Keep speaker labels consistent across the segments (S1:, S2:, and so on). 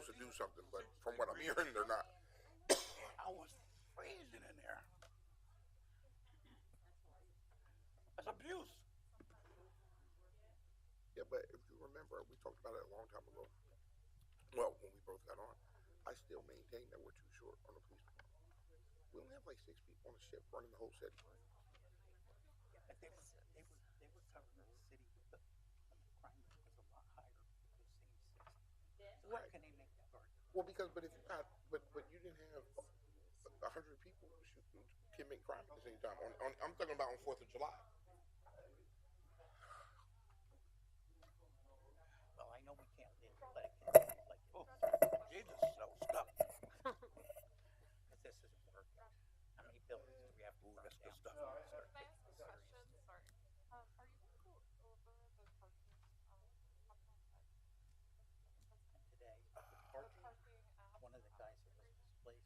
S1: supposed to do something, but from what I'm hearing, they're not.
S2: I was freezing in there. That's abuse.
S1: Yeah, but if you remember, we talked about it a long time ago. Well, when we both got on, I still maintain that we're too short on the police department. We only have like 6 people on the ship running the whole city.
S2: But they were covering the city, but the crime rate was a lot higher because the city was 60. So how can they make that argument?
S1: Well, but if you're not, but you didn't have 100 people commit crime at the same time. I'm talking about on 4th of July.
S2: Well, I know we can't let it continue like, oh, Jesus, so stuff. Because this isn't working. How many buildings do we have to move? That's good stuff.
S3: Can I ask a question? Sorry. Are you going to go over the parking
S2: Today, the parking, one of the guys that was displaced.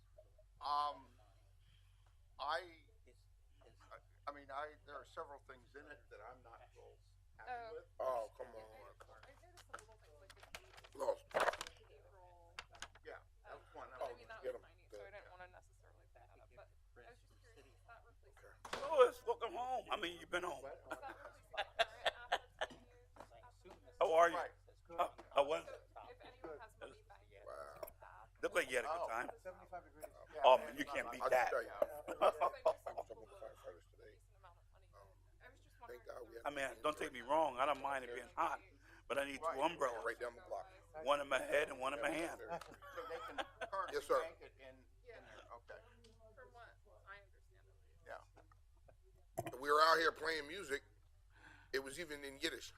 S4: There are several things in it that I'm not real happy with.
S1: Oh, come on.
S3: I noticed a little thing like
S1: Lost.
S3: April.
S4: Yeah, that's one.
S3: I mean, that
S1: get
S3: was
S1: 'em.
S3: tiny, so I didn't want to necessarily pick that up. But I was just curious, is that replacing?
S2: Louis, welcome home. I mean, you've been home.
S3: Is that replacing current assets being used?
S2: How are you?
S4: Right.
S2: How was
S3: So
S2: it?
S3: if anyone has money back,
S1: Wow.
S3: that.
S2: Looked like you had a good time.
S5: 75 degrees.
S4: Yeah,
S2: Oh,
S4: and
S2: man, you
S4: it's
S2: can't
S4: not
S2: beat
S4: like-
S2: that.
S1: I'll tell you.
S3: I was talking to
S1: firefighters today.
S3: decent amount of money. I was just
S1: Thank
S3: wondering.
S1: God we had.
S2: I mean, don't take me wrong. I don't mind it being hot, but I need two umbrellas.
S1: Right down the block.
S2: One in my head and one in my hand.
S4: So they can currently
S1: Yes, sir.
S4: bank it in there. Okay.
S3: From what I understand at least.
S4: Yeah.
S1: We were out here playing music. It was even in Yiddish.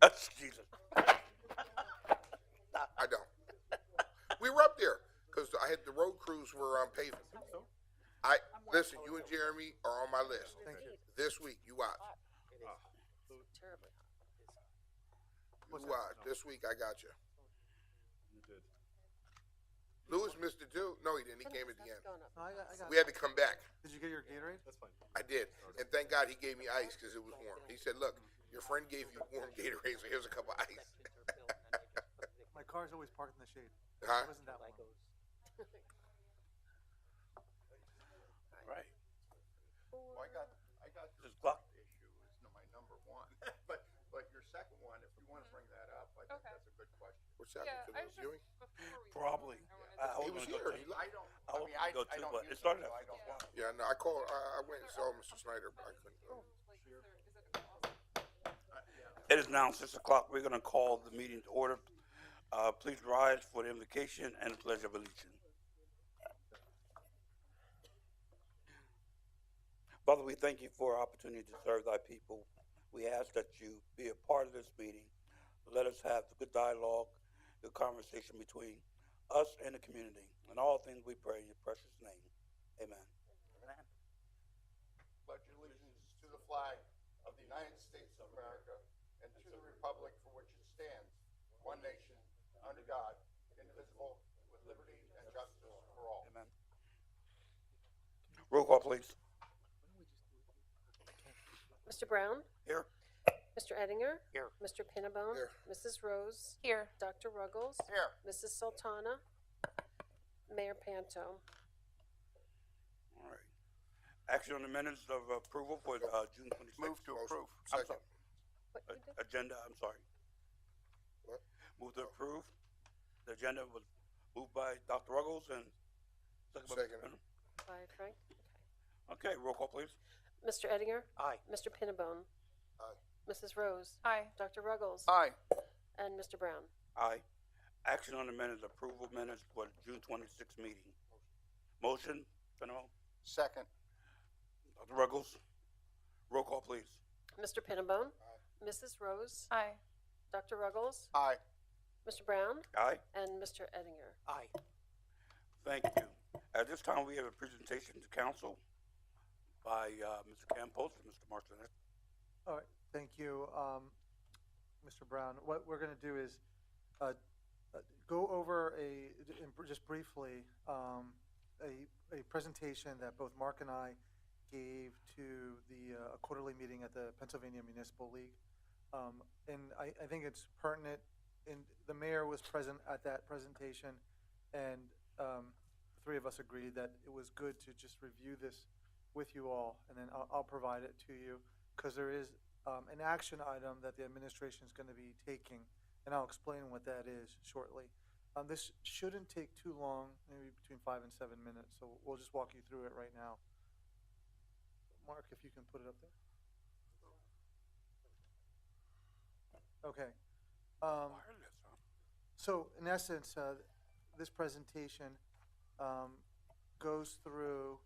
S2: That's Jesus.
S1: I don't. We were up there because I had the road crews were paving. I listen. You and Jeremy are on my list.
S5: Thank you.
S1: This week, you watch.
S6: Terribly hot.
S1: You watch. This week, I got you.
S5: You did.
S1: Lewis missed it too. No, he didn't. He came at the end.
S6: Going up.
S5: No, I got
S1: We had to come back.
S5: Did you get your Gatorade? That's fine.
S1: I did, and thank God he gave me ice because it was warm. He said, "Look, your friend gave you warm Gatorade, so here's a cup of ice."
S5: My car's always parked in the shade.
S1: Huh?
S5: It wasn't that warm.
S2: Right.
S4: Well, I got
S2: This clock.
S4: issue is my number one. but your second one, if you want to bring that up, I think
S3: Okay.
S4: that's a good question.
S1: What's happening
S3: Yeah,
S1: to
S3: I
S1: the
S3: was just
S1: viewing?
S3: before we
S2: Probably.
S3: I
S2: I
S1: He
S2: was
S1: was
S2: gonna
S1: here.
S2: go
S1: He
S2: too.
S4: I don't.
S2: I was gonna go
S4: I
S2: too,
S4: don't
S2: but
S4: use
S2: it started
S4: so
S2: at
S4: I don't want.
S1: Yeah, no, I called. I went and saw Mr. Snyder, but I couldn't go.
S3: like, is it a cost?
S4: Yeah.
S2: It is now 6 o'clock. We're going to call the meeting to order. Please rise for the invocation and the pledge of allegiance. Father, we thank you for our opportunity to serve thy people. We ask that you be a part of this meeting. Let us have the good dialogue, the conversation between us and the community. In all things we pray in your precious name. Amen.
S4: Pledge allegiance to the flag of the United States of America and to the republic for which it stands, one nation, under God, indivisible, with liberty and justice for all.
S2: Amen. Roll call, please.
S6: Mr. Brown?
S2: Here.
S6: Mr. Ettinger?
S2: Here.
S6: Mr. Pinnabone?
S1: Here.
S6: Mrs. Rose?
S3: Here.
S6: Dr. Ruggles?
S4: Here.
S6: Mrs. Sultana? Mayor Panto?
S2: All right. Action on the minutes of approval for June 26th.
S4: Move to approve.
S2: I'm
S1: Second.
S2: sorry.
S6: What you did?
S2: Agenda, I'm sorry.
S1: What?
S2: Move to approve. The agenda was moved by Dr. Ruggles and
S1: Second.
S6: By Frank?
S2: Okay, roll call, please.
S6: Mr. Ettinger?
S2: Aye.
S6: Mr. Pinnabone?
S1: Aye.
S6: Mrs. Rose?
S3: Hi.
S6: Dr. Ruggles?
S4: Aye.
S6: And Mr. Brown?
S2: Aye. Action on the minutes, approval minutes for the June 26th meeting. Motion, Fennell.
S4: Second.
S2: Dr. Ruggles. Roll call, please.
S6: Mr. Pinnabone? Mrs. Rose?
S3: Hi.
S6: Dr. Ruggles?
S4: Aye.
S6: Mr. Brown?
S2: Aye.
S6: And Mr. Ettinger?
S2: Aye. Thank you. At this time, we have a presentation to council by Mr. Campos and Mr. Martinet.
S5: All right, thank you, Mr. Brown. What we're going to do is go over just briefly, a presentation that both Mark and I gave to the quarterly meeting at the Pennsylvania Municipal League. And I think it's pertinent the mayor was present at that presentation, and the three of us agreed that it was good to just review this with you all, and then I'll provide it to you, because there is an action item that the administration is going to be taking, and I'll explain what that is shortly. This shouldn't take too long, maybe between 5 and 7 minutes, so we'll just walk you through it right now. Mark, if you can put it up there. Okay.
S2: Wireless, huh?
S5: So in essence, this presentation goes through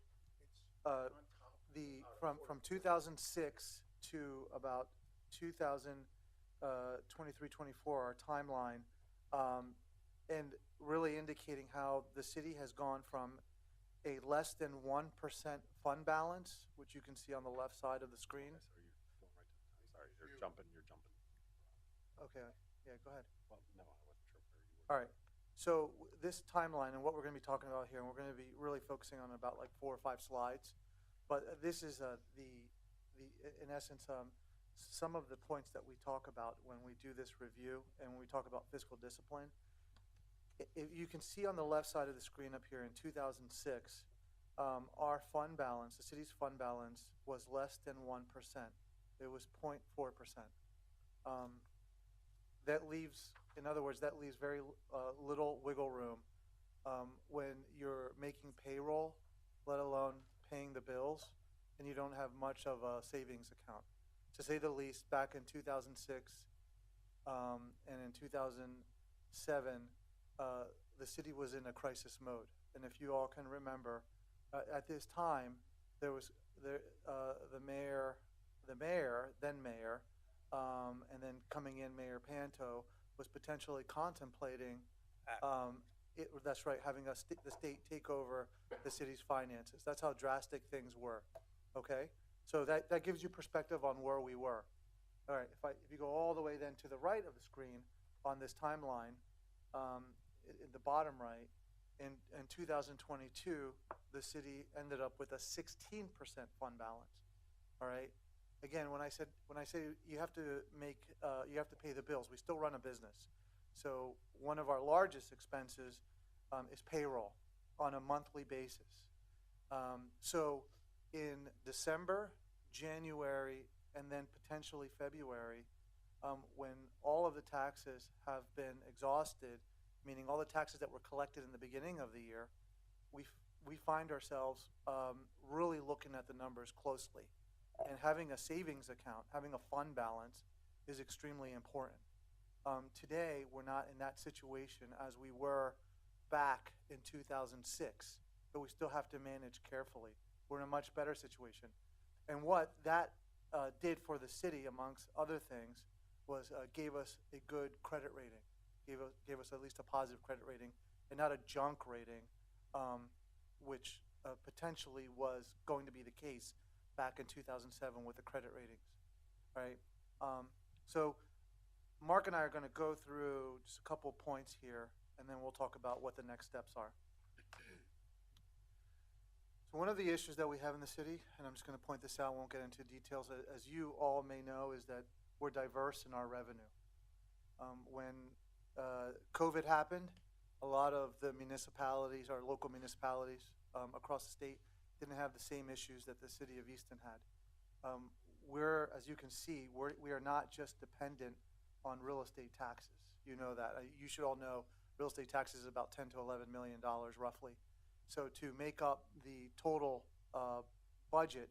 S5: from 2006 to about 2023-24, our timeline, and really indicating how the city has gone from a less than 1% fund balance, which you can see on the left side of the screen.
S7: Sorry, you're jumping.
S5: Okay, yeah, go ahead.
S7: Well, no, I wasn't sure where you were.
S5: All right. So this timeline and what we're going to be talking about here, and we're going to be really focusing on about like 4 or 5 slides, but this is in essence some of the points that we talk about when we do this review and when we talk about fiscal discipline. You can see on the left side of the screen up here in 2006, our fund balance, the city's fund balance, was less than 1%. It was 0.4%. That leaves, in other words, that leaves very little wiggle room when you're making payroll, let alone paying the bills, and you don't have much of a savings account. To say the least, back in 2006 and in 2007, the city was in a crisis mode. And if you all can remember, at this time, there was the mayor, then mayor, and then coming in Mayor Panto, was potentially contemplating, that's right, having the state take over the city's finances. That's how drastic things were, okay? So that gives you perspective on where we were. All right, if you go all the way then to the right of the screen on this timeline, in the bottom right, in 2022, the city ended up with a 16% fund balance, all right? Again, when I say you have to pay the bills, we still run a business. So one of our largest expenses is payroll on a monthly basis. So in December, January, and then potentially February, when all of the taxes have been exhausted, meaning all the taxes that were collected in the beginning of the year, we find ourselves really looking at the numbers closely. And having a savings account, having a fund balance, is extremely important. Today, we're not in that situation as we were back in 2006, but we still have to manage carefully. We're in a much better situation. And what that did for the city, amongst other things, was gave us a good credit rating, gave us at least a positive credit rating, and not a junk rating, which potentially was going to be the case back in 2007 with the credit ratings, right? So Mark and I are going to go through just a couple points here, and then we'll talk about what the next steps are. So one of the issues that we have in the city, and I'm just going to point this out, won't get into details, as you all may know, is that we're diverse in our revenue. When COVID happened, a lot of the municipalities, our local municipalities across the state, didn't have the same issues that the city of Easton had. We're, as you can see, we are not just dependent on real estate taxes. You know that. You should all know real estate taxes is about $10 to $11 million roughly. So to make up the total budget,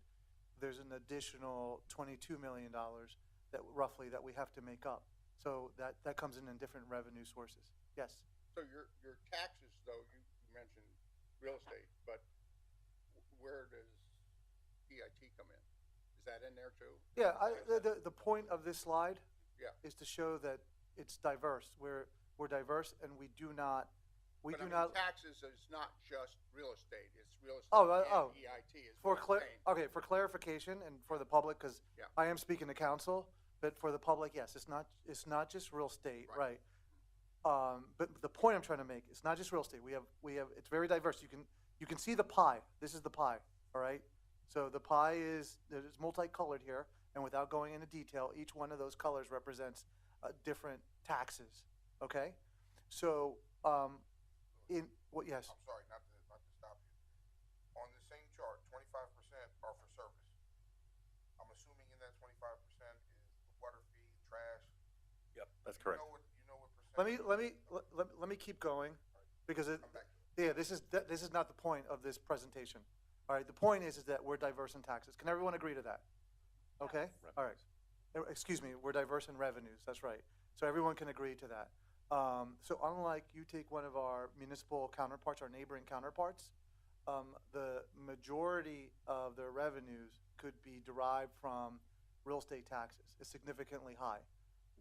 S5: there's an additional $22 million that roughly that we have to make up. So that comes in different revenue sources. Yes?
S4: So your taxes, though, you mentioned real estate, but where does EIT come in? Is that in there too?
S5: Yeah, the point of this slide is to show that it's diverse. We're diverse, and we do not.
S4: Taxes is not just real estate; it's real estate and EIT.
S5: Okay, for clarification and for the public, because I am speaking to council, but for the public, yes, it's not just real estate, right? But the point I'm trying to make, it's not just real estate. We have it's very diverse. You can see the pie. This is the pie, all right? So the pie is multicolored here, and without going into detail, each one of those colors represents different taxes, okay? So, yes,
S1: I'm sorry, not to stop you. On the same chart, 25% are for service. I'm assuming in that 25% is the water fee, trash.
S2: Yep.
S7: That's correct.
S1: You know what percentage?
S5: let me keep going, because
S1: Come back to it.
S5: yeah, this is not the point of this presentation. All right, the point is that we're diverse in taxes. Can everyone agree to that? Okay, all right. Excuse me, we're diverse in revenues, that's right. So everyone can agree to that. So unlike you take one of our municipal counterparts, our neighboring counterparts, the majority of their revenues could be derived from real estate taxes. It's significantly high.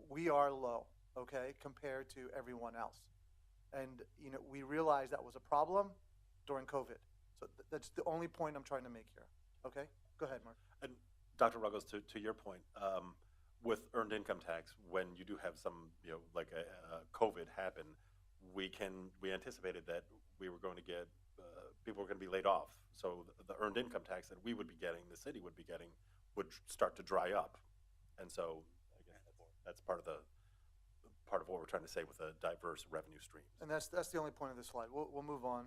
S5: We are low, okay, compared to everyone else. And, you know, we realized that was a problem during COVID. So that's the only point I'm trying to make here, okay? Go ahead, Mark.
S7: And Dr. Ruggles, to your point, with earned income tax, when you do have some, like a COVID happen, we anticipated that we were going to get, people were going to be laid off. So the earned income tax that we would be getting, the city would be getting, would start to dry up. And so, again, that's part of what we're trying to say with a diverse revenue streams.
S5: And that's the only point of this slide. We'll move on.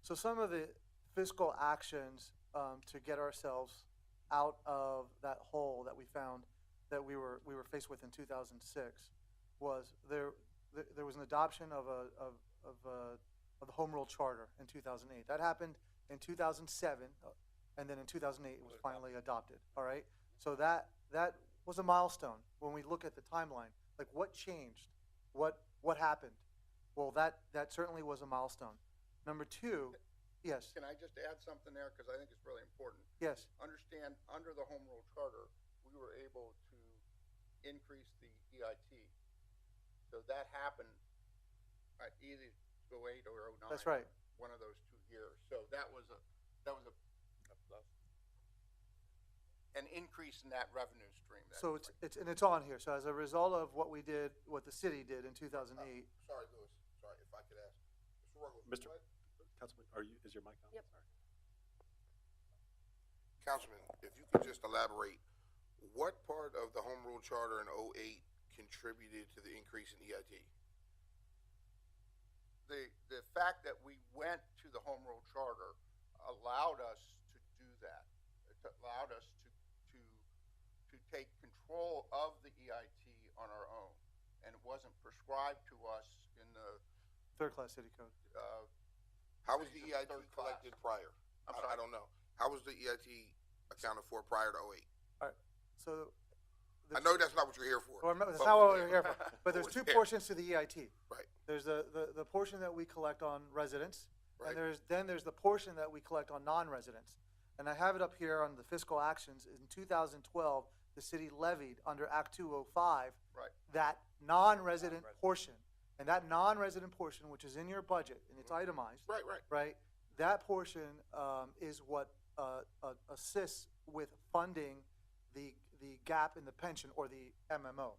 S5: So some of the fiscal actions to get ourselves out of that hole that we found that we were faced with in 2006 was there was an adoption of the home rule charter in 2008. That happened in 2007, and then in 2008 it was finally adopted. All right. So that was a milestone when we look at the timeline. Like, what changed? What happened? Well, that certainly was a milestone. Number two, yes.
S4: Can I just add something there, because I think it's really important?
S5: Yes.
S4: Understand, under the home rule charter, we were able to increase the EIT. So that happened either 08 or 09.
S5: That's right.
S4: One of those 2 years. So that was an increase in that revenue stream.
S5: So it's on here. So as a result of what the city did in 2008.
S1: Sorry, Louis. Sorry, if I could ask. Mr. Ruggles.
S7: Mr. Councilman, is your mic on?
S6: Yep.
S7: Sorry.
S1: Councilman, if you could just elaborate, what part of the home rule charter in 08 contributed to the increase in EIT?
S4: The fact that we went to the home rule charter allowed us to do that. It allowed us to take control of the EIT on our own, and it wasn't prescribed to us in the
S5: Third-class city code.
S1: How was the EIT
S4: Third class.
S1: collected prior?
S4: I'm sorry?
S1: I don't know. How was the EIT accounted for prior to 08?
S5: All right. So
S1: I know that's not what you're here for.
S5: that's
S1: but-
S5: not what we're here for. But there's
S1: was
S5: two
S1: there.
S5: portions to the EIT.
S1: Right.
S5: There's the portion that we collect on residents,
S1: Right.
S5: and there's the portion that we collect on non-residents. And I have it up here on the fiscal actions. In 2012, the city levied under Act 205
S4: Right.
S5: that non-resident portion. And that non-resident portion, which is in your budget, and it's itemized,
S1: Right.
S5: right? That portion is what assists with funding the gap in the pension or the MMO.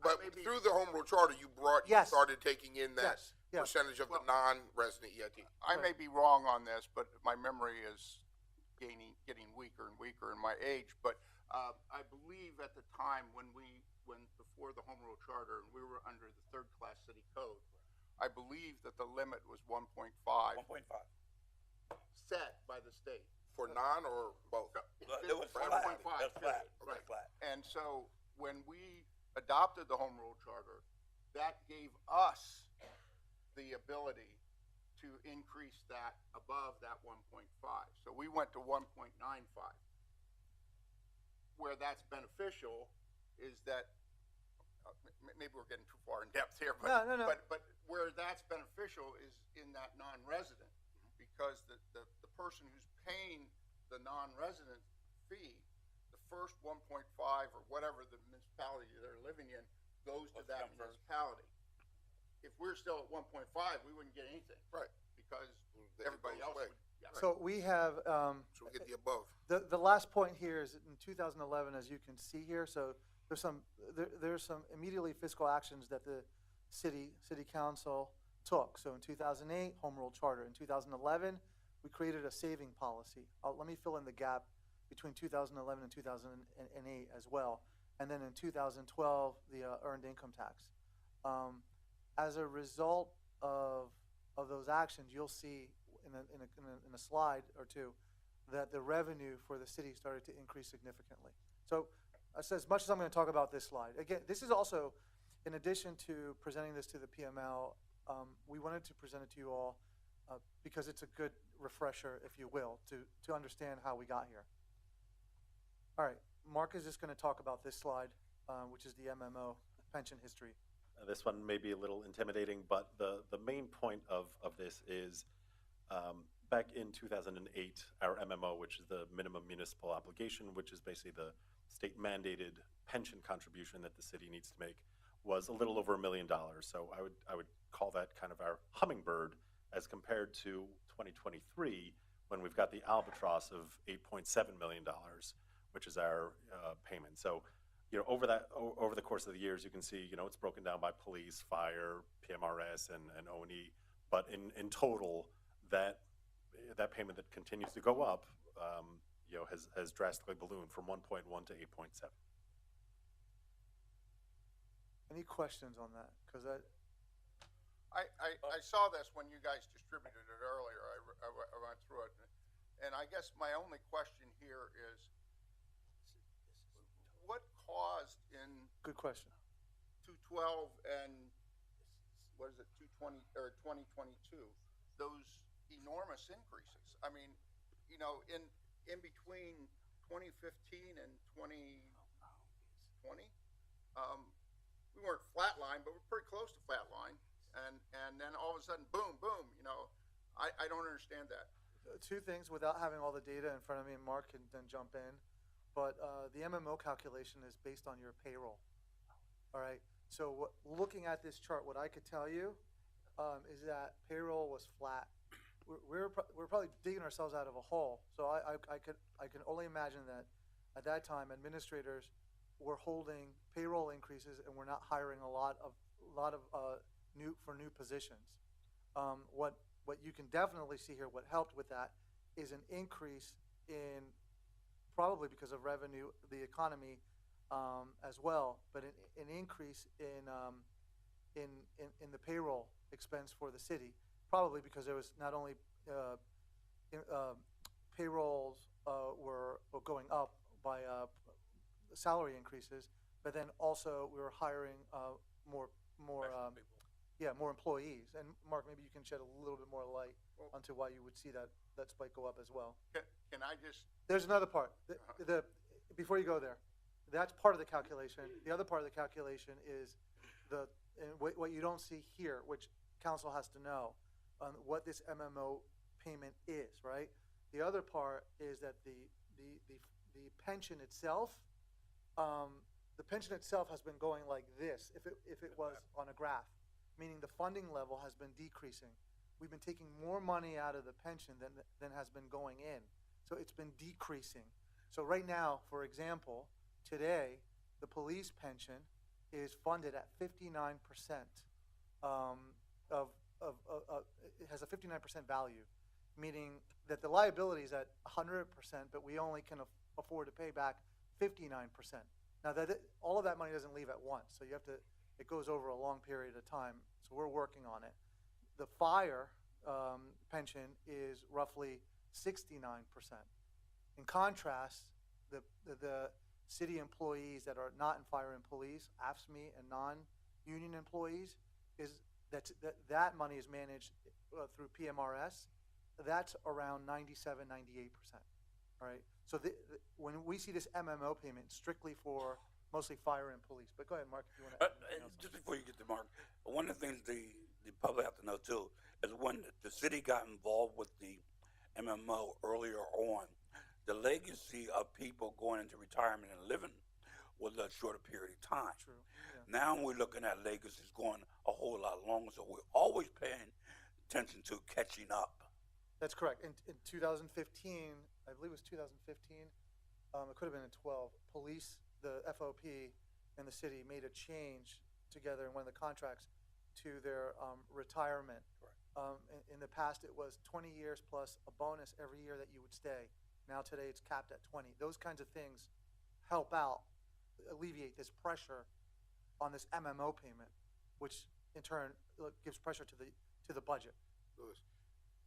S1: But through the home rule charter, you
S5: Yes.
S1: started taking in that
S5: Yes.
S1: percentage of the non-resident EIT.
S4: I may be wrong on this, but my memory is getting weaker and weaker in my age. But I believe at the time when before the home rule charter and we were under the third class city code, I believe that the limit was 1.5
S2: 1.5.
S4: set by the state.
S1: For non or both?
S2: It was flat.
S4: 1.5,
S2: It was flat. It was
S4: right.
S2: flat.
S4: And so when we adopted the home rule charter, that gave us the ability to increase that above that 1.5. So we went to 1.95. Where that's beneficial is that maybe we're getting too far in depth here, but
S5: No.
S4: but where that's beneficial is in that non-resident, because the person who's paying the non-resident fee, the first 1.5 or whatever the municipality they're living in goes to that municipality. If we're still at 1.5, we wouldn't get anything.
S1: Right.
S4: Because
S1: It
S4: everybody
S1: goes
S4: else
S1: away.
S4: would. Yeah.
S5: So we have
S1: So we get the above.
S5: the last point here is in 2011, as you can see here. So there's some immediately fiscal actions that the city council took. So in 2008, home rule charter. In 2011, we created a saving policy. Let me fill in the gap between 2011 and 2008 as well. And then in 2012, the earned income tax. As a result of those actions, you'll see in a slide or two that the revenue for the city started to increase significantly. So as much as I'm going to talk about this slide, again, this is also, in addition to presenting this to the PML, we wanted to present it to you all because it's a good refresher, if you will, to understand how we got here. All right, Mark is just going to talk about this slide, which is the MMO pension history.
S7: This one may be a little intimidating, but the main point of this is back in 2008, our MMO, which is the minimum municipal obligation, which is basically the state mandated pension contribution that the city needs to make, was a little over $1 million. So I would call that kind of our hummingbird as compared to 2023, when we've got the albatross of $8.7 million, which is our payment. So, over the course of the years, you can see, it's broken down by police, fire, PMRS, and O&E. But in total, that payment that continues to go up, has drastically ballooned from 1.1 to 8.7.
S5: Any questions on that? Because
S4: I saw this when you guys distributed it earlier. I went through it, and I guess my only question here is, what caused in
S5: good question.
S4: 212 and what is it, 220 or 2022, those enormous increases? I mean, in between 2015 and 2020, we weren't flatline, but we're pretty close to flatline. And then all of a sudden, boom, boom. I don't understand that.
S5: Two things without having all the data in front of me, and Mark can then jump in. But the MMO calculation is based on your payroll. All right. So looking at this chart, what I could tell you is that payroll was flat. We're probably digging ourselves out of a hole. So I can only imagine that at that time administrators were holding payroll increases and we're not hiring a lot of new positions. What you can definitely see here, what helped with that, is an increase in, probably because of revenue, the economy as well, but an increase in the payroll expense for the city, probably because there was not only payrolls were going up by salary increases, but then also we were hiring more employees. And Mark, maybe you can shed a little bit more light onto why you would see that spike go up as well.
S4: Can I just?
S5: There's another part. Before you go there, that's part of the calculation. The other part of the calculation is what you don't see here, which council has to know, what this MMO payment is, right? The other part is that the pension itself, has been going like this. If it was on a graph, meaning the funding level has been decreasing. We've been taking more money out of the pension than has been going in. So it's been decreasing. So right now, for example, today, the police pension is funded at 59% it has a 59% value, meaning that the liability is at 100%, but we only can afford to pay back 59%. Now, all of that money doesn't leave at once, so it goes over a long period of time, so we're working on it. The fire pension is roughly 69%. In contrast, the city employees that are not in fire and police, AFSCME and non-union employees, that money is managed through PMRS. That's around 97, 98%. All right. So when we see this MMO payment, strictly for mostly fire and police. But go ahead, Mark, if you want to.
S2: Just before you get to Mark, one of the things the public have to know too is when the city got involved with the MMO earlier on, the legacy of people going into retirement and living was a shorter period of time.
S5: True. Yeah.
S2: Now we're looking at legacies going a whole lot longer, so we're always paying attention to catching up.
S5: That's correct. In 2015, I believe it was 2015, it could have been in 12, police, the FOP and the city made a change together in one of the contracts to their retirement. Right. In the past, it was 20 years plus a bonus every year that you would stay. Now today it's capped at 20. Those kinds of things help out, alleviate this pressure on this MMO payment, which in turn gives pressure to the budget.
S1: Lewis,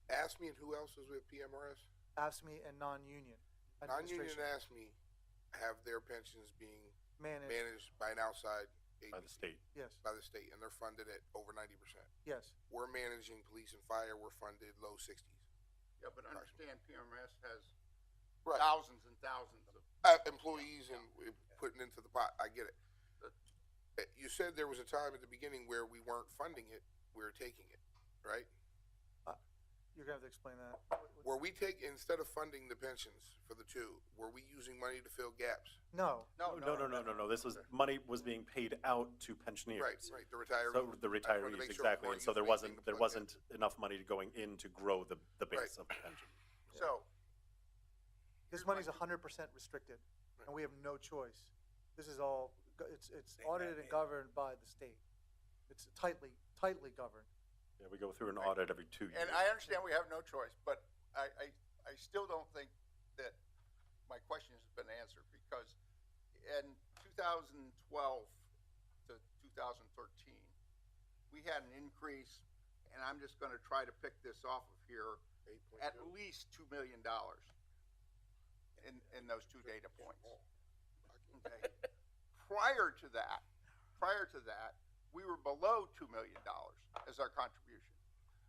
S1: ASME and who else is with PMRS?
S5: AFSCME and non-union
S1: Non-union
S5: administration
S1: ASME have their pensions being
S5: managed.
S1: by an outside
S7: By the
S1: agency,
S7: state.
S5: Yes,
S1: by the state, and they're funded at over 90%.
S5: yes.
S1: We're managing police and fire. We're funded low 60s.
S4: Yeah, but understand PMRS has
S1: Right.
S4: thousands and thousands of.
S1: Employees and putting into the pot. I get it. You said there was a time at the beginning where we weren't funding it. We were taking it, right?
S5: You're gonna have to explain that.
S1: Were we instead of funding the pensions for the two, were we using money to fill gaps?
S5: No,
S7: No. This was, money was being paid out to pensioners.
S1: Right, the retirees.
S7: So the
S1: I wanted to
S7: retirees,
S1: make sure
S7: exactly,
S1: we
S7: and so
S1: weren't
S7: there
S1: using anything
S7: wasn't, there
S1: to plug
S7: wasn't enough money going in to grow the base
S1: Right.
S7: of the pension.
S4: So,
S5: this money's 100% restricted, and we have no choice. This is all, it's audited and governed by the state. It's tightly governed.
S7: Yeah, we go through an audit every 2 years.
S4: and I understand we have no choice, but I still don't think that my question has been answered, because in 2012 to 2013, we had an increase, and I'm just gonna try to pick this off of here, at
S1: 8.2.
S4: least $2 million in those two data points. Okay. Prior to that, we were below $2 million as our contribution.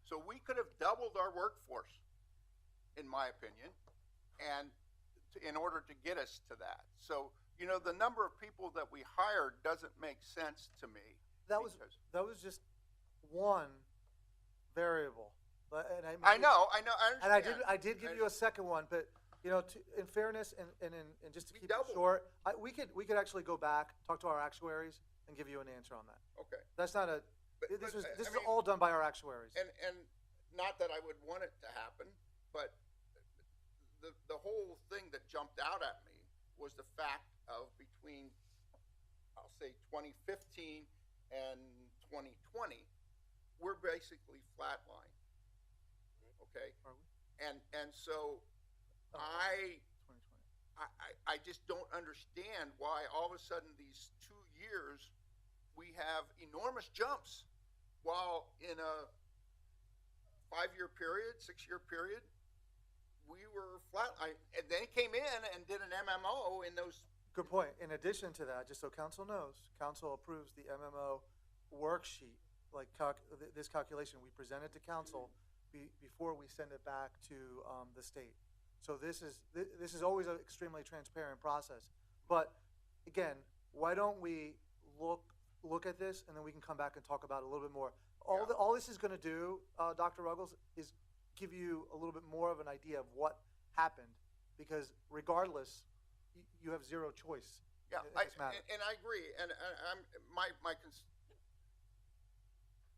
S4: So we could have doubled our workforce, in my opinion, and in order to get us to that. So, the number of people that we hired doesn't make sense to me.
S5: That was just one variable. And
S4: I know, I
S5: And
S4: understand.
S5: I did give you a second one, but in fairness and just to
S4: We
S5: keep it
S4: doubled.
S5: short, we could actually go back, talk to our actuaries, and give you an answer on that.
S4: Okay.
S5: That's not a.
S4: But-
S5: This
S4: but,
S5: is
S4: I mean-
S5: all done by our actuaries.
S4: And not that I would want it to happen, but the whole thing that jumped out at me was the fact of between, I'll say 2015 and 2020, we're basically flatline. Okay?
S5: Are we?
S4: And so
S5: Oh,
S4: I
S5: 2020.
S4: I just don't understand why all of a sudden these 2 years we have enormous jumps, while in a 5-year period, 6-year period, we were flat. And they came in and did an MMO in those.
S5: Good point. In addition to that, just so council knows, council approves the MMO worksheet, like this calculation. We present it to council before we send it back to the state. So this is always an extremely transparent process. But again, why don't we look at this, and then we can come back and talk about it a little bit more. All this is going to do, Dr. Ruggles, is give you a little bit more of an idea of what happened, because regardless, you have zero choice.
S4: Yeah,
S5: in this matter.
S4: and I agree. And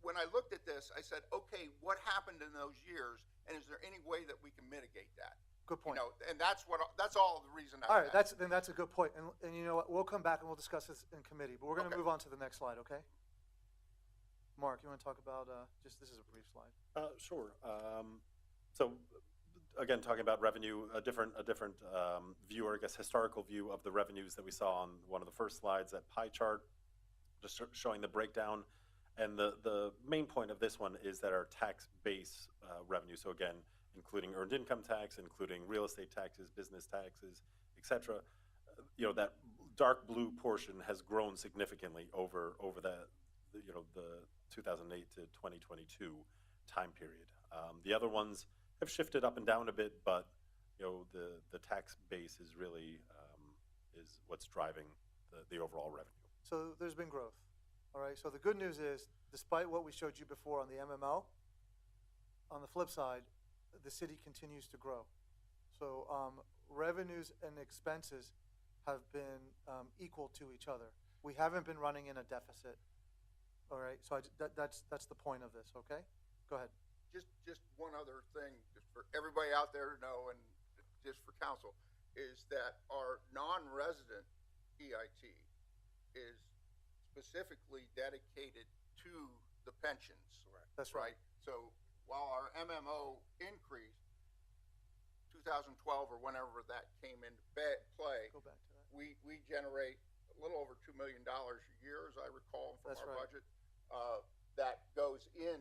S4: when I looked at this, I said, okay, what happened in those years, and is there any way that we can mitigate that?
S5: Good point.
S4: And that's all the reason.
S5: All right, that's a good point. And you know what? We'll come back and we'll discuss this in committee. But we're going to
S4: Okay.
S5: move on to the next slide, okay? Mark, you want to talk about this is a brief slide.
S7: Sure. So again, talking about revenue, a different view, or I guess historical view of the revenues that we saw on one of the first slides, that pie chart, just showing the breakdown. And the main point of this one is that our tax base revenue, so again, including earned income tax, including real estate taxes, business taxes, etc., that dark blue portion has grown significantly over the 2008 to 2022 time period. The other ones have shifted up and down a bit, but the tax base is really is what's driving the overall revenue.
S5: So there's been growth. All right, so the good news is, despite what we showed you before on the MMO, on the flip side, the city continues to grow. So revenues and expenses have been equal to each other. We haven't been running in a deficit. All right, so that's the point of this, okay? Go ahead.
S4: Just one other thing, just for everybody out there to know, and just for council, is that our non-resident EIT is specifically dedicated to the pensions.
S5: That's right.
S4: So while our MMO increased 2012 or whenever that came into play,
S5: Go back to that.
S4: we generate a little over $2 million a year, as I recall from
S5: That's
S4: our
S5: right.
S4: budget. that goes in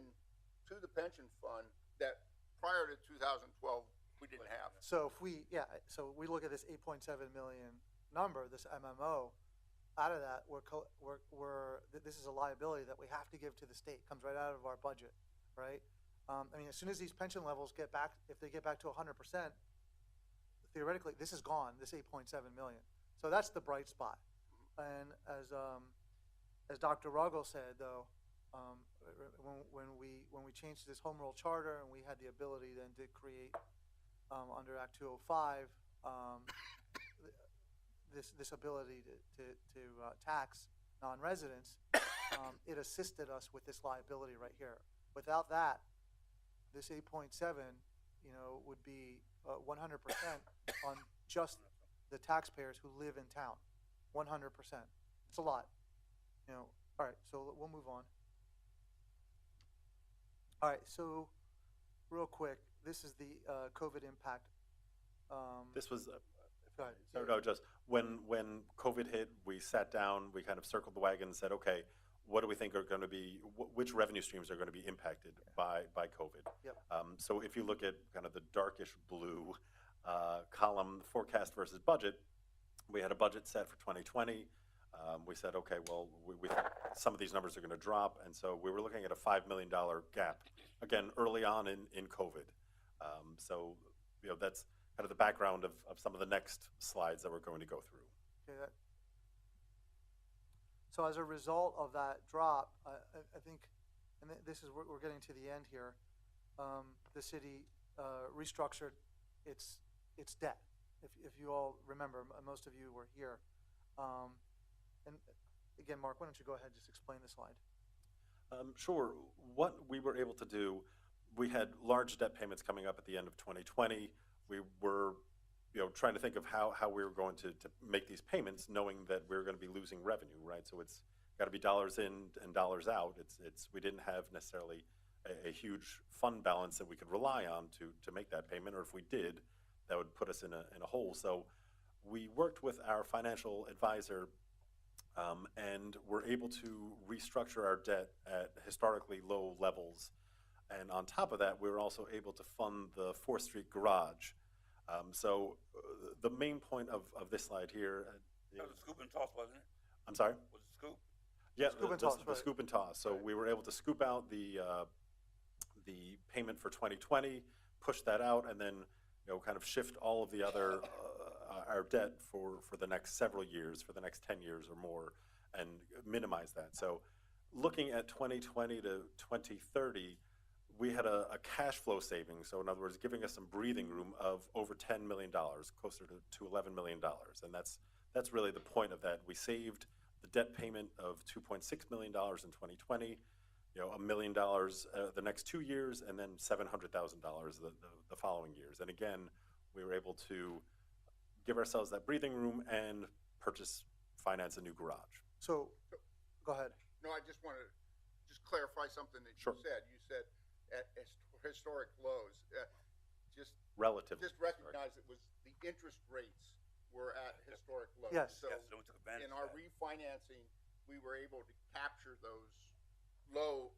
S4: to the pension fund that prior to 2012 we didn't have.
S5: So if we, yeah, so we look at this 8.7 million number, this MMO, out of that, this is a liability that we have to give to the state, comes right out of our budget, right? I mean, as soon as these pension levels get back, if they get back to 100%, theoretically, this is gone, this 8.7 million. So that's the bright spot. And as Dr. Ruggles said, though, when we changed this home rule charter and we had the ability then to create under Act 205 this ability to tax non-residents, it assisted us with this liability right here. Without that, this 8.7, would be 100% on just the taxpayers who live in town. 100%. It's a lot. All right, so we'll move on. All right, so real quick, this is the COVID impact.
S7: This was,
S5: Go ahead.
S7: so no, just when COVID hit, we sat down, we kind of circled the wagon and said, okay, what do we think are going to be, which revenue streams are going to be impacted by COVID?
S5: Yep.
S7: So if you look at kind of the darkish blue column, forecast versus budget, we had a budget set for 2020. We said, okay, well, we think some of these numbers are going to drop, and so we were looking at a $5 million gap, again, early on in COVID. So, that's kind of the background of some of the next slides that we're going to go through.
S5: Okay, so as a result of that drop, I think, and this is we're getting to the end here, the city restructured its debt. If you all remember, most of you were here. And again, Mark, why don't you go ahead and just explain the slide?
S7: Sure. What we were able to do, we had large debt payments coming up at the end of 2020. We were, trying to think of how we were going to make these payments, knowing that we were going to be losing revenue, right? So it's got to be dollars in and dollars out. We didn't have necessarily a huge fund balance that we could rely on to make that payment, or if we did, that would put us in a hole. So we worked with our financial advisor and were able to restructure our debt at historically low levels. And on top of that, we were also able to fund the 4th Street garage. So the main point of this slide here.
S2: That was a scoop and toss, wasn't it?
S7: I'm sorry?
S2: Was it scoop?
S7: Yeah,
S5: Scoop and
S7: the
S5: toss, right.
S7: scoop and toss. So we were able to scoop out the payment for 2020, push that out, and then kind of shift all of the other our debt for the next several years, for the next 10 years or more, and minimize that. So looking at 2020 to 2030, we had a cash flow savings. So in other words, giving us some breathing room of over $10 million, closer to $11 million. And that's really the point of that. We saved the debt payment of $2.6 million in 2020, $1 million the next 2 years, and then $700,000 the following years. And again, we were able to give ourselves that breathing room and finance a new garage.
S5: So, go ahead.
S4: No, I just wanted to just clarify something that
S7: Sure.
S4: you said. You said at historic lows.
S7: Relative.
S4: Just recognize it was the interest rates were at historic lows.
S5: Yes.
S4: So
S2: Yes, so we took advantage
S4: in
S2: of
S4: our
S2: that.
S4: refinancing, we were able to capture those low.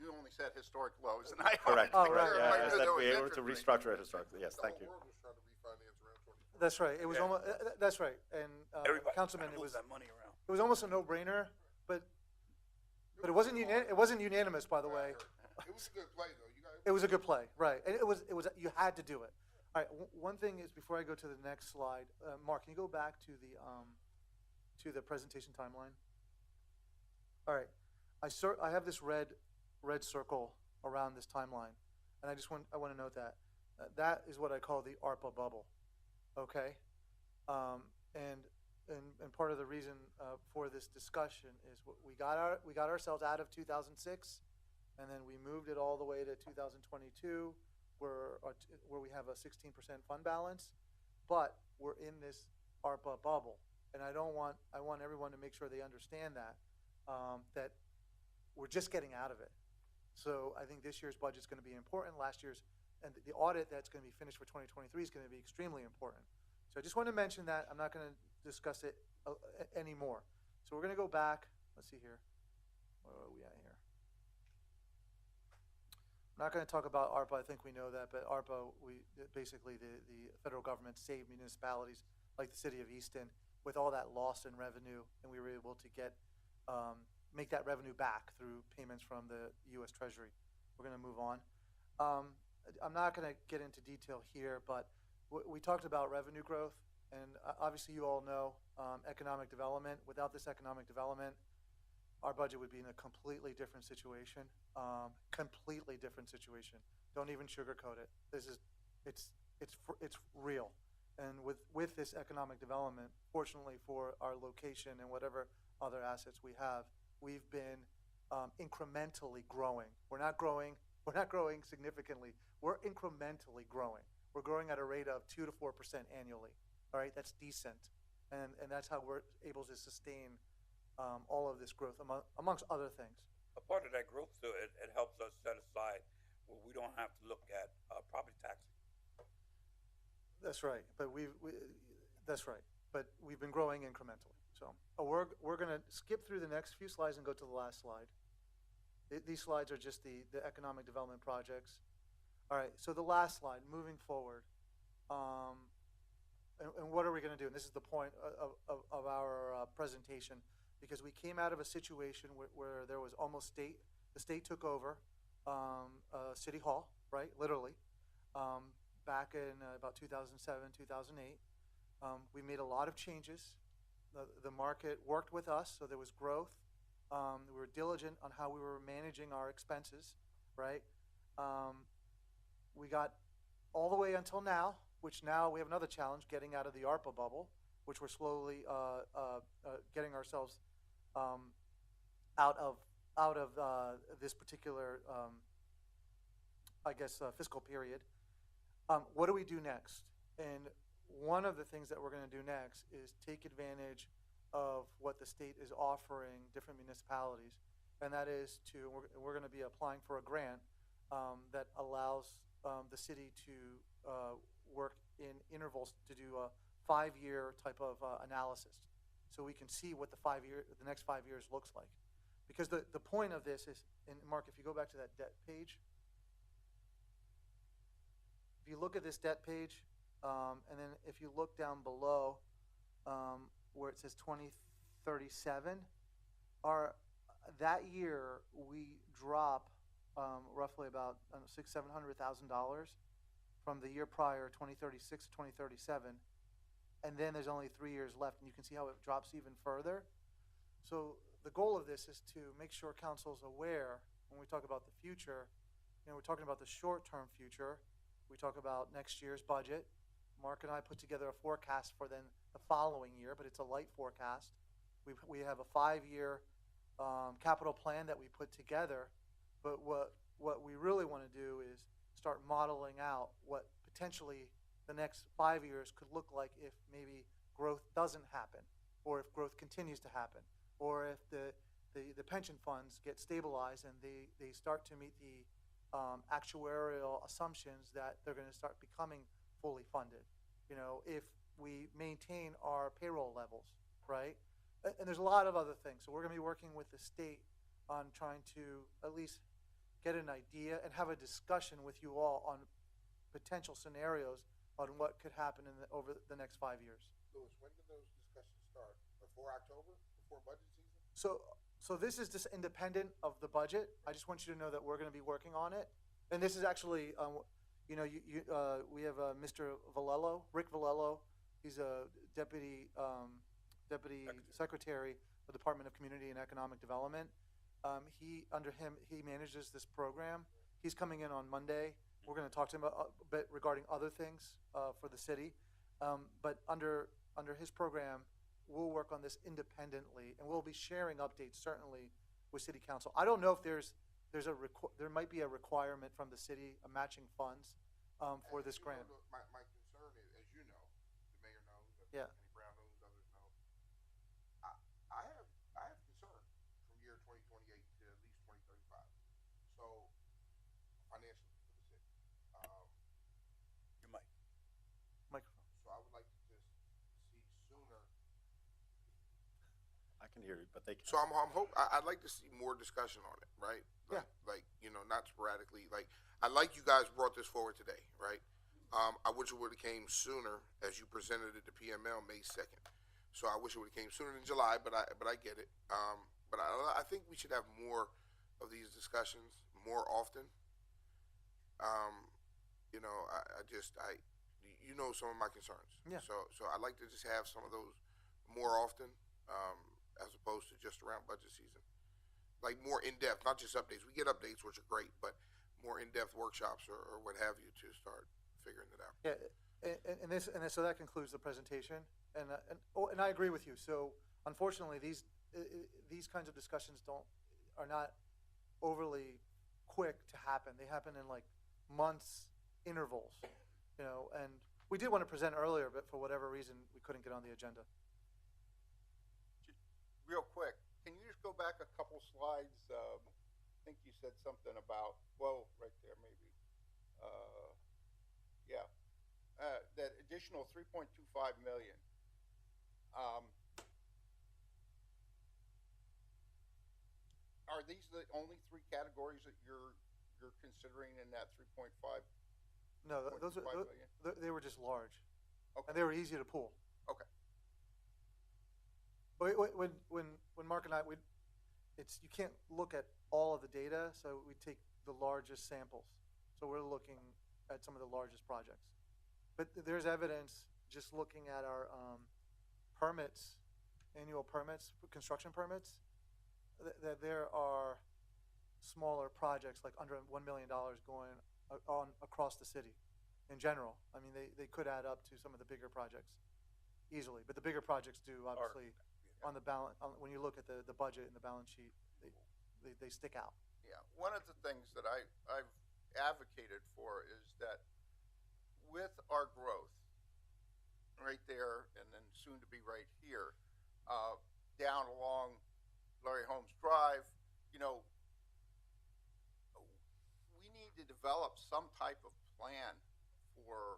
S4: You only said historic lows, and I
S7: Correct.
S5: Oh,
S7: correct.
S5: right,
S7: Yeah,
S5: right,
S7: I
S5: right.
S7: said
S4: There was
S7: we were to
S4: interest rates.
S7: restructure it historically. Yes, thank you.
S1: The whole world was trying to refinance around 2020.
S5: That's right. It was
S7: Yeah.
S5: almost. That's right. And
S2: Everybody
S5: Councilman,
S2: trying to
S5: it
S2: move
S5: was
S2: that money around.
S5: it was almost a no-brainer, but it wasn't unanimous, by the way.
S1: It was a good play, though. You guys.
S5: It was a good play, right? And it was you had to do it. All right. One thing is before I go to the next slide, Mark, can you go back to the presentation timeline? All right. I have this red circle around this timeline, and I want to note that that is what I call the ARPA bubble. Okay. And part of the reason for this discussion is we got ourselves out of 2006, and then we moved it all the way to 2022, where we have a 16% fund balance, but we're in this ARPA bubble, and I want everyone to make sure they understand that that we're just getting out of it. So I think this year's budget is going to be important. Last year's and the audit that's going to be finished for 2023 is going to be extremely important. So I just want to mention that. I'm not going to discuss it anymore. So we're going to go back. Let's see here. Where are we at here? I'm not going to talk about ARPA. I think we know that, but ARPA, basically the federal government saved municipalities like the city of Easton with all that loss in revenue, and we were able to make that revenue back through payments from the U.S. Treasury. We're going to move on. I'm not going to get into detail here, but we talked about revenue growth, and obviously you all know economic development. Without this economic development, our budget would be in a completely different situation. Completely different situation. Don't even sugarcoat it. It's real. And with this economic development, fortunately for our location and whatever other assets we have, we've been incrementally growing. We're not growing significantly. We're incrementally growing. We're growing at a rate of 2 to 4% annually. All right, that's decent, and that's how we're able to sustain all of this growth, amongst other things.
S2: A part of that growth, too, it helps us set aside where we don't have to look at property taxes.
S5: That's right, but that's right, but we've been growing incrementally. So we're going to skip through the next few slides and go to the last slide. These slides are just the economic development projects. All right, so the last slide, moving forward. And what are we going to do? And this is the point of our presentation, because we came out of a situation where there was almost the state took over City Hall, right, literally, back in about 2007, 2008. We made a lot of changes. The market worked with us, so there was growth. We were diligent on how we were managing our expenses, right? We got all the way until now, which now we have another challenge, getting out of the ARPA bubble, which we're slowly getting ourselves out of this particular, fiscal period. What do we do next? And one of the things that we're going to do next is take advantage of what the state is offering different municipalities, and that is we're going to be applying for a grant that allows the city to work in intervals to do a 5-year type of analysis, so we can see what the next 5 years looks like. Because the point of this is, and Mark, if you go back to that debt page, if you look at this debt page, and then if you look down below where it says 2037, that year we drop roughly about $600,000-$700,000 from the year prior, 2036 to 2037, and then there's only 3 years left, and you can see how it drops even further. So the goal of this is to make sure council's aware when we talk about the future. We're talking about the short-term future. We talk about next year's budget. Mark and I put together a forecast for then the following year, but it's a light forecast. We have a 5-year capital plan that we put together, but what we really want to do is start modeling out what potentially the next 5 years could look like if maybe growth doesn't happen, or if growth continues to happen, or if the pension funds get stabilized and they start to meet the actuarial assumptions that they're going to start becoming fully funded. If we maintain our payroll levels, right? And there's a lot of other things. So we're going to be working with the state on trying to at least get an idea and have a discussion with you all on potential scenarios on what could happen over the next 5 years.
S1: Louis, when do those discussions start? Before October? Before budget season?
S5: So this is just independent of the budget. I just want you to know that we're going to be working on it. And this is actually, we have Mr. Valello, Rick Valello. He's a deputy secretary of the Department of Community and Economic Development. Under him, he manages this program. He's coming in on Monday. We're going to talk to him a bit regarding other things for the city. But under his program, we'll work on this independently, and we'll be sharing updates certainly with City Council. I don't know if there might be a requirement from the city, matching funds for this grant.
S1: My concern is, as you know, the mayor knows,
S5: Yeah.
S1: Kenny Brown knows, others know. I have concern from year 2028 to at least 2035. So financially for the city.
S2: You might.
S5: Microphone.
S1: So I would like to just see sooner.
S7: I can can hear you, but they can't.
S1: So I'd like to see more discussion on it, right? Like, not sporadically. Like, I like you guys brought this forward today, right? I wish it would have came sooner as you presented it to PML May 2nd. So I wish it would have came sooner than July, but I get it. But I think we should have more of these discussions more often. Some of my concerns.
S5: Yeah.
S1: So I'd like to just have some of those more often, as opposed to just around budget season. Like more in-depth, not just updates. We get updates, which are great, but more in-depth workshops or what have you to start figuring it out.
S5: Yeah, and so that concludes the presentation, and I agree with you. So unfortunately, these kinds of discussions are not overly quick to happen. They happen in like months intervals, and we did want to present earlier, but for whatever reason, we couldn't get on the agenda.
S4: Real quick, can you just go back a couple slides? I think you said something about, right there maybe. That additional 3.25 million. Are these the only three categories that you're considering in that 3.5?
S5: No, they were just large,
S4: Okay.
S5: and they were easy to pull.
S4: Okay.
S5: But when Mark and I, you can't look at all of the data, so we take the largest samples. So we're looking at some of the largest projects. But there's evidence just looking at our permits, annual permits, construction permits, that there are smaller projects like under $1 million going on across the city in general. I mean, they could add up to some of the bigger projects easily, but the bigger projects do obviously on the balance. When you look at the budget and the balance sheet, they stick out.
S4: Yeah, one of the things that I've advocated for is that with our growth right there and then soon to be right here, down along Larry Holmes Drive, we need to develop some type of plan for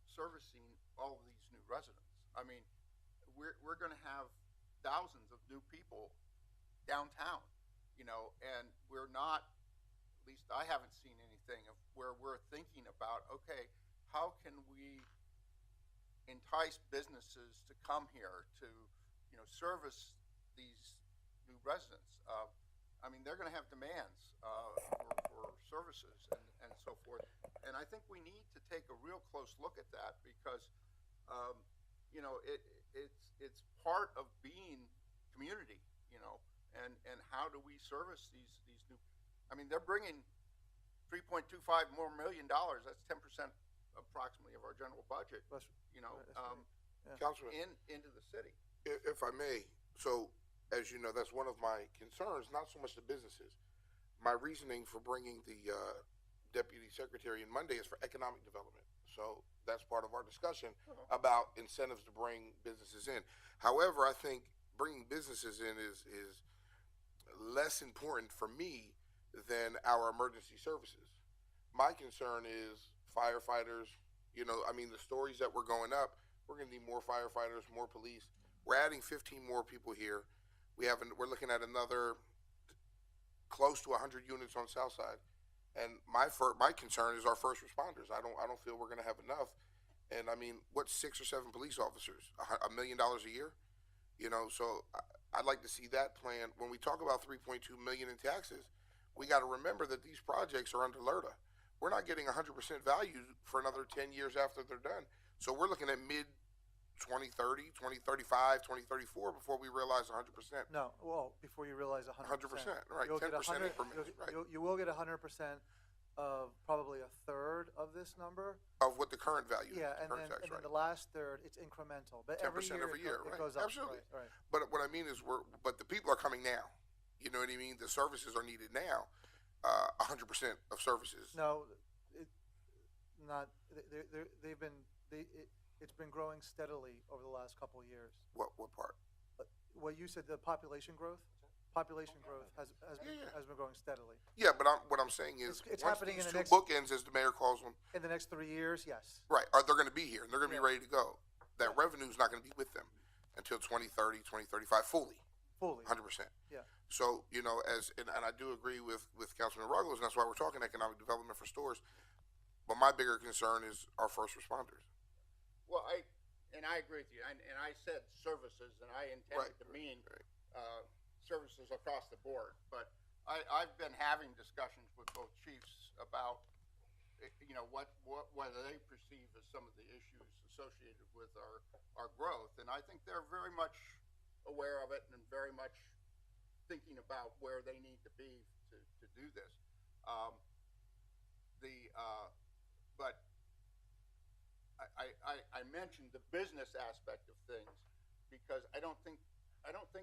S4: servicing all of these new residents. I mean, we're going to have thousands of new people downtown, and we're not, at least I haven't seen anything of where we're thinking about, okay, how can we entice businesses to come here to, service these new residents? I mean, they're going to have demands for services and so forth. And I think we need to take a real close look at that because, it's part of being community, and how do we service these new, I mean, they're bringing $3.25 million. That's 10% approximately of our general budget,
S1: Councilman,
S4: into the city.
S1: if I may, so as you know, that's one of my concerns, not so much the businesses. My reasoning for bringing the deputy secretary in Monday is for economic development. So that's part of our discussion about incentives to bring businesses in. However, I think bringing businesses in is less important for me than our emergency services. My concern is firefighters. The stories that we're going up, we're going to need more firefighters, more police. We're adding 15 more people here. We're looking at another close to 100 units on South Side. And my concern is our first responders. I don't feel we're going to have enough. And I mean, what's 6 or 7 police officers? $1 million a year? So I'd like to see that plan. When we talk about $3.2 million in taxes, we got to remember that these projects are under LRTA. We're not getting 100% value for another 10 years after they're done. So we're looking at mid 2030, 2035, 2034 before we realize 100%.
S5: No, well, before you realize 100%.
S1: 100%, right?
S5: You'll get
S1: 10%
S5: 100,
S1: increments, right?
S5: You will get 100% of probably a third of this number.
S1: Of what the current value is.
S5: Yeah, and
S1: current
S5: then,
S1: tax,
S5: and
S1: right.
S5: then the last third, it's incremental. But
S1: 10%
S5: every year, it goes up.
S1: Absolutely.
S5: Right.
S1: But what I mean is, but the people are coming now. You know what I mean? The services are needed now. 100% of services.
S5: No, it's been growing steadily over the last couple of years.
S1: What part?
S5: Well, you said the population growth. Population growth has been growing steadily.
S1: Yeah, but what I'm saying is,
S5: It's
S1: once
S5: happening
S1: these
S5: in
S1: two
S5: the next-
S1: bookends, as the mayor calls them,
S5: In the next 3 years, yes.
S1: right? They're going to be here and they're going to be ready to go. That revenue is not going to be with them until 2030, 2035 fully.
S5: Fully.
S1: 100%.
S5: Yeah.
S1: So, you know, and I do agree with Councilman Ruggles, and that's why we're talking economic development for stores. But my bigger concern is our first responders.
S4: Well, I agree with you, and I said services, and I intended to mean services across the board. But I've been having discussions with both chiefs about, you know, whether they perceive as some of the issues associated with our growth, and I think they're very much aware of it and very much thinking about where they need to be to do this. But I mentioned the business aspect of things because I don't think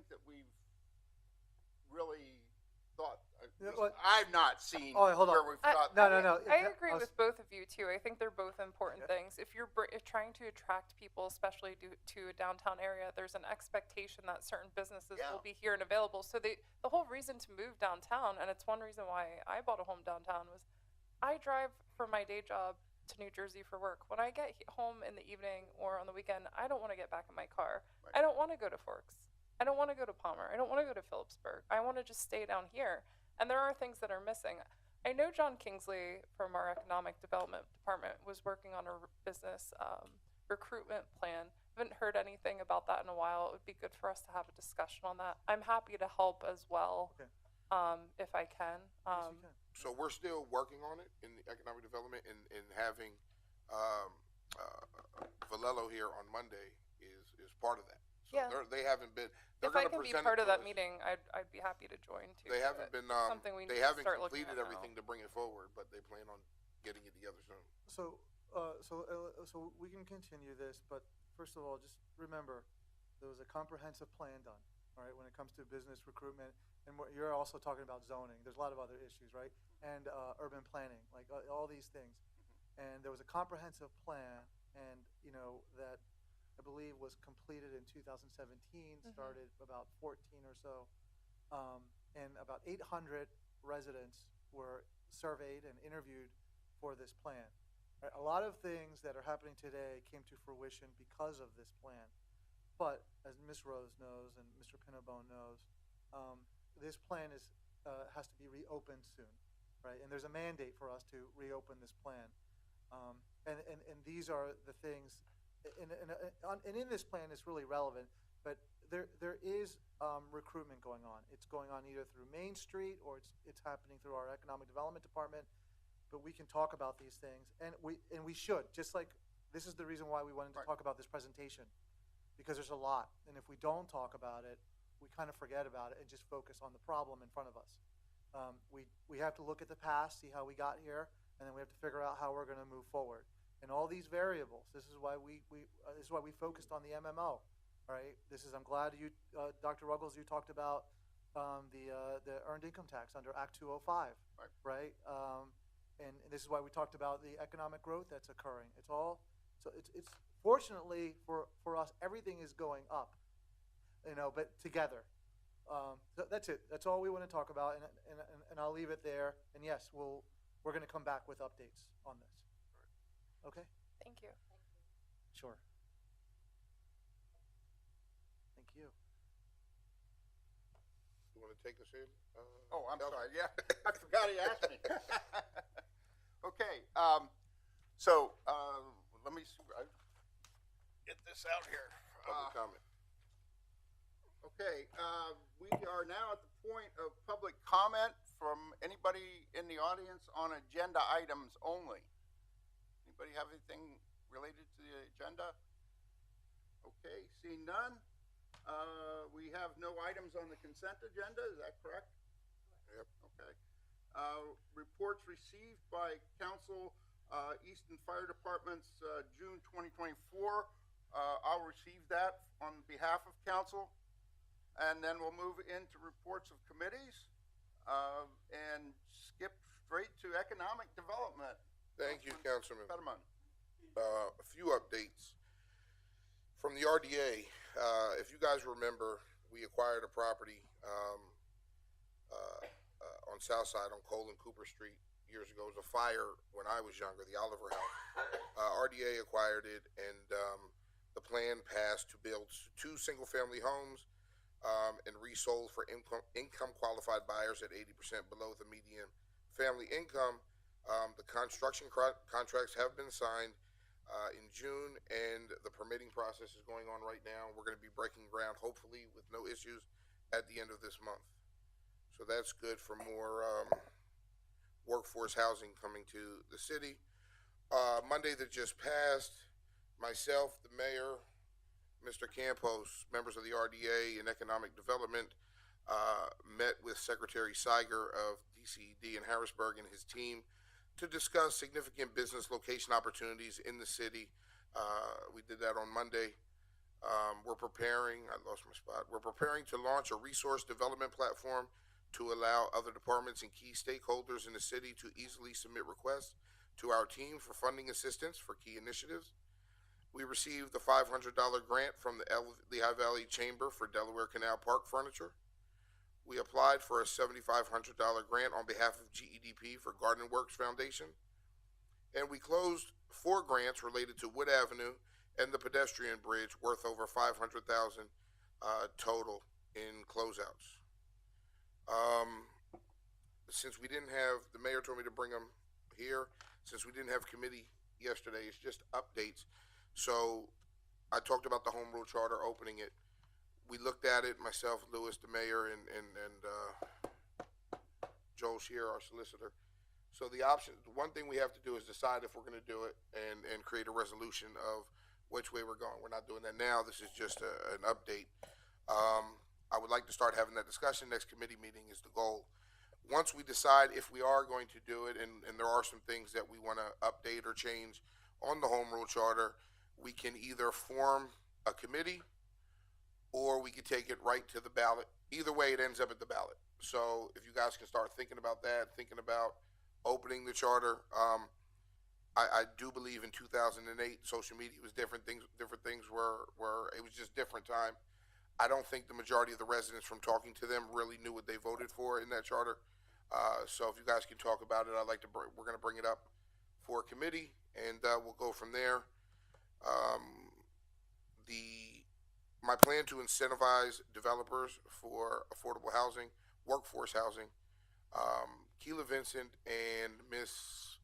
S4: that we've really thought.
S5: Yeah, well-
S4: I've not seen
S5: Oh, hold on.
S4: where we've thought.
S5: No.
S3: I
S5: Yeah,
S3: agree
S5: I was-
S3: with both of you too. I think they're both important
S5: Yeah.
S3: things. If you're trying to attract people, especially to a downtown area, there's an expectation that certain businesses
S4: Yeah.
S3: will be here and available. So the whole reason to move downtown, and it's one reason why I bought a home downtown, was I drive for my day job to New Jersey for work. When I get home in the evening or on the weekend, I don't want to get back in my car.
S4: Right.
S3: I don't want to go to Forks. I don't want to go to Palmer. I don't want to go to Phillipsburg. I want to just stay down here. And there are things that are missing. I know John Kingsley from our economic development department was working on a business recruitment plan. Haven't heard anything about that in a while. It would be good for us to have a discussion on that. I'm happy to help as well,
S5: Okay.
S3: if I can.
S5: Yes, you can.
S1: So we're still working on it in the economic development, and having Valello here on Monday is part of that. So
S3: Yeah.
S1: they haven't been. They're
S3: If I
S1: going to
S3: can be
S1: present
S3: part
S1: it
S3: of
S1: to
S3: that
S1: us.
S3: meeting, I'd be happy to join too.
S1: They haven't
S3: but
S1: been.
S3: something we
S1: They
S3: need to
S1: haven't
S3: start looking
S1: completed
S3: at now.
S1: everything to bring it forward, but they plan on getting it together soon.
S5: So we can continue this, but first of all, just remember, there was a comprehensive plan done, all right, when it comes to business recruitment, and you're also talking about zoning. There's a lot of other issues, right? And urban planning, like all these things. And there was a comprehensive plan, and you know that I believe was completed in 2017, started about 14 or so, and about 800 residents were surveyed and interviewed for this plan. Right, a lot of things that are happening today came to fruition because of this plan. But as Ms. Rose knows and Mr. Pinnabone knows, this plan has to be reopened soon, right? And there's a mandate for us to reopen this plan. And these are the things, and in this plan it's really relevant, but there is recruitment going on. It's going on either through Main Street or it's happening through our Economic Development Department. But we can talk about these things, and we should. Just like this is the reason why we wanted to talk about this presentation, because there's a lot, and if we don't talk about it, we kind of forget about it and just focus on the problem in front of us. We have to look at the past, see how we got here, and then we have to figure out how we're going to move forward. And all these variables. This is why we focused on the MMO. Right. I'm glad you, Dr. Ruggles, you talked about the earned income tax under Act 205. Right. And this is why we talked about the economic growth that's occurring. It's fortunately for us, everything is going up, you know, but together. So that's it. That's all we want to talk about, and I'll leave it there. And yes, we're going to come back with updates on this. Okay?
S3: Thank you.
S5: Sure. Thank you.
S1: You want to take us in?
S4: Oh, I'm
S1: Councilman?
S4: sorry. Yeah, I forgot he asked me. Okay. So let me get this out here.
S1: Public comment.
S4: Okay. We are now at the point of public comment from anybody in the audience on agenda items only. Anybody have anything related to the agenda? Okay. Seeing none. We have no items on the consent agenda. Is that correct?
S1: Yep.
S4: Okay. Reports received by Council, Easton Fire Department's June 2024. I'll receive that on behalf of Council. And then we'll move into reports of committees and skip straight to economic development.
S1: Thank you, Councilman.
S4: Fetterman.
S1: A few updates from the RDA. If you guys remember, we acquired a property on South Side on Cole and Cooper Street years ago. It was a fire when I was younger, the Oliver House. RDA acquired it, and the plan passed to build 2 single-family homes and resold for income qualified buyers at 80% below the median family income. The construction contracts have been signed in June, and the permitting process is going on right now. We're going to be breaking ground, hopefully, with no issues at the end of this month. So that's good for more workforce housing coming to the city. Monday that just passed, myself, the mayor, Mr. Campos, members of the RDA and Economic Development, met with Secretary Seiger of DCED in Harrisburg and his team to discuss significant business location opportunities in the city. We did that on Monday. We're preparing to launch a resource development platform to allow other departments and key stakeholders in the city to easily submit requests to our team for funding assistance for key initiatives. We received the $500 grant from the Lehigh Valley Chamber for Delaware Canal Park furniture. We applied for a $7,500 grant on behalf of GEDP for Garden Works Foundation. And we closed 4 grants related to Wood Avenue and the pedestrian bridge worth over $500,000 total in closeouts. Since we didn't have, the mayor told me to bring them here, since we didn't have committee yesterday, it's just updates. So I talked about the home rule charter, opening it. We looked at it, myself, Lewis, the mayor, and Joel Shear, our solicitor. So the one thing we have to do is decide if we're going to do it and create a resolution of which way we're going. We're not doing that now. This is just an update. I would like to start having that discussion. Next committee meeting is the goal. Once we decide if we are going to do it, and there are some things that we want to update or change on the home rule charter, we can either form a committee or we could take it right to the ballot. Either way, it ends up at the ballot. So if you guys can start thinking about that, thinking about opening the charter. I do believe in 2008, social media was different. Things were it was just different time. I don't think the majority of the residents, from talking to them, really knew what they voted for in that charter. So if you guys can talk about it, we're going to bring it up for a committee, and we'll go from there. My plan to incentivize developers for affordable housing, workforce housing. Keela Vincent and Miss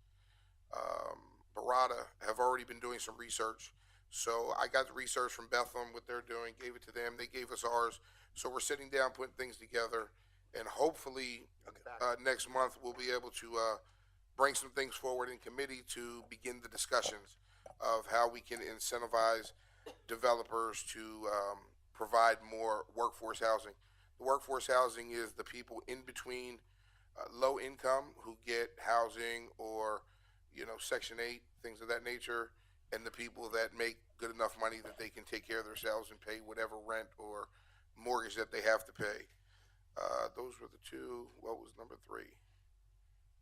S1: Barada have already been doing some research. So I got the research from Bethlehem, what they're doing, gave it to them. They gave us ours. So we're sitting down, putting things together, and hopefully next month we'll be able to bring some things forward in committee to begin the discussions of how we can incentivize developers to provide more workforce housing. The workforce housing is the people in between low income who get housing or, Section 8, things of that nature, and the people that make good enough money that they can take care of themselves and pay whatever rent or mortgage that they have to pay. Those were the two. What was number 3?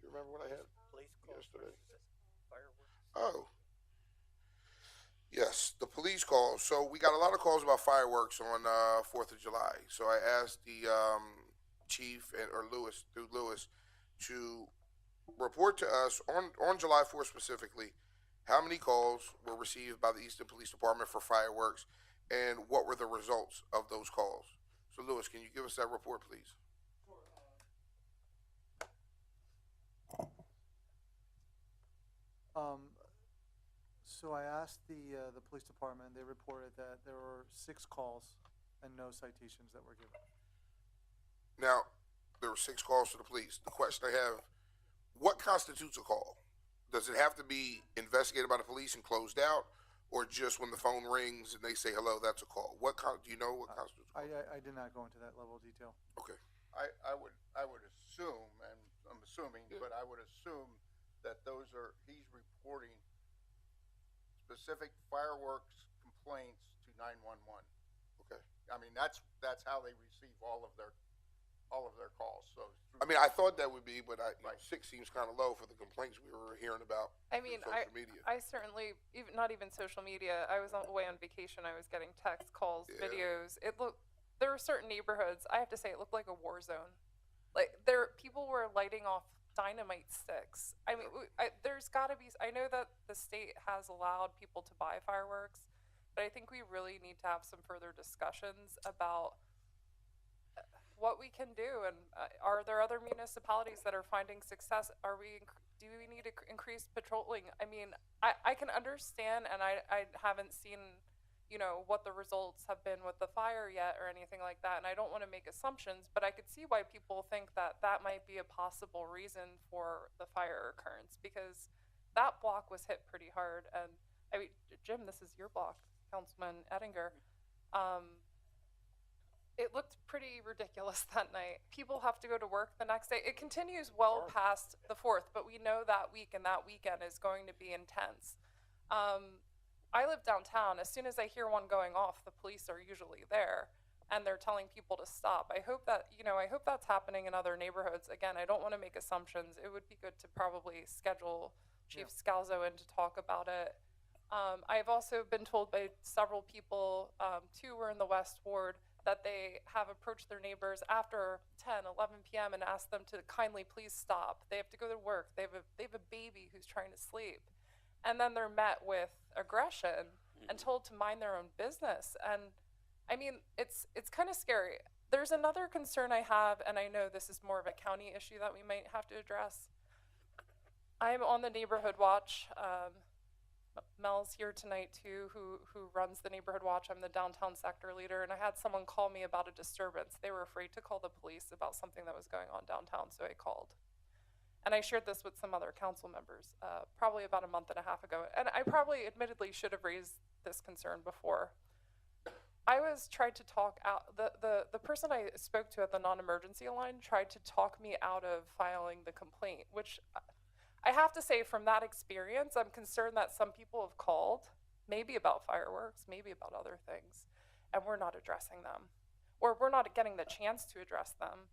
S1: You remember what I had yesterday? Oh. Yes, the police calls. So we got a lot of calls about fireworks on 4th of July. So I asked the chief or Lewis, through Lewis, to report to us on July 4th specifically, how many calls were received by the Easton Police Department for fireworks, and what were the results of those calls. So Lewis, can you give us that report, please?
S5: So I asked the police department. They reported that there were 6 calls and no citations that were given.
S1: Now, there were 6 calls to the police. The question I have, what constitutes a call? Does it have to be investigated by the police and closed out, or just when the phone rings and they say hello, that's a call? Do you know what constitutes a call?
S5: I did not go into that level of detail.
S1: Okay.
S4: I would assume, and I'm assuming, but I would assume that he's reporting specific fireworks complaints to 911.
S1: Okay.
S4: I mean, that's how they receive all of their calls. So
S1: I mean, I thought that would be, but
S4: Right.
S1: 6 seems kind of low for the complaints we were hearing about.
S3: I mean,
S1: through social media.
S3: I certainly, not even social media. I was away on vacation. I was getting texts, calls,
S1: Yeah.
S3: videos. There were certain neighborhoods, I have to say, it looked like a war zone. Like, people were lighting off dynamite sticks. I mean, there's got to be, I know that the state has allowed people to buy fireworks, but I think we really need to have some further discussions about what we can do, and are there other municipalities that are finding success? Do we need to increase patrolling? I mean, I can understand, and I haven't seen, you know, what the results have been with the fire yet or anything like that, and I don't want to make assumptions, but I could see why people think that that might be a possible reason for the fire occurrence, because that block was hit pretty hard. And I mean, Jim, this is your block, Councilman Ettinger. It looked pretty ridiculous that night. People have to go to work the next day. It continues well past the 4th, but we know that week and that weekend is going to be intense. I live downtown. As soon as I hear one going off, the police are usually there, and they're telling people to stop. I hope that, you know, I hope that's happening in other neighborhoods. Again, I don't want to make assumptions. It would be good to probably schedule Chief Scalzo in to talk about it. I've also been told by several people, 2 were in the West Ward, that they have approached their neighbors after 10, 11 p.m. and asked them to kindly please stop. They have to go to work. They have a baby who's trying to sleep. And then they're met with aggression and told to mind their own business. And I mean, it's kind of scary. There's another concern I have, and I know this is more of a county issue that we might have to address. I'm on the neighborhood watch. Mel's here tonight too, who runs the neighborhood watch. I'm the downtown sector leader, and I had someone call me about a disturbance. They were afraid to call the police about something that was going on downtown, so I called. And I shared this with some other council members, probably about a month and a half ago. And I probably admittedly should have raised this concern before. I was tried to talk out, the person I spoke to at the non-emergency line tried to talk me out of filing the complaint, which I have to say, from that experience, I'm concerned that some people have called, maybe about fireworks, maybe about other things, and we're not addressing them, or we're not getting the chance to address them.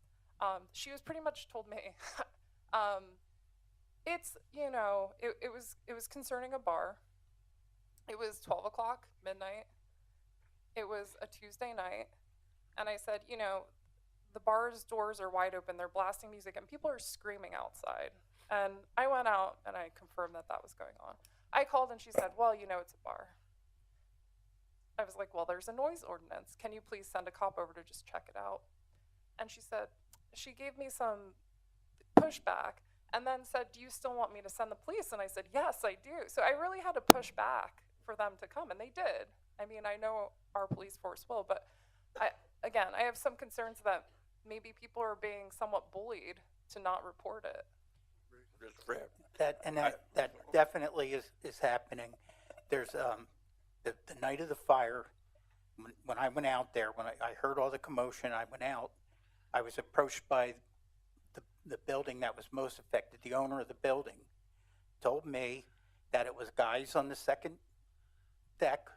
S3: She was pretty much told me, it's, you know, it was concerning a bar. It was 12 o'clock, midnight. It was a Tuesday night, and I said, you know, the bar's doors are wide open, they're blasting music, and people are screaming outside. And I went out and I confirmed that that was going on. I called and she said, well, you know, it's a bar. I was like, well, there's a noise ordinance. Can you please send a cop over to just check it out? And she said, she gave me some pushback and then said, do you still want me to send the police? And I said, yes, I do. So I really had to push back for them to come, and they did. I mean, I know our police force will, but I have some concerns that maybe people are being somewhat bullied to not report it.
S8: That definitely is happening. There's the night of the fire, when I went out there, when I heard all the commotion, I went out. I was approached by the building that was most affected. The owner of the building told me that it was guys on the second deck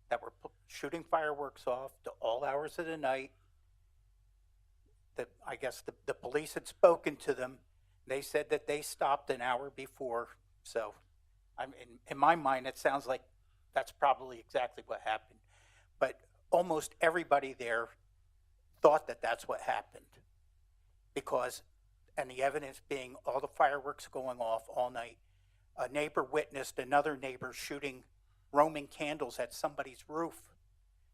S8: that were shooting fireworks off to all hours of the night. That I guess the police had spoken to them. They said that they stopped an hour before. So in my mind, it sounds like that's probably exactly what happened. But almost everybody there thought that that's what happened. Because, and the evidence being all the fireworks going off all night. A neighbor witnessed another neighbor shooting Roman candles at somebody's roof,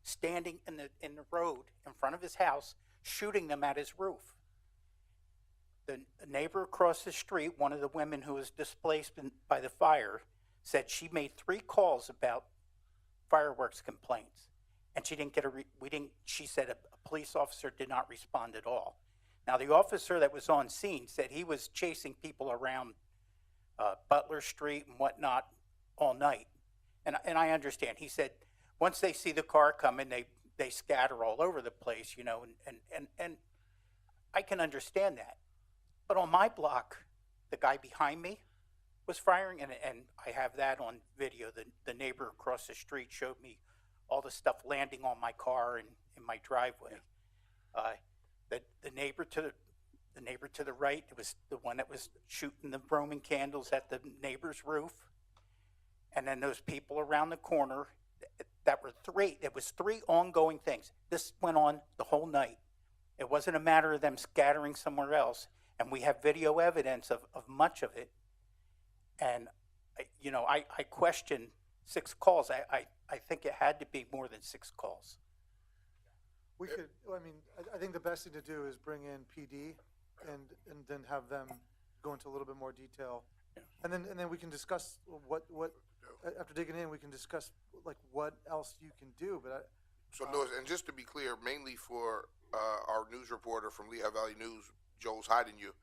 S8: standing in the road in front of his house, shooting them at his roof. The neighbor across the street, one of the women who was displaced by the fire, said she made 3 calls about fireworks complaints, and she didn't get she said a police officer did not respond at all. Now, the officer that was on scene said he was chasing people around Butler Street and whatnot all night, and I understand. He said once they see the car coming, they scatter all over the place, you know, and I can understand that. But on my block, the guy behind me was firing, and I have that on video. The neighbor across the street showed me all the stuff landing on my car and in my driveway. The neighbor to the right, it was the one that was shooting the Roman candles at the neighbor's roof, and then those people around the corner. That were 3. It was 3 ongoing things. This went on the whole night. It wasn't a matter of them scattering somewhere else. And we have video evidence of much of it. And, you know, I question 6 calls. I think it had to be more than 6 calls.
S5: We could, I mean, I think the best thing to do is bring in PD and then have them go into a little bit more detail. And then we can discuss after digging in, we can discuss like what else you can do, but
S1: So Louis, and just to be clear, mainly for our news reporter from Lehigh Valley News, Joel's hiding you.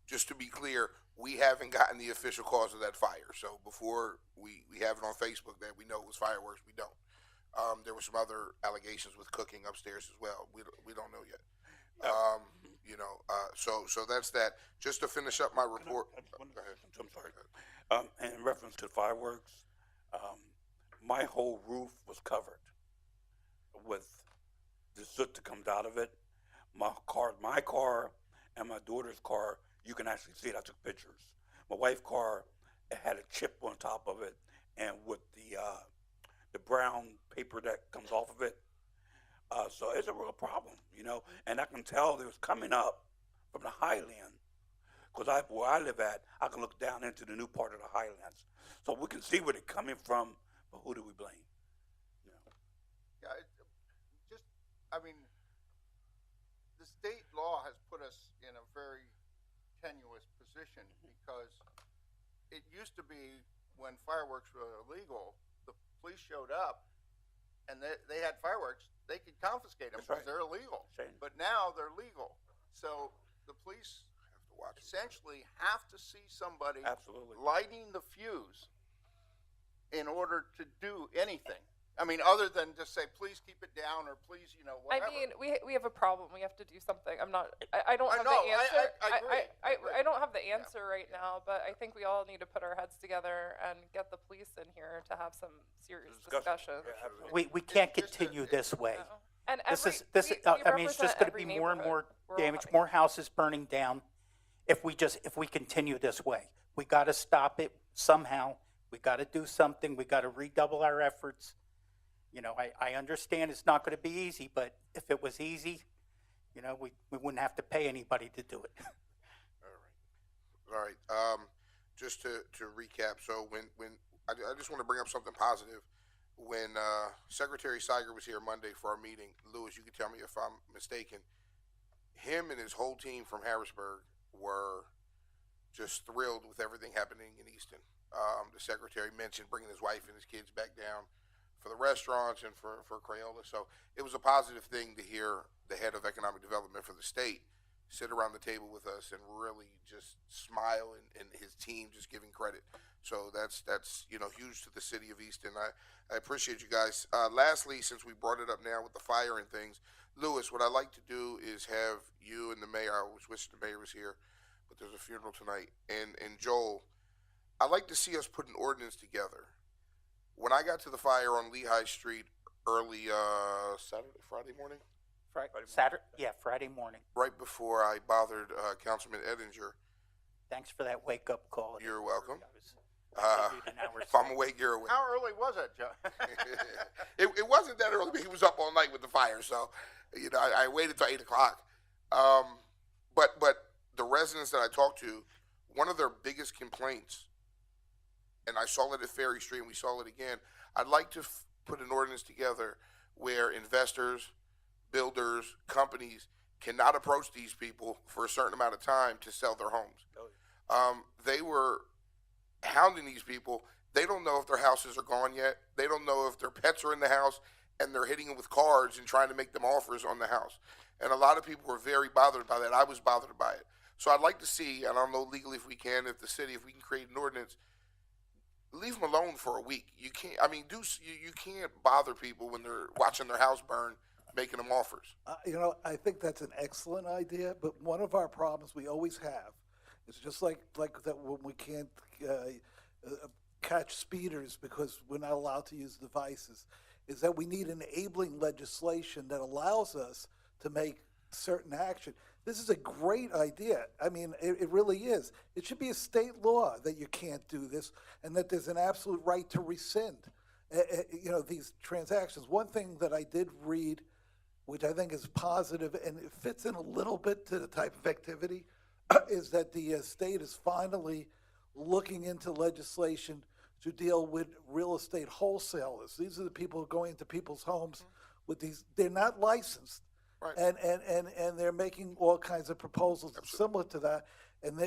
S1: Just to be clear, we haven't gotten the official cause of that fire. So before we have it on Facebook that we know it was fireworks, we don't. There were some other allegations with cooking upstairs as well. We don't know yet. So that's that. Just to finish up my report. Go ahead.
S2: I'm sorry. In reference to fireworks, my whole roof was covered with the soot that comes out of it. My car and my daughter's car, you can actually see it. I took pictures. My wife's car, it had a chip on top of it, and with the brown paper that comes off of it. So it's a real problem, and I can tell it was coming up from the highland, because where I live at, I can look down into the new part of the highlands. So we can see where they're coming from, but who do we blame?
S4: Yeah, the state law has put us in a very tenuous position because it used to be when fireworks were illegal, the police showed up and they had fireworks, they could confiscate them
S2: That's
S4: because
S2: right.
S4: they're illegal.
S2: Same.
S4: But now they're legal. So the police essentially have to see somebody
S2: Absolutely.
S4: lighting the fuse in order to do anything. Other than just say, please keep it down, or please, whatever.
S3: I mean, we have a problem. We have to do something. I don't have
S4: know,
S3: the answer.
S4: I agree. I agree.
S3: I don't have the answer right now, but I think we all need to put our heads together and get the police in here to have some serious discussion.
S2: Yeah, absolutely.
S8: We can't
S4: It's just
S8: continue this way.
S3: And
S8: This
S3: every,
S8: is,
S3: we
S8: I mean, it's
S3: represent
S8: just gonna
S3: every
S8: be more and more
S3: neighborhood. We're all
S8: damage,
S3: having-
S8: more houses burning down if we continue this way. We gotta stop it somehow. We gotta do something. We gotta redouble our efforts. I understand it's not gonna be easy, but if it was easy, we wouldn't have to pay anybody to do it.
S1: All right. Just to recap, so when I just want to bring up something positive. When Secretary Siger was here Monday for our meeting, Louis, you can tell me if I'm mistaken. Him and his whole team from Harrisburg were just thrilled with everything happening in Easton. The secretary mentioned bringing his wife and his kids back down for the restaurants and for Crayola. So it was a positive thing to hear the head of economic development for the state sit around the table with us and really just smile, and his team just giving credit. So that's huge to the city of Easton. I appreciate you guys. Lastly, since we brought it up now with the fire and things, Louis, what I'd like to do is have you and the mayor. I was wishing the mayor was here, but there's a funeral tonight. And Joel, I'd like to see us put an ordinance together. When I got to the fire on Lehigh Street early Friday morning,
S8: Friday morning.
S1: right before I bothered Councilman Edinger.
S8: Thanks for that wake-up call.
S1: You're welcome.
S8: I was an hour
S1: If I'm awake, you're awake.
S4: How early was it, Joe?
S1: It wasn't that early, but he was up all night with the fire, so I waited till 8 o'clock. But the residents that I talked to, one of their biggest complaints, and I saw it at Ferry Street, and we saw it again. I'd like to put an ordinance together where investors, builders, companies cannot approach these people for a certain amount of time to sell their homes. They were hounding these people. They don't know if their houses are gone yet. They don't know if their pets are in the house, and they're hitting them with cards and trying to make them offers on the house. And a lot of people were very bothered by that. I was bothered by it. So I'd like to see, and I don't know legally if we can, if we can create an ordinance, leave them alone for a week. You can't, you can't bother people when they're watching their house burn, making them offers.
S9: I think that's an excellent idea, but one of our problems we always have is just like that when we can't catch speeders because we're not allowed to use devices, is that we need enabling legislation that allows us to make certain action. This is a great idea. It really is. It should be a state law that you can't do this and that there's an absolute right to rescind, these transactions. One thing that I did read, which I think is positive, and it fits in a little bit to the type of activity, is that the state is finally looking into legislation to deal with real estate wholesalers. These are the people going into people's homes with these, they're not licensed,
S1: Right.
S9: And they're making all kinds of proposals similar to that, and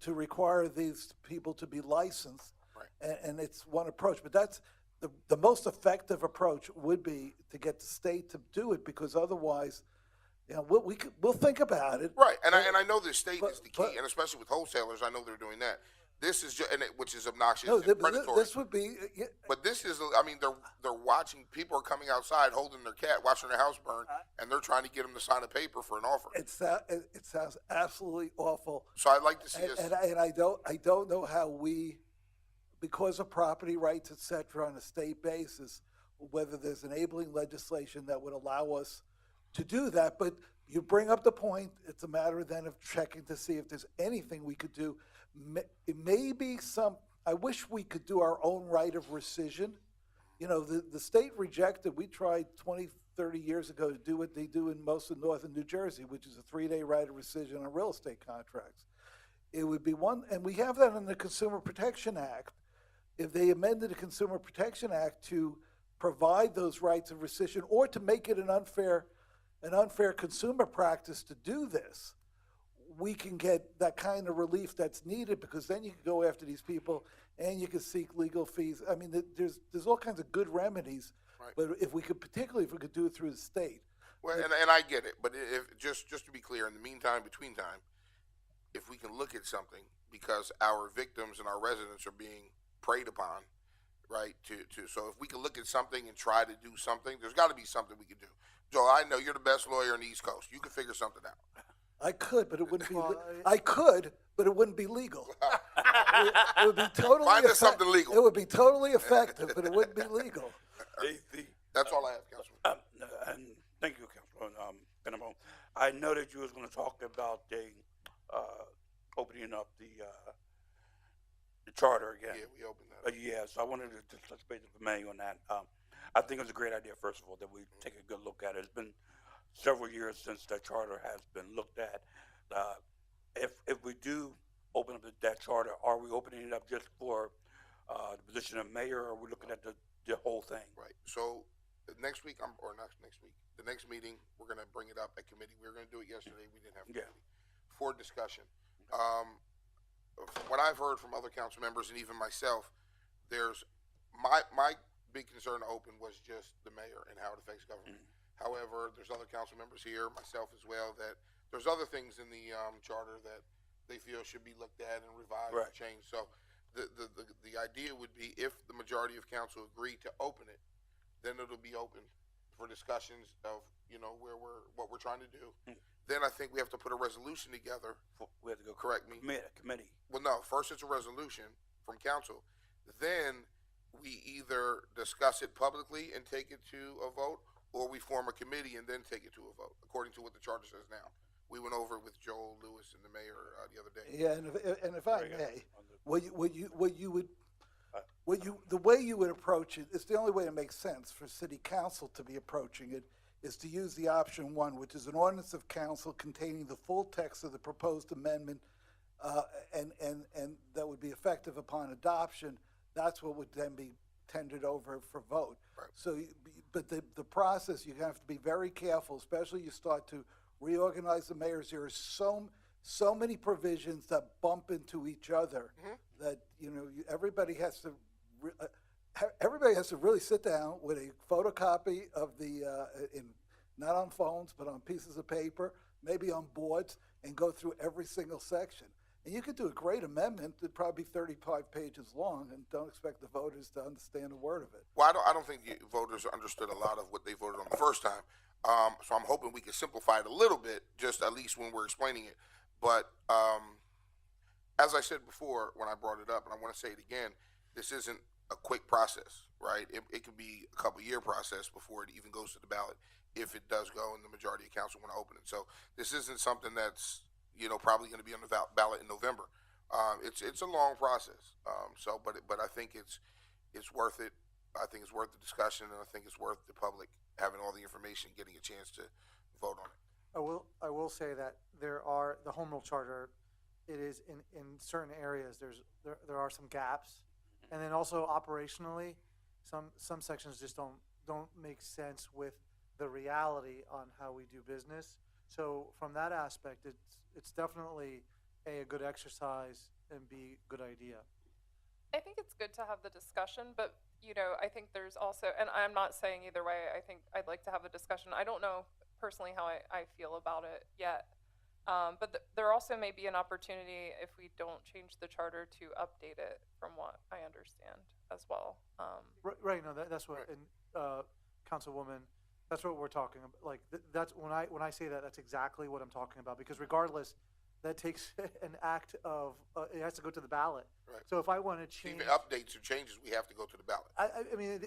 S9: to require these people to be licensed.
S1: Right.
S9: And it's one approach, but that's the most effective approach would be to get the state to do it, because otherwise, we'll think about it.
S1: Right, and I know the state
S9: but-
S1: is the key,
S9: but-
S1: and especially with wholesalers, I know they're doing that. This is just, which is obnoxious
S9: No,
S1: and predatory.
S9: this would be,
S1: But this is, I mean, they're watching. People are coming outside holding their cat, watching their house burn, and they're trying to get them to sign a paper for an offer.
S9: it sounds absolutely awful.
S1: So I'd like to see us.
S9: And I don't know how we, because of property rights, et cetera, on a state basis, whether there's enabling legislation that would allow us to do that. But you bring up the point, it's a matter then of checking to see if there's anything we could do. Maybe I wish we could do our own right of rescission. The state rejected, we tried 20, 30 years ago to do what they do in most of northern New Jersey, which is a 3-day right of rescission on real estate contracts. It would be one, and we have that in the Consumer Protection Act. If they amended the Consumer Protection Act to provide those rights of rescission, or to make it an unfair consumer practice to do this, we can get that kind of relief that's needed, because then you can go after these people and you can seek legal fees. I mean, there's all kinds of good remedies,
S1: Right.
S9: but particularly if we could do it through the state.
S1: Well, and I get it, but if just to be clear, in the meantime, between time, if we can look at something, because our victims and our residents are being preyed upon, right? So if we can look at something and try to do something, there's got to be something we can do. Joel, I know you're the best lawyer on the East Coast. You can figure something out.
S9: I could, but it wouldn't be.
S5: Well,
S9: I could, but it wouldn't be legal. It would be totally.
S1: Find us something legal.
S9: It would be totally effective, but it wouldn't be legal.
S1: That's all I have, Councilman.
S2: And thank you, Councilman Penamon. I know that you was going to talk about opening up the charter again.
S1: Yeah, we opened that.
S2: Yeah, so I wanted to just touch base with May on that. I think it's a great idea, first of all, that we take a good look at it. It's been several years since that charter has been looked at. If we do open up that charter, are we opening it up just for the position of mayor, or are we looking at the whole thing?
S1: Right. So next week, or not next week, the next meeting, we're going to bring it up at committee. We were going to do it yesterday. We didn't have a committee for discussion. From what I've heard from other council members and even myself, there's my big concern to open was just the mayor and how it affects government. However, there's other council members here, myself as well, that there's other things in the charter that they feel should be looked at and revised and changed. So the idea would be, if the majority of council agree to open it, then it'll be open for discussions of what we're trying to do. Then I think we have to put a resolution together.
S2: We have to go
S1: Correct me.
S2: committee.
S1: Well, no. First, it's a resolution from council. Then we either discuss it publicly and take it to a vote, or we form a committee and then take it to a vote, according to what the charter says now. We went over it with Joel Lewis and the mayor the other day.
S9: Yeah, and if I may, the way you would approach it, it's the only way it makes sense for city council to be approaching it, is to use the option 1, which is an ordinance of council containing the full text of the proposed amendment, and that would be effective upon adoption. That's what would then be tendered over for vote.
S1: Right.
S9: So, but the process, you have to be very careful, especially you start to reorganize the mayors. There are so many provisions that bump into each other that everybody has to really sit down with a photocopy of the not on phones but on pieces of paper, maybe on boards, and go through every single section. And you could do a great amendment that'd probably be 35 pages long, and don't expect the voters to understand a word of it.
S1: Well, I don't think the voters understood a lot of what they voted on the first time. So I'm hoping we can simplify it a little bit, just at least when we're explaining it. But as I said before when I brought it up, and I want to say it again, this isn't a quick process, right? It could be a couple-year process before it even goes to the ballot, if it does go and the majority of council want to open it. So this isn't something that's probably going to be on the ballot in November. It's a long process. But I think it's worth it. I think it's worth the discussion, and I think it's worth the public having all the information, getting a chance to vote on it.
S5: I will say that there are the home rule charter. It is in certain areas. There are some gaps, and then also operationally, some sections just don't make sense with the reality on how we do business. So from that aspect, it's definitely a good exercise and B, good idea.
S3: I think it's good to have the discussion, but I think there's also, and I'm not saying either way, I think I'd like to have the discussion. I don't know personally how I feel about it yet. But there also may be an opportunity if we don't change the charter to update it from what I understand as well.
S5: Right, no, that's what, and, Councilwoman, that's what we're talking about. Like, that's, when I say that, that's exactly what I'm talking about, because regardless, that takes an act of, it has to go to the ballot.
S1: Right.
S5: So if I want to change.
S1: Even updates or changes, we have to go to the ballot.
S5: I mean,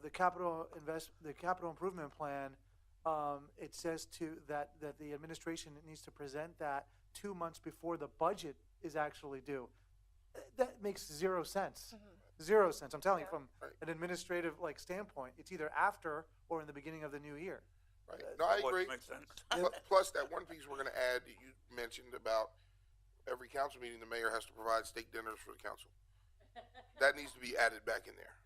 S5: the capital improvement plan, it says that the administration needs to present that 2 months before the budget is actually due. That makes zero sense.
S3: Mm-hmm.
S5: 0 cents. I'm telling you,
S3: Yeah.
S5: from
S1: Right.
S5: an administrative standpoint, it's either after or in the beginning of the new year.
S1: Right. No, I
S2: What
S1: agree.
S2: makes sense.
S1: Plus, that one piece we're going to add that you mentioned about every council meeting, the mayor has to provide steak dinners for the council. That needs to be added back in there.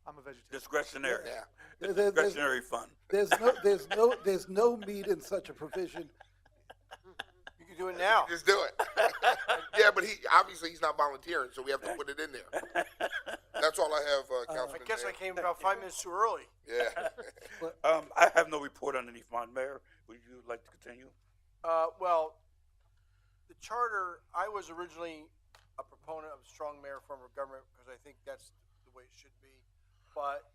S5: I'm a vegetarian.
S2: Discretionary.
S1: Yeah.
S2: Discretionary fund.
S9: There's no meat in such a provision.
S10: You can do it now.
S1: Just do it. Yeah, but he's not volunteering, so we have to put it in there. That's all I have,
S10: I
S1: Councilman.
S10: guess I
S1: Mayor.
S10: came about 5 minutes too early.
S1: Yeah.
S2: I have no report underneath mine, Mayor. Would you like to continue?
S10: Well, the charter, I was originally a proponent of strong mayor form of government because I think that's the way it should be. But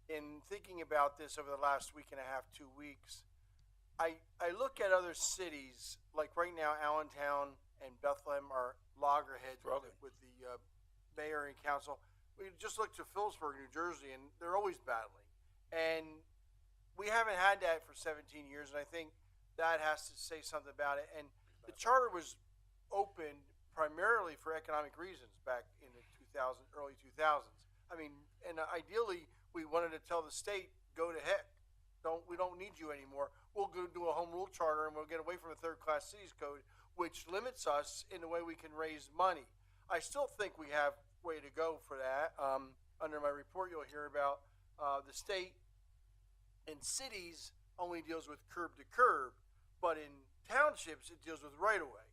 S10: in thinking about this over the last week and a half, 2 weeks, I look at other cities, like right now Allentown and Bethlehem are loggerheads with the mayor and council. We just look to Phillipsburg, New Jersey, and they're always battling. And we haven't had that for 17 years, and I think that has to say something about it. And the charter was opened primarily for economic reasons back in the early 2000s. I mean, and ideally, we wanted to tell the state, go to heck. We don't need you anymore. We'll go do a home rule charter, and we'll get away from the third-class cities code, which limits us in the way we can raise money. I still think we have way to go for that. Under my report, you'll hear about the state in cities only deals with curb to curb, but in townships it deals with right of way.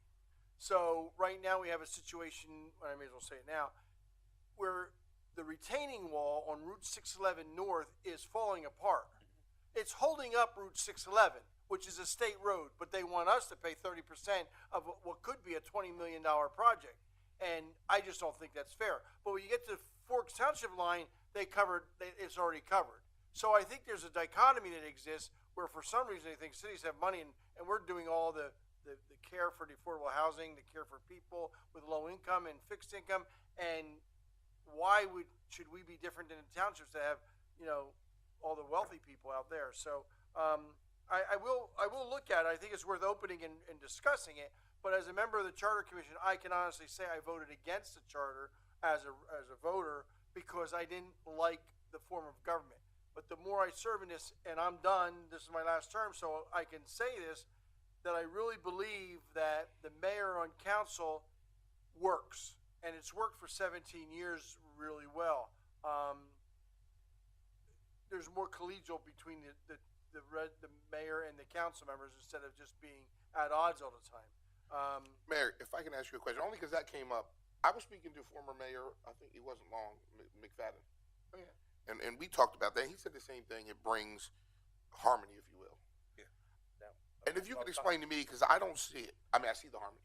S10: So right now we have a situation, I may as well say it now, where the retaining wall on Route 611 North is falling apart. It's holding up Route 611, which is a state road, but they want us to pay 30% of what could be a $20 million project. And I just don't think that's fair. But when you get to Forks Township line, it's already covered. So I think there's a dichotomy that exists where for some reason they think cities have money and we're doing all the care for the affordable housing, the care for people with low income and fixed income. And why should we be different than the townships that have, all the wealthy people out there? So I will look at it. I think it's worth opening and discussing it. But as a member of the Charter Commission, I can honestly say I voted against the charter as a voter because I didn't like the form of government. But the more I serve in this, and I'm done, this is my last term, so I can say this, that I really believe that the mayor on council works. And it's worked for 17 years really well. There's more collegial between the mayor and the council members instead of just being at odds all the time.
S1: Mayor, if I can ask you a question, only because that came up. I was speaking to former mayor, I think he wasn't long, McFadden.
S10: Oh, yeah.
S1: And we talked about that. He said the same thing. It brings harmony, if you will.
S2: Yeah.
S1: And if you could explain to me, because I don't see it. I mean, I see the harmony.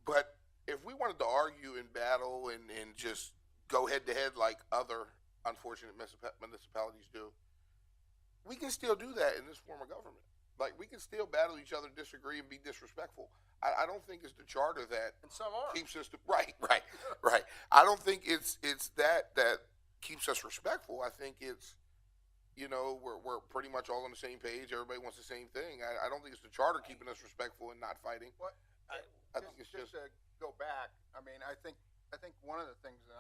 S1: But if we wanted to argue and battle and just go head-to-head like other unfortunate municipalities do, we can still do that in this form of government. Like, we can still battle each other, disagree, and be disrespectful. I don't think it's the charter that
S10: And some are.
S1: keeps us right. I don't think it's that keeps us respectful. I think it's, we're pretty much all on the same page. Everybody wants the same thing. I don't think it's the charter keeping us respectful and not fighting.
S4: What?
S1: I think it's just
S4: to go back. I mean, I think one of the things that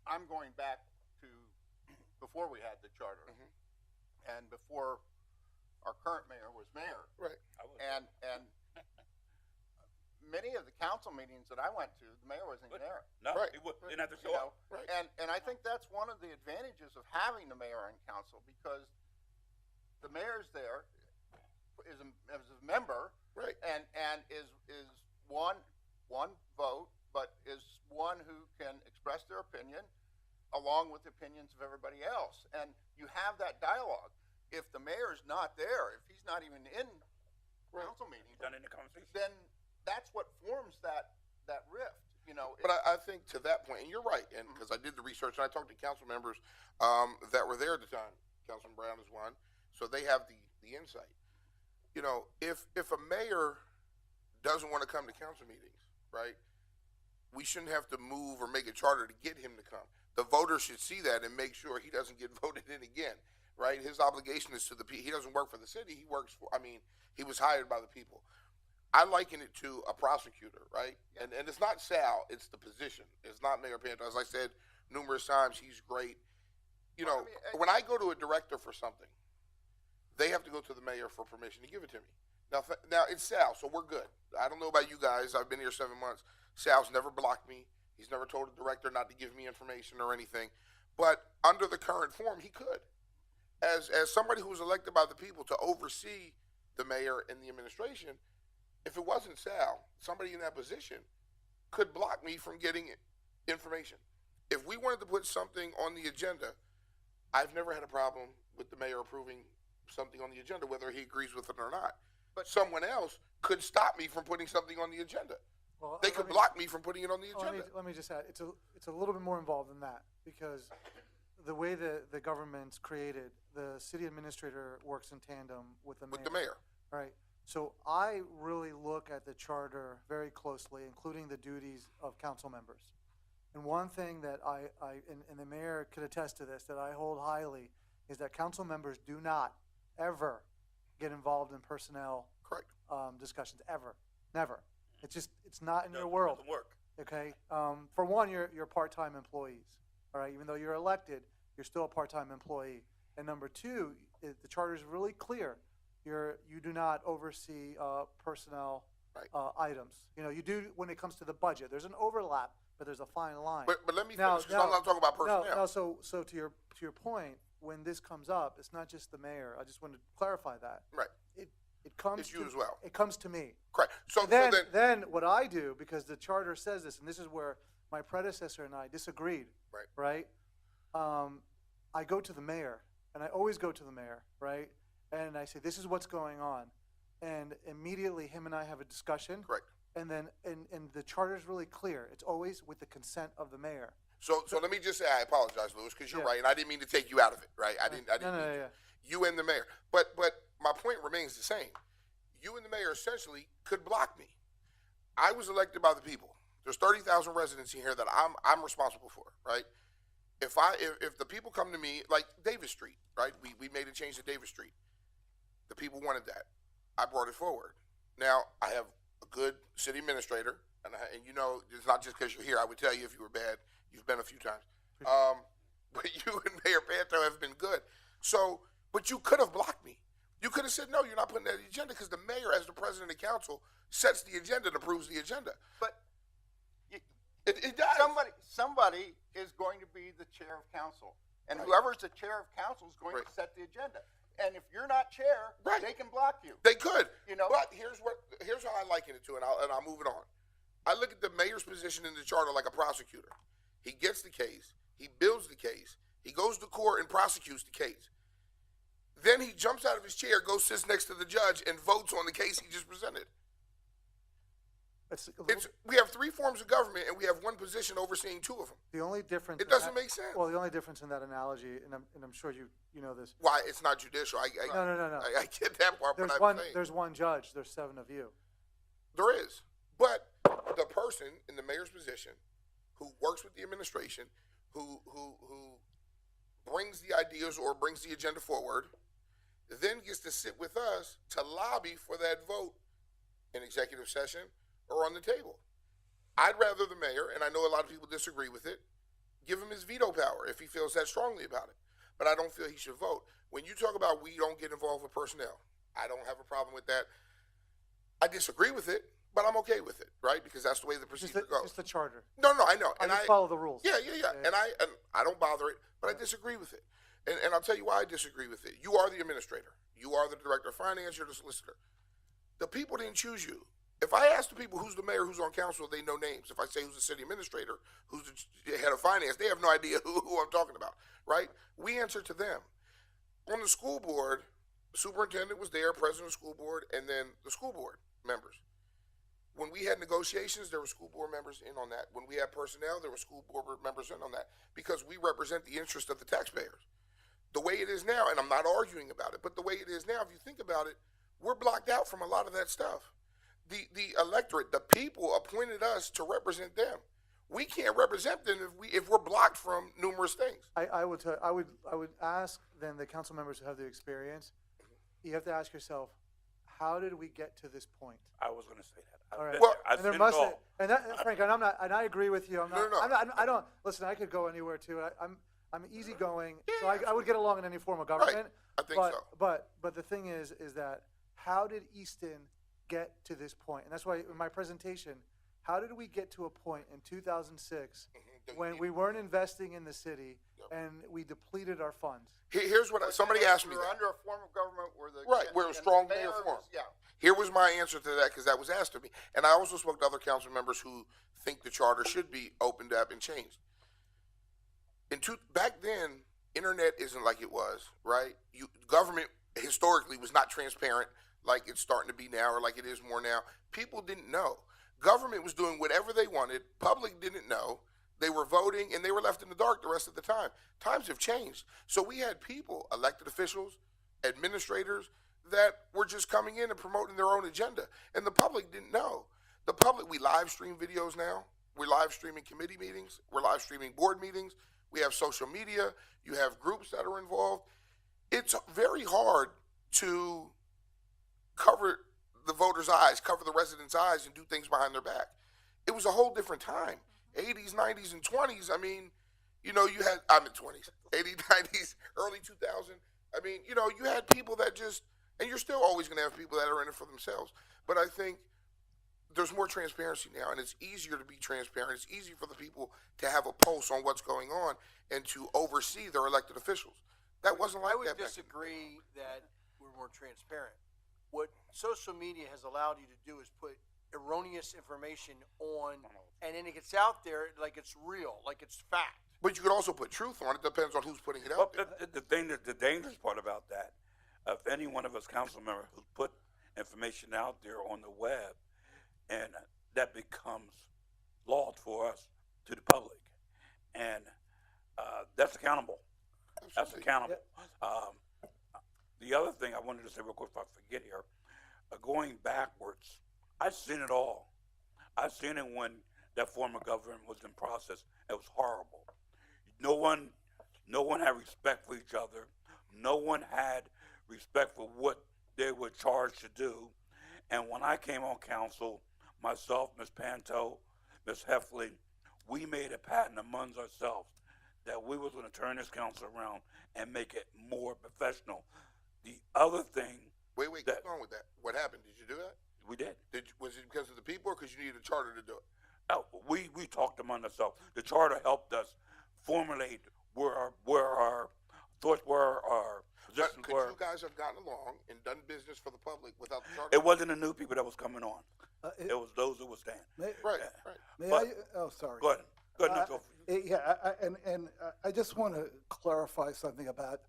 S4: I'm going back to before we had the charter, and before our current mayor was mayor.
S1: right.
S4: And many of the council meetings that I went to, the mayor wasn't even there.
S2: No,
S1: Right.
S2: he didn't have to
S4: You
S2: show
S4: know,
S2: up.
S1: Right.
S4: and I think that's one of the advantages of having the mayor on council, because the mayor's there is a member,
S1: Right.
S4: and is one vote, but is one who can express their opinion along with the opinions of everybody else, and you have that dialogue. If the mayor's not there, if he's not even in council meetings,
S2: Done in the conversation.
S4: then that's what forms that rift. You know,
S1: But I think to that point, and you're right, and because I did the research and I talked to council members that were there at the time. Councilman Brown is one, so they have the insight. You know, if a mayor doesn't want to come to council meetings, right, we shouldn't have to move or make a charter to get him to come. The voters should see that and make sure he doesn't get voted in again, right? His obligation is to the people. He doesn't work for the city. He works for, he was hired by the people. I liken it to a prosecutor, right? And it's not Sal, it's the position. It's not Mayor Panto. As I said numerous times, he's great. You know, when I go to a director for something, they have to go to the mayor for permission to give it to me. Now it's Sal, so we're good. I don't know about you guys. I've been here 7 months. Sal's never blocked me. He's never told a director not to give me information or anything. But under the current form, he could. As somebody who was elected by the people to oversee the mayor and the administration, if it wasn't Sal, somebody in that position could block me from getting information. If we wanted to put something on the agenda, I've never had a problem with the mayor approving something on the agenda, whether he agrees with it or not. But someone else could stop me from putting something on the agenda.
S5: Well,
S1: They could block me from putting it on the agenda.
S5: Let me just add, it's a little bit more involved than that, because the way the government's created, the city administrator works in tandem with the mayor.
S1: With the mayor.
S5: Right. So I really look at the charter very closely, including the duties of council members. And one thing that and the mayor could attest to this, that I hold highly, is that council members do not ever get involved in personnel
S1: Correct.
S5: discussions, ever, never. It's not in your world.
S2: Doesn't work.
S5: Okay. For one, you're part-time employees. All right. Even though you're elected, you're still a part-time employee. And number two, the charter is really clear. You do not oversee personnel items. You know, you do when it comes to the budget. There's an overlap, but there's a fine line.
S1: But let me finish, because I'm not talking about personnel.
S5: No, so to your point, when this comes up, it's not just the mayor. I just wanted to clarify that.
S1: Right.
S5: It comes
S1: It's you as well.
S5: It comes to me.
S1: Correct. So
S5: Then what I do, because the charter says this, and this is where my predecessor and I disagreed.
S1: Right.
S5: I go to the mayor, and I always go to the mayor, right? And I say, this is what's going on. And immediately him and I have a discussion.
S1: Correct.
S5: And then, and the charter is really clear. It's always with the consent of the mayor.
S1: So let me just say, I apologize, Louis, because you're
S5: Yeah.
S1: right, and I didn't mean to take you out of it, right? I didn't
S5: No,
S1: mean to.
S5: yeah.
S1: You and the mayor. But my point remains the same. You and the mayor essentially could block me. I was elected by the people. There's 30,000 residents in here that I'm responsible for, right? If the people come to me, like Davis Street, right? We made a change to Davis Street. The people wanted that. I brought it forward. Now, I have a good city administrator, and you know, it's not just because you're here. I would tell you if you were bad. You've been a few times. But you and Mayor Panto have been good. So, but you could have blocked me. You could have said, no, you're not putting that on the agenda, because the mayor, as the president of council, sets the agenda and approves the agenda.
S4: But
S1: It does.
S4: somebody is going to be the chair of council, and whoever's the chair of council is going to set the agenda. And if you're not chair, they can block you.
S1: They could.
S4: You know?
S1: But here's how I liken it to, and I'll move it on. I look at the mayor's position in the charter like a prosecutor. He gets the case, he builds the case, he goes to court and prosecutes the case. Then he jumps out of his chair, goes sits next to the judge, and votes on the case he just presented. We have three forms of government, and we have one position overseeing two of them.
S5: The only difference.
S1: It doesn't make sense.
S5: Well, the only difference in that analogy, and I'm sure you know this.
S1: Why it's not judicial?
S5: No.
S1: I get that part, but I'm saying
S5: There's one judge. There's 7 of you.
S1: there is. But the person in the mayor's position who works with the administration, who brings the ideas or brings the agenda forward, then gets to sit with us to lobby for that vote in executive session or on the table. I'd rather the mayor, and I know a lot of people disagree with it, give him his veto power if he feels that strongly about it. But I don't feel he should vote. When you talk about we don't get involved with personnel, I don't have a problem with that. I disagree with it, but I'm okay with it, right? Because that's the way the
S5: Just
S1: procedure
S5: the,
S1: goes.
S5: just the charter.
S1: No, I know,
S5: I
S1: and
S5: just follow the rules.
S1: yeah. And I don't bother it, but I disagree with it. And I'll tell you why I disagree with it. You are the administrator. You are the director of finance. You're the solicitor. The people didn't choose you. If I ask the people who's the mayor, who's on council, they know names. If I say who's the city administrator, who's the head of finance, they have no idea who I'm talking about, right? We answer to them. On the school board, the superintendent was there, president of the school board, and then the school board members. When we had negotiations, there were school board members in on that. When we had personnel, there were school board members in on that because we represent the interest of the taxpayers. The way it is now, and I'm not arguing about it, but the way it is now, if you think about it, we're blocked out from a lot of that stuff. The electorate, the people appointed us to represent them. We can't represent them if we're blocked from numerous things.
S5: I would ask then the council members who have the experience, you have to ask yourself, how did we get to this point?
S2: I was going to say that.
S5: All right.
S1: Well,
S2: I've
S5: And there
S2: seen
S5: must
S2: it all.
S5: and that, Frank, and I'm not, and I agree with you. I'm not,
S1: No.
S5: I don't listen. I could go anywhere too. I'm easygoing, so
S1: Yeah,
S5: I would get along in any form of government.
S1: I think
S5: but,
S1: so.
S5: But the thing is that how did Easton get to this point? And that's why in my presentation, how did we get to a point in 2006 when we weren't investing in the city and we depleted our funds?
S1: Here's what somebody asked me.
S4: We were
S1: That.
S4: under a form of government where the
S1: Right, where a
S4: and the
S1: strong mayor form.
S4: Yeah.
S1: Here was my answer to that because that was asked of me. And I also spoke to other council members who think the charter should be opened up and changed. Back then, internet isn't like it was, right? Government historically was not transparent like it's starting to be now or like it is more now. People didn't know. Government was doing whatever they wanted. Public didn't know. They were voting and they were left in the dark the rest of the time. Times have changed. So we had people, elected officials, administrators, that were just coming in and promoting their own agenda. And the public didn't know. The public, we live stream videos now. We're live streaming committee meetings. We're live streaming board meetings. We have social media. You have groups that are involved. It's very hard to cover the voters' eyes, cover the residents' eyes, and do things behind their back. It was a whole different time. 80s, 90s, and 20s. I mean, you had, I'm in 20s, 80s, 90s, early 2000. I mean, you had people that just, and you're still always going to have people that are in it for themselves. But I think there's more transparency now, and it's easier to be transparent. It's easier for the people to have a pulse on what's going on and to oversee their elected officials. That wasn't like
S10: I would
S1: that back then.
S10: disagree that we're more transparent. What social media has allowed you to do is put erroneous information on, and then it gets out there like it's real, like it's fact.
S1: But you could also put truth on it. Depends on who's putting it
S2: Well,
S1: out there.
S2: the dangerous part about that, if any one of us council members who put information out there on the web, and that becomes law for us to the public, and that's accountable. That's accountable. The other thing I wanted to say real quick, if I forget here, going backwards, I've seen it all. I've seen it when that form of government was in process. It was horrible. No one had respect for each other. No one had respect for what they were charged to do. And when I came on council, myself, Ms. Panto, Ms. Heffley, we made a patent amongst ourselves that we was going to turn this council around and make it more professional. The other thing,
S1: Wait, keep going with that. What happened? Did you do that?
S2: we did.
S1: Was it because of the people or because you needed a charter to do it?
S2: No, we talked among ourselves. The charter helped us formulate where our thoughts were, our
S1: But
S2: positions
S1: could
S2: were.
S1: you guys have gotten along and done business for the public without the charter?
S2: It wasn't the new people that was coming on.
S9: It-
S2: It was those who were staying.
S9: May,
S1: Right.
S9: may
S2: But-
S9: I? Oh, sorry.
S2: Go ahead. Go ahead.
S9: Uh, I just want to clarify something about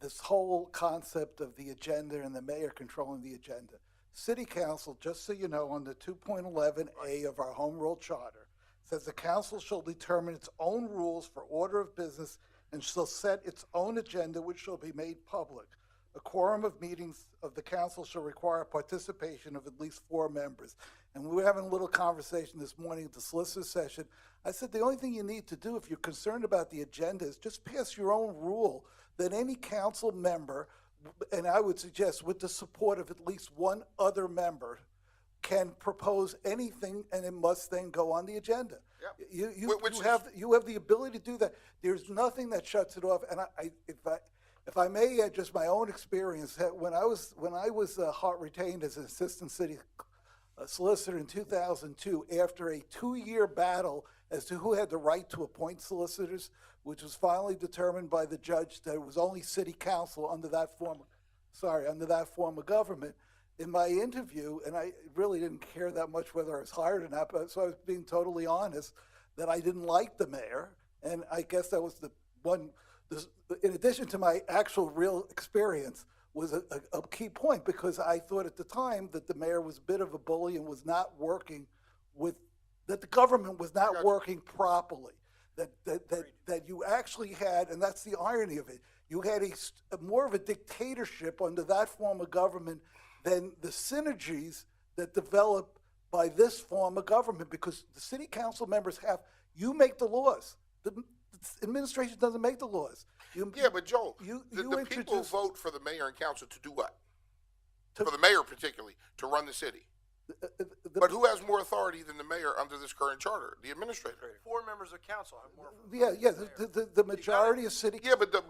S9: this whole concept of the agenda and the mayor controlling the agenda. City Council, just so you know, under 2.11A of our Home Rule Charter, says the council shall determine its own rules for order of business and shall set its own agenda, which shall be made public. A quorum of meetings of the council shall require participation of at least 4 members. And we were having a little conversation this morning at the solicitor session. I said, the only thing you need to do if you're concerned about the agenda is just pass your own rule that any council member, and I would suggest with the support of at least one other member, can propose anything and it must then go on the agenda.
S1: Yep.
S9: You have the ability to do that. There's nothing that shuts it off. And if I may add just my own experience, that when I was retained as an assistant city solicitor in 2002 after a 2-year battle as to who had the right to appoint solicitors, which was finally determined by the judge that it was only city council under that form of government. In my interview, and I really didn't care that much whether I was hired or not, but so I was being totally honest that I didn't like the mayor, and I guess that was the one, in addition to my actual real experience, was a key point, because I thought at the time that the mayor was a bit of a bully and was not working that the government was not working properly, that you actually had, and that's the irony of it, you had more of a dictatorship under that form of government than the synergies that develop by this form of government, because the city council members you make the laws. The administration doesn't make the laws.
S1: Yeah, but Joel,
S9: you
S1: the people
S9: introduce-
S1: vote for the mayor and council to do what? For the mayor particularly, to run the city. But who has more authority than the mayor under this current charter? The administrator.
S10: 4 members of council have more.
S9: The majority of city.
S1: Yeah, but the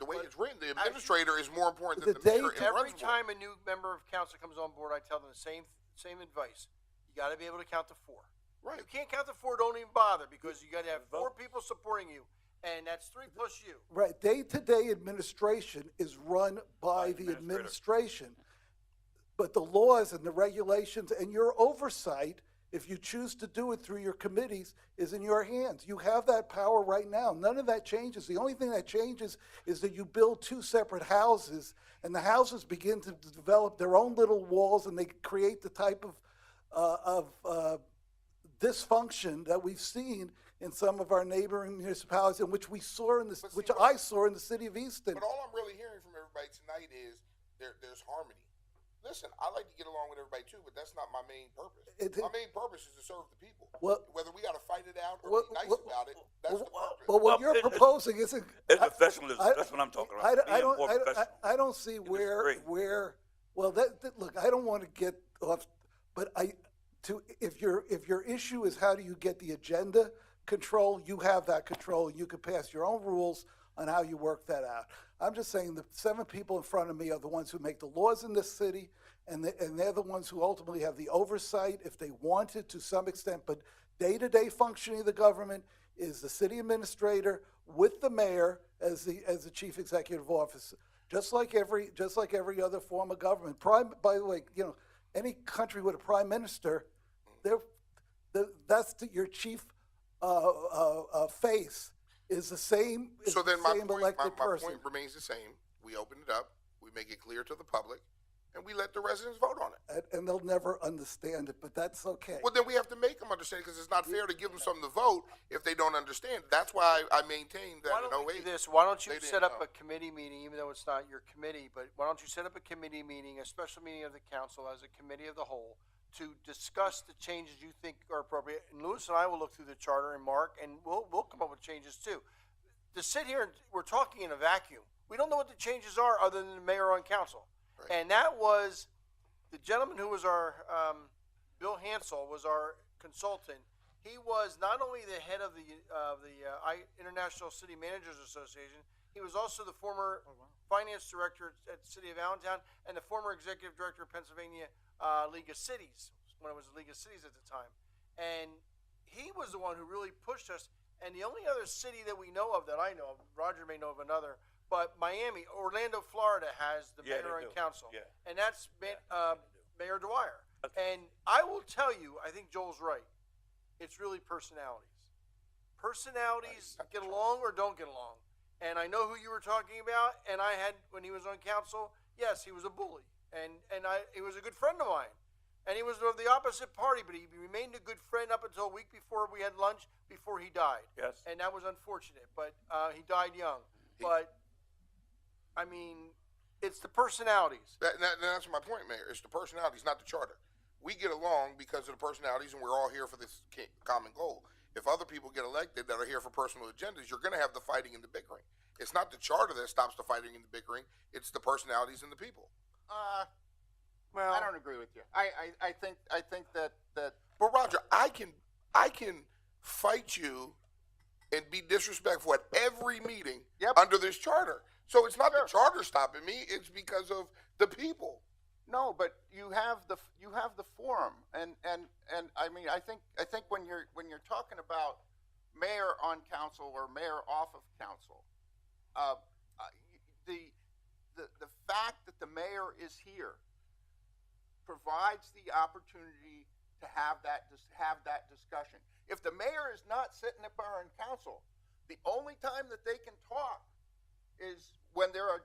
S1: way it's written, the administrator is more important than the mayor. and
S10: Every
S1: runs more.
S10: time a new member of council comes on board, I tell them the same advice. You got to be able to count to 4.
S1: Right.
S10: You can't count to 4. Don't even bother, because you got to have 4 people supporting you, and that's 3 plus you.
S9: Right, day-to-day administration is run by the administration. But the laws and the regulations and your oversight, if you choose to do it through your committees, is in your hands. You have that power right now. None of that changes. The only thing that changes is that you build 2 separate houses, and the houses begin to develop their own little walls, and they create the type of dysfunction that we've seen in some of our neighboring municipalities, and which I saw in the city of Easton.
S1: But all I'm really hearing from everybody tonight is there's harmony. Listen, I like to get along with everybody too, but that's not my main purpose. My main purpose is to serve the people. Whether we got to fight it out or be nice about it, that's the purpose.
S9: But what you're proposing isn't.
S2: It's professionalism. That's what I'm talking about.
S9: I don't see where. Well, look, I don't want to get off, but if your issue is how do you get the agenda control, you have that control. You can pass your own rules on how you work that out. I'm just saying the 7 people in front of me are the ones who make the laws in this city, and they're the ones who ultimately have the oversight, if they want it to some extent. But day-to-day functioning of the government is the city administrator with the mayor as the chief executive officer, just like every other form of government. By the way, any country with a prime minister, that's your chief face. Is the same.
S1: So then my point
S9: remains
S1: the same. We open it up, we make it clear to the public, and we let the residents vote on it.
S9: And they'll never understand it, but that's okay.
S1: Well, then we have to make them understand, because it's not fair to give them something to vote if they don't understand. That's why I maintain that.
S10: Why don't we do this? Why don't you set up a committee meeting, even though it's not your committee, but why don't you set up a committee meeting, a special meeting of the council as a committee of the whole, to discuss the changes you think are appropriate. And Louis and I will look through the charter, and Mark, and we'll come up with changes too. To sit here and we're talking in a vacuum. We don't know what the changes are other than the mayor on council. Right. And that was the gentleman who was our, Bill Hansel was our consultant. He was not only the head of the International City Managers Association, he was also the former finance director at the city of Allentown and the former executive director of Pennsylvania League of Cities, when it was the League of Cities at the time. And he was the one who really pushed us. And the only other city that we know of, that I know of, Roger may know of another, but Orlando, Florida has the mayor and council. Yeah. And that's Mayor Dwyer. Okay. And I will tell you, I think Joel's right. It's really personalities. Personalities get along or don't get along. And I know who you were talking about, and when he was on council, yes, he was a bully. And he was a good friend of mine. And he was of the opposite party, but he remained a good friend up until a week before we had lunch, before he died.
S2: Yes.
S10: And that was unfortunate, but he died young. But, I mean, it's the personalities.
S1: That's my point, Mayor. It's the personalities, not the charter. We get along because of the personalities, and we're all here for this common goal. If other people get elected that are here for personal agendas, you're going to have the fighting and the bickering. It's not the charter that stops the fighting and the bickering. It's the personalities and the people.
S4: Well, I don't agree with you. I think that.
S1: But Roger, I can fight you and be disrespectful at every meeting under this charter. So it's not the charter stopping me; it's because of the people.
S4: No, but you have the forum, and I mean, I think when you're talking about mayor on council or mayor off of council, uh, the fact that the mayor is here provides the opportunity to have that discussion. If the mayor is not sitting up there in council, the only time that they can talk is when they're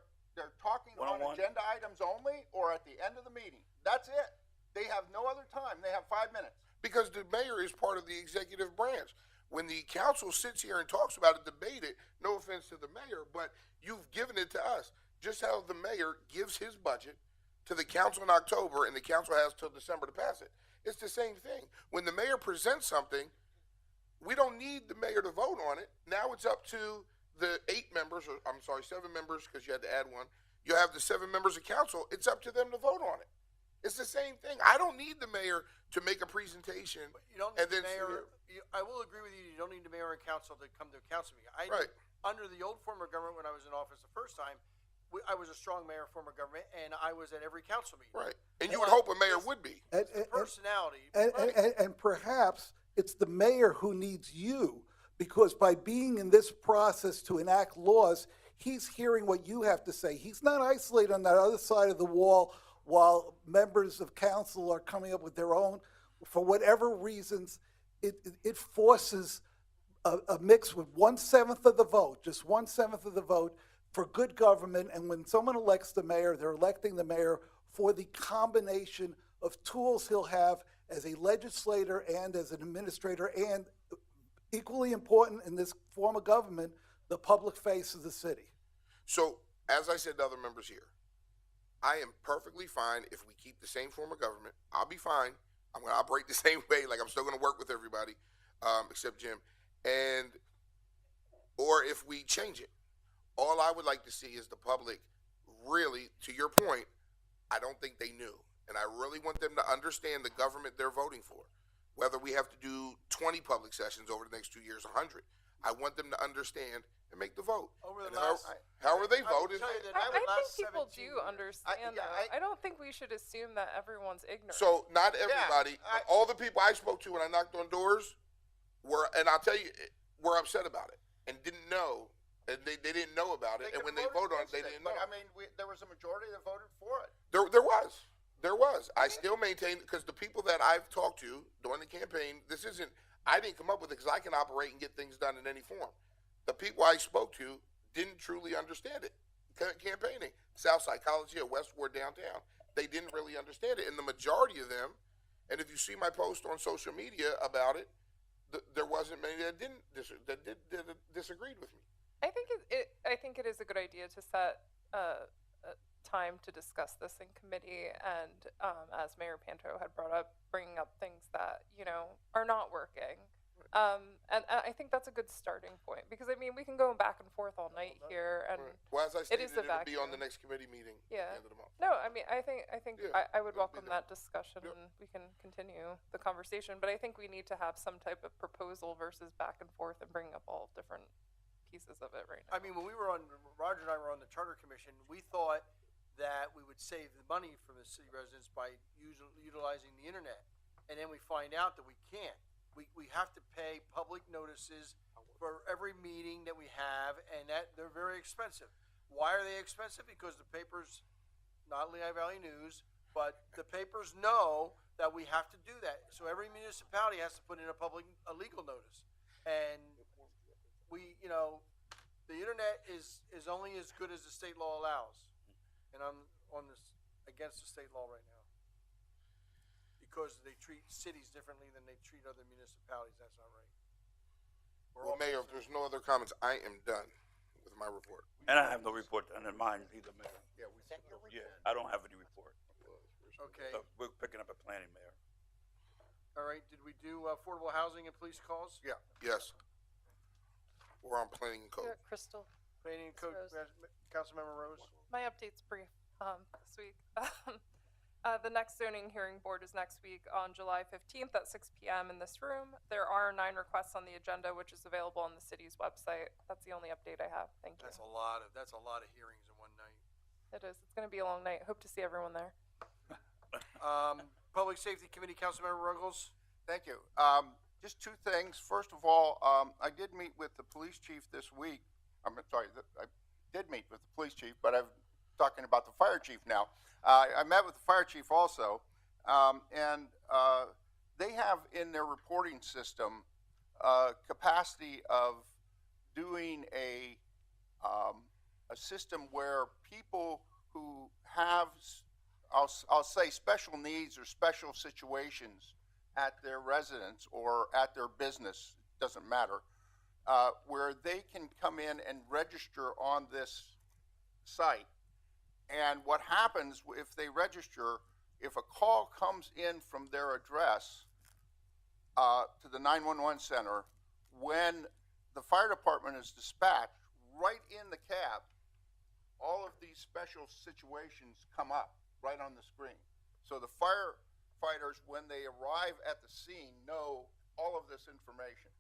S4: talking on
S2: One-on-one.
S4: agenda items only or at the end of the meeting. That's it. They have no other time. They have 5 minutes.
S1: Because the mayor is part of the executive branch. When the council sits here and talks about it, debate it, no offense to the mayor, but you've given it to us. Just how the mayor gives his budget to the council in October and the council has till December to pass it. It's the same thing. When the mayor presents something, we don't need the mayor to vote on it. Now it's up to the 7 members, because you had to add one. You have the 7 members of council. It's up to them to vote on it. It's the same thing. I don't need the mayor to make a presentation.
S10: But you don't need
S1: and
S10: the
S1: then
S10: mayor. I will agree with you. You don't need the mayor and council to come to a council meeting.
S1: Right.
S10: Under the old form of government, when I was in office the first time, I was a strong mayor form of government, and I was at every council meeting.
S1: Right. And you would hope a mayor would be.
S10: Personality.
S9: And perhaps it's the mayor who needs you, because by being in this process to enact laws, he's hearing what you have to say. He's not isolated on that other side of the wall while members of council are coming up with their own. For whatever reasons, it forces a mix with 1/7 of the vote, just 1/7 of the vote for good government. And when someone elects the mayor, they're electing the mayor for the combination of tools he'll have as a legislator and as an administrator, and equally important in this form of government, the public face of the city.
S1: So, as I said to other members here, I am perfectly fine if we keep the same form of government. I'll be fine. I'm going to operate the same way. Like, I'm still going to work with everybody, except Jim. Or if we change it. All I would like to see is the public really, to your point, I don't think they knew. And I really want them to understand the government they're voting for. Whether we have to do 20 public sessions over the next 2 years, 100. I want them to understand and make the vote.
S10: Over the
S1: And
S10: last,
S1: however they
S10: I will
S1: voted.
S10: tell you that
S3: I
S10: would
S3: think
S10: last
S3: people
S10: 17
S3: do
S10: years.
S3: understand,
S4: yeah,
S3: though. I don't think we should assume that everyone's ignorant.
S1: So not everybody, but all the people I spoke to when I knocked on doors were, and I'll tell you, were upset about it and didn't know, and they didn't know about it. And when they voted on it, they didn't know.
S4: But I mean, there was a majority that voted for it.
S1: There was. I still maintain, because the people that I've talked to during the campaign, I didn't come up with it because I can operate and get things done in any form. The people I spoke to didn't truly understand it. Campaigning, South Psychology or West Ward downtown, they didn't really understand it. And the majority of them, and if you see my post on social media about it, there wasn't many that disagreed with me.
S3: I think it is a good idea to set a time to discuss this in committee, and as Mayor Panto had brought up, bringing up things that are not working. And I think that's a good starting point, because I mean we can go back and forth all night here, and
S1: Well, as I stated,
S3: is a
S1: it'll be on
S3: vacuum.
S1: the next committee meeting at
S3: Yeah.
S1: the end of the month.
S3: no, I mean I think
S1: Yeah,
S3: I would
S1: it'll be
S3: welcome
S1: there.
S3: that discussion,
S1: Yep.
S3: and we can continue the conversation. But I think we need to have some type of proposal versus back and forth and bring up all different pieces of it right now.
S10: I mean, when Roger and I were on the Charter Commission, we thought that we would save the money from the city residents by utilizing the internet. And then we find out that we can't. We have to pay public notices for every meeting that we have, and that they're very expensive. Why are they expensive? Because the papers, not Lehigh Valley News, but the papers know that we have to do that. So every municipality has to put in a legal notice. And the internet is only as good as the state law allows. And I'm on this against the state law right now, because they treat cities differently than they treat other municipalities. That's not right.
S1: Well, Mayor, if there's no other comments, I am done with my report.
S2: And I have no report on mine either, Mayor.
S4: Yeah, we said your
S2: Yeah, I don't have any report.
S10: Okay.
S2: So we're picking up a planning, Mayor.
S10: All right. Did we do affordable housing and police calls?
S4: Yeah.
S1: Yes. We're on planning and code.
S6: Here, Crystal.
S10: Planning and code.
S6: Rose.
S10: Councilmember Rose.
S3: My update's brief this week. The next zoning hearing board is next week on July 15th at 6 p.m. in this room. There are 9 requests on the agenda, which is available on the city's website. That's the only update I have. Thank you.
S10: That's a lot of hearings in one night.
S3: It is. It's going to be a long night. Hope to see everyone there.
S10: Public Safety Committee, Councilmember Ruggles.
S4: Thank you. Just two things. First of all, I did meet with the police chief this week. I'm sorry, I did meet with the police chief, but I'm talking about the fire chief now. I met with the fire chief also, and they have in their reporting system capacity of doing a system where people who have, I'll say, special needs or special situations at their residence or at their business, doesn't matter, where they can come in and register on this site. And what happens if they register, if a call comes in from their address to the 911 center, when the fire department is dispatched, right in the cab, all of these special situations come up right on the screen. So the firefighters, when they arrive at the scene, know all of this information.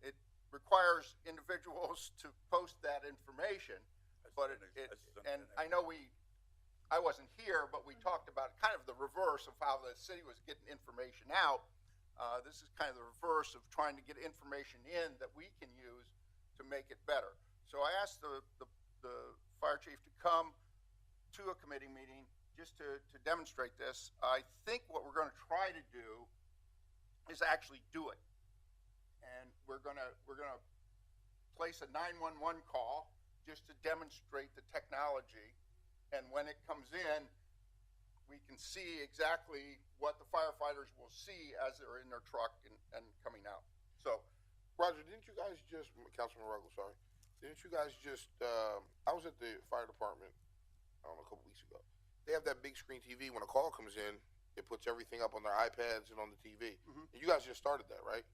S4: It requires individuals to post that information, but and I know I wasn't here, but we talked about kind of the reverse of how the city was getting information out. This is kind of the reverse of trying to get information in that we can use to make it better. So I asked the fire chief to come to a committee meeting just to demonstrate this. I think what we're going to try to do is actually do it, and we're going to place a 911 call just to demonstrate the technology, and when it comes in, we can see exactly what the firefighters will see as they're in their truck and coming out. So,
S1: Roger, didn't you guys just, Councilman Ruggles, sorry, didn't you guys just, I was at the fire department, I don't know, a couple weeks ago. They have that big screen TV. When a call comes in, it puts everything up on their iPads and on the TV.
S4: Mhm.
S1: And you guys just started that, right?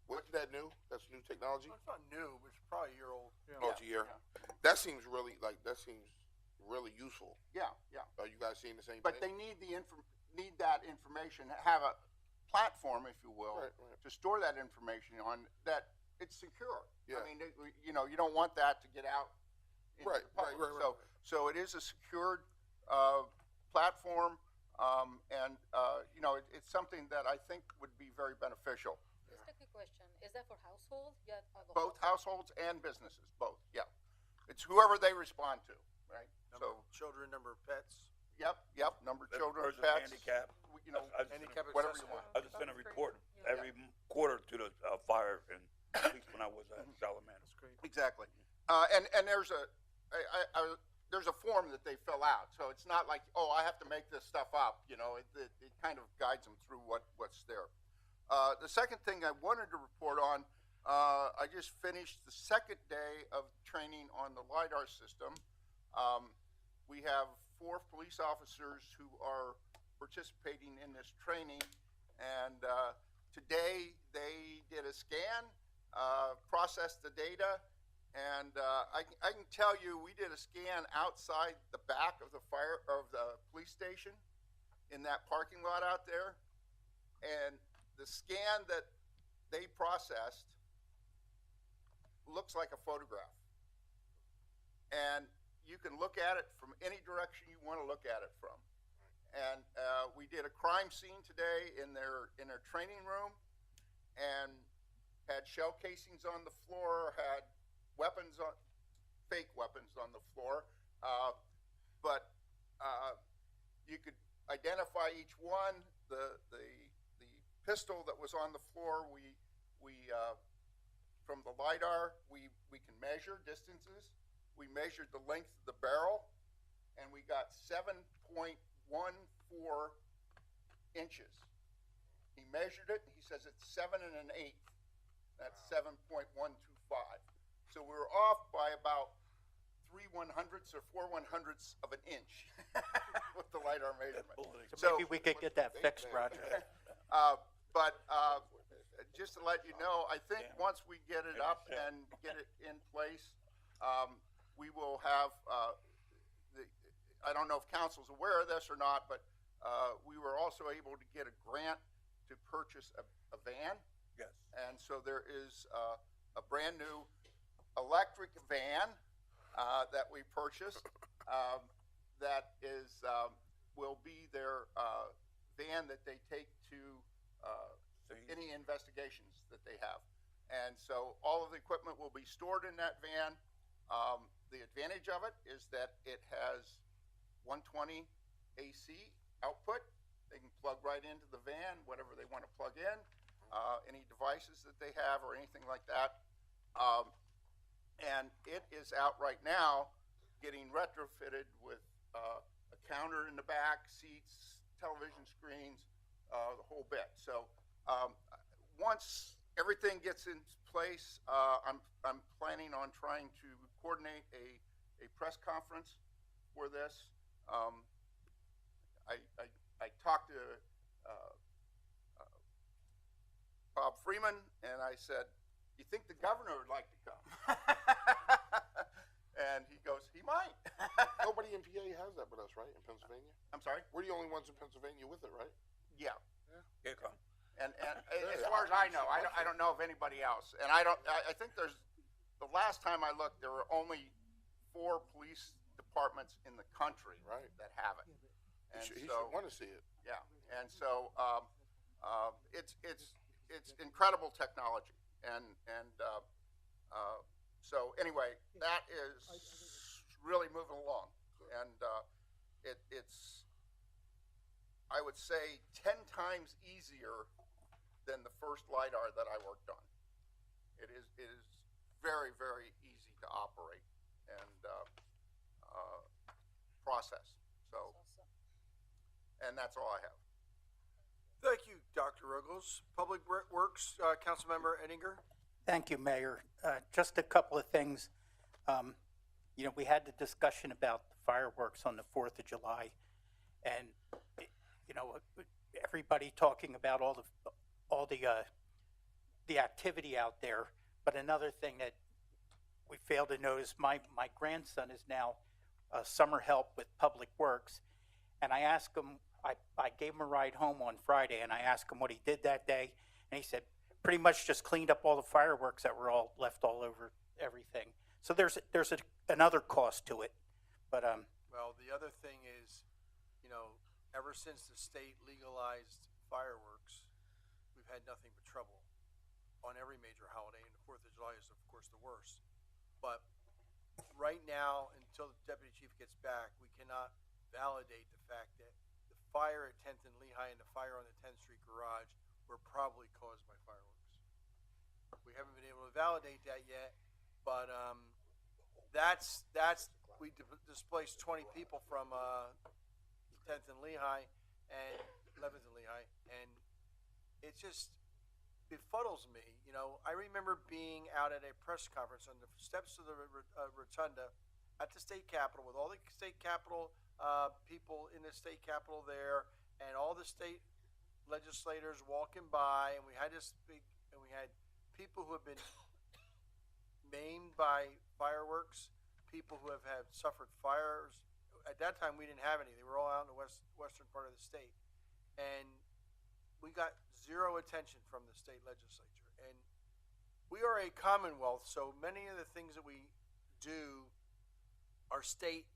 S1: Wasn't that new? That's new technology?
S10: It's not new, but it's probably a year old.
S1: Oh, it's a year.
S4: yeah.
S1: That seems really useful.
S4: Yeah.
S1: Are you guys seeing the same
S4: But
S1: thing?
S4: they need that information, have a platform, if you will,
S1: Right.
S4: to store that information on, that it's secure.
S1: Yeah.
S4: I mean, you don't want that to get out into
S1: Right,
S4: the public.
S1: right.
S4: So it is a secured platform, and it's something that I think would be very beneficial.
S11: Just a quick question. Is that for household? Yeah, or the
S4: Both
S11: whole-
S4: households and businesses, both, yeah. It's whoever they respond to, right?
S10: Number
S4: So,
S10: of children, number of pets.
S4: yep, number of children,
S2: Person
S4: pets.
S2: handicap.
S10: Handicap
S4: whatever you
S10: accessible.
S4: want.
S2: I just sent a report every quarter to the fire, and at least when I was at Salamander.
S10: That's great.
S4: Exactly. And there's there's a form that they fill out. So it's not like, oh, I have to make this stuff up. It kind of guides them through what's there. The second thing I wanted to report on, I just finished the second day of training on the LiDAR system. We have 4 police officers who are participating in this training, and today they did a scan, processed the data, and I can tell you we did a scan outside the back of the police station in that parking lot out there, and the scan that they processed looks like a photograph, and you can look at it from any direction you want to look at it from. And we did a crime scene today in their training room, and had shell casings on the floor, had fake weapons on the floor, but you could identify each one. The pistol that was on the floor, we from the LiDAR, we can measure distances. We measured the length of the barrel, and we got 7.14 inches. He measured it, and he says it's 7 1/8. That's 7.125. So we were off by about 3/100ths or 4/100ths of an inch with the LiDAR measurement.
S8: So maybe we could get that fixed, Roger.
S4: But just to let you know, I think once we get it up and get it in place, we will have, I don't know if council's aware of this or not, but we were also able to get a grant to purchase a van.
S2: Yes.
S4: And so there is a brand new electric van that we purchased that is will be their van that they take to any investigations that they have. And so all of the equipment will be stored in that van. The advantage of it is that it has 120 AC output. They can plug right into the van, whatever they want to plug in, any devices that they have or anything like that. And it is out right now getting retrofitted with a counter in the back, seats, television screens, the whole bit. So once everything gets in place, I'm planning on trying to coordinate a press conference for this. I talked to Bob Freeman, and I said, "You think the governor would like to come?" And he goes, "He might."
S1: Nobody in PA has that but us, right? In Pennsylvania,
S4: I'm sorry?
S1: we're the only ones in Pennsylvania with it, right?
S4: Yeah.
S2: Here it comes.
S4: And as far as I know, I don't know of anybody else. And I think the last time I looked, there were only 4 police departments in the country
S1: Right.
S4: that have it. And
S1: He
S4: so,
S1: should want to see it.
S4: yeah. And so, it's incredible technology. So anyway, that is really moving along. And, it's, I would say, 10 times easier than the first LiDAR that I worked on. It is very, very easy to operate and process. So, and that's all I have.
S10: Thank you, Dr. Ruggles. Public Works, Councilmember Ettinger.
S8: Thank you, Mayor. Just a couple of things. We had the discussion about the fireworks on the 4th of July, and everybody talking about all the activity out there. But another thing that we failed to notice, my grandson is now summer help with Public Works, and I asked him. I gave him a ride home on Friday, and I asked him what he did that day, and he said pretty much just cleaned up all the fireworks that were all left all over everything. So there's another cost to it, but
S10: Well, the other thing is, ever since the state legalized fireworks, we've had nothing but trouble on every major holiday, and the 4th of July is, of course, the worst. But right now, until the deputy chief gets back, we cannot validate the fact that the fire at 10th and Lehigh and the fire on the 10th Street garage were probably caused by fireworks. We haven't been able to validate that yet, but we displaced 20 people from 10th and Lehigh and 11th and Lehigh, and it just befuddles me. I remember being out at a press conference on the steps of the rotunda at the state capitol with all the state capitol people in the state capitol there, and all the state legislators walking by, and we had people who have been maimed by fireworks, people who have suffered fires. At that time, we didn't have any. They were all out in the western part of the state, and we got zero attention from the state legislature. And we are a commonwealth, so many of the things that we do are state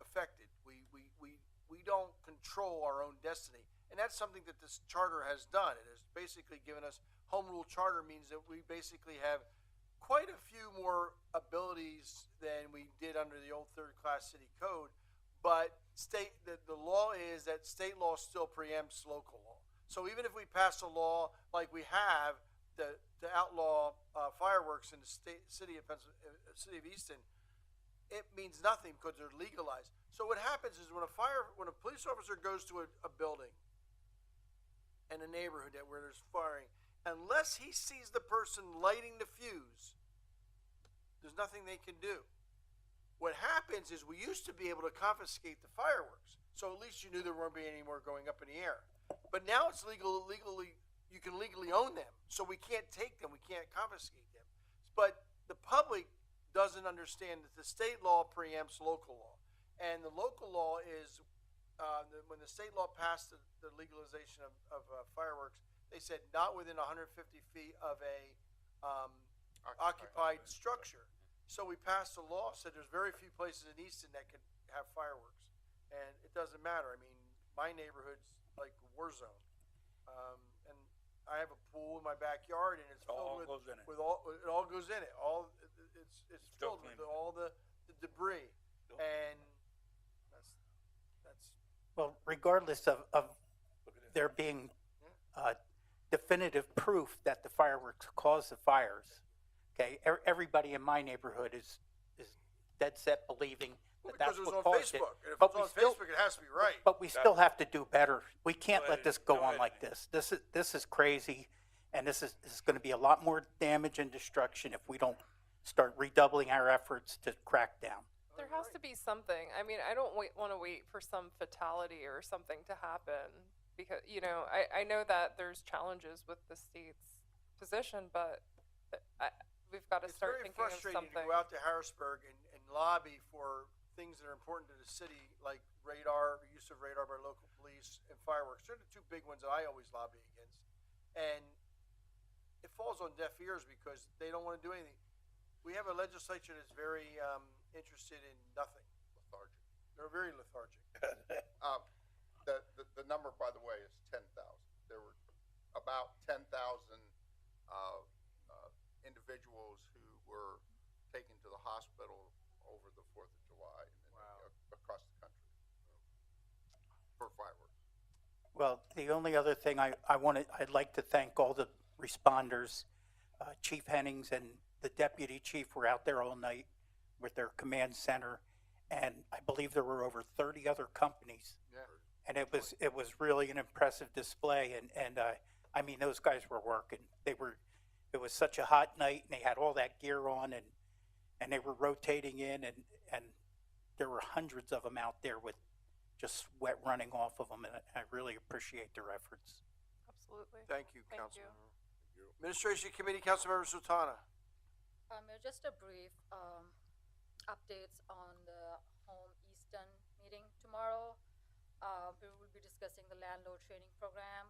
S10: affected. We don't control our own destiny, and that's something that this charter has done. It has basically given us home rule charter means that we basically have quite a few more abilities than we did under the old third-class city code, but the law is that state law still preempts local law. So even if we pass a law like we have to outlaw fireworks in the city of Easton, it means nothing because they're legalized. So what happens is when a police officer goes to a building in a neighborhood where there's firing, unless he sees the person lighting the fuse, there's nothing they can do. What happens is we used to be able to confiscate the fireworks, so at least you knew there won't be any more going up in the air. But now it's you can legally own them, so we can't take them, we can't confiscate them. But the public doesn't understand that the state law preempts local law, and the local law is when the state law passed the legalization of fireworks, they said not within 150 feet of a occupied structure. So we passed a law, said there's very few places in Easton that could have fireworks. and it doesn't matter. I mean, my neighborhood's like a war zone. And I have a pool in my backyard, and it's
S2: All
S10: filled
S2: goes in it.
S10: with all. It all goes in it. It's
S2: Still
S10: filled with
S2: clean.
S10: all the debris,
S2: Still.
S10: and that's
S8: Well, regardless of
S2: Look at this.
S8: there being definitive proof that the fireworks caused the fires, okay, everybody in my neighborhood is dead set believing
S10: well,
S8: that that's
S10: because it was
S8: what
S10: on
S8: caused it.
S10: Facebook. And if
S8: But
S10: it's
S8: we
S10: on
S8: still-
S10: Facebook, it has to be right.
S8: But we still have to do better. We can't
S2: No
S8: let this go
S2: editing.
S8: on
S2: No
S8: like
S2: editing.
S8: this. This is crazy, and this is going to be a lot more damage and destruction if we don't start redoubling our efforts to crack down.
S3: There has to be something. I mean, I don't want to wait for some fatality or something to happen because, you know, I know that there's challenges with the state's position, but we've got to
S10: It's
S3: start
S10: very
S3: thinking of
S10: frustrating
S3: something.
S10: to go out to Harrisburg and lobby for things that are important to the city, like radar, the use of radar by local police, and fireworks. They're the two big ones that I always lobby against. And it falls on deaf ears because they don't want to do anything. We have a legislature that's very interested in nothing.
S4: Lethargic.
S10: They're very lethargic.
S4: The number, by the way, is 10,000. There were about 10,000 individuals who were taken to the hospital over the 4th of July across the country for fireworks.
S8: Well, the only other thing I'd like to thank all the responders. Chief Hennings and the deputy chief were out there all night with their command center, and I believe there were over 30 other companies.
S10: Yeah.
S8: And it was really an impressive display, and I mean, those guys were working. It was such a hot night, and they had all that gear on, and they were rotating in, and there were hundreds of them out there with just sweat running off of them, and I really appreciate their efforts.
S3: Absolutely.
S10: Thank you,
S3: Thank
S10: Councilmember.
S3: you.
S10: Administration Committee, Councilmember Sultana.
S11: Just a brief updates on the home Easton meeting tomorrow. We will be discussing the landlord training program,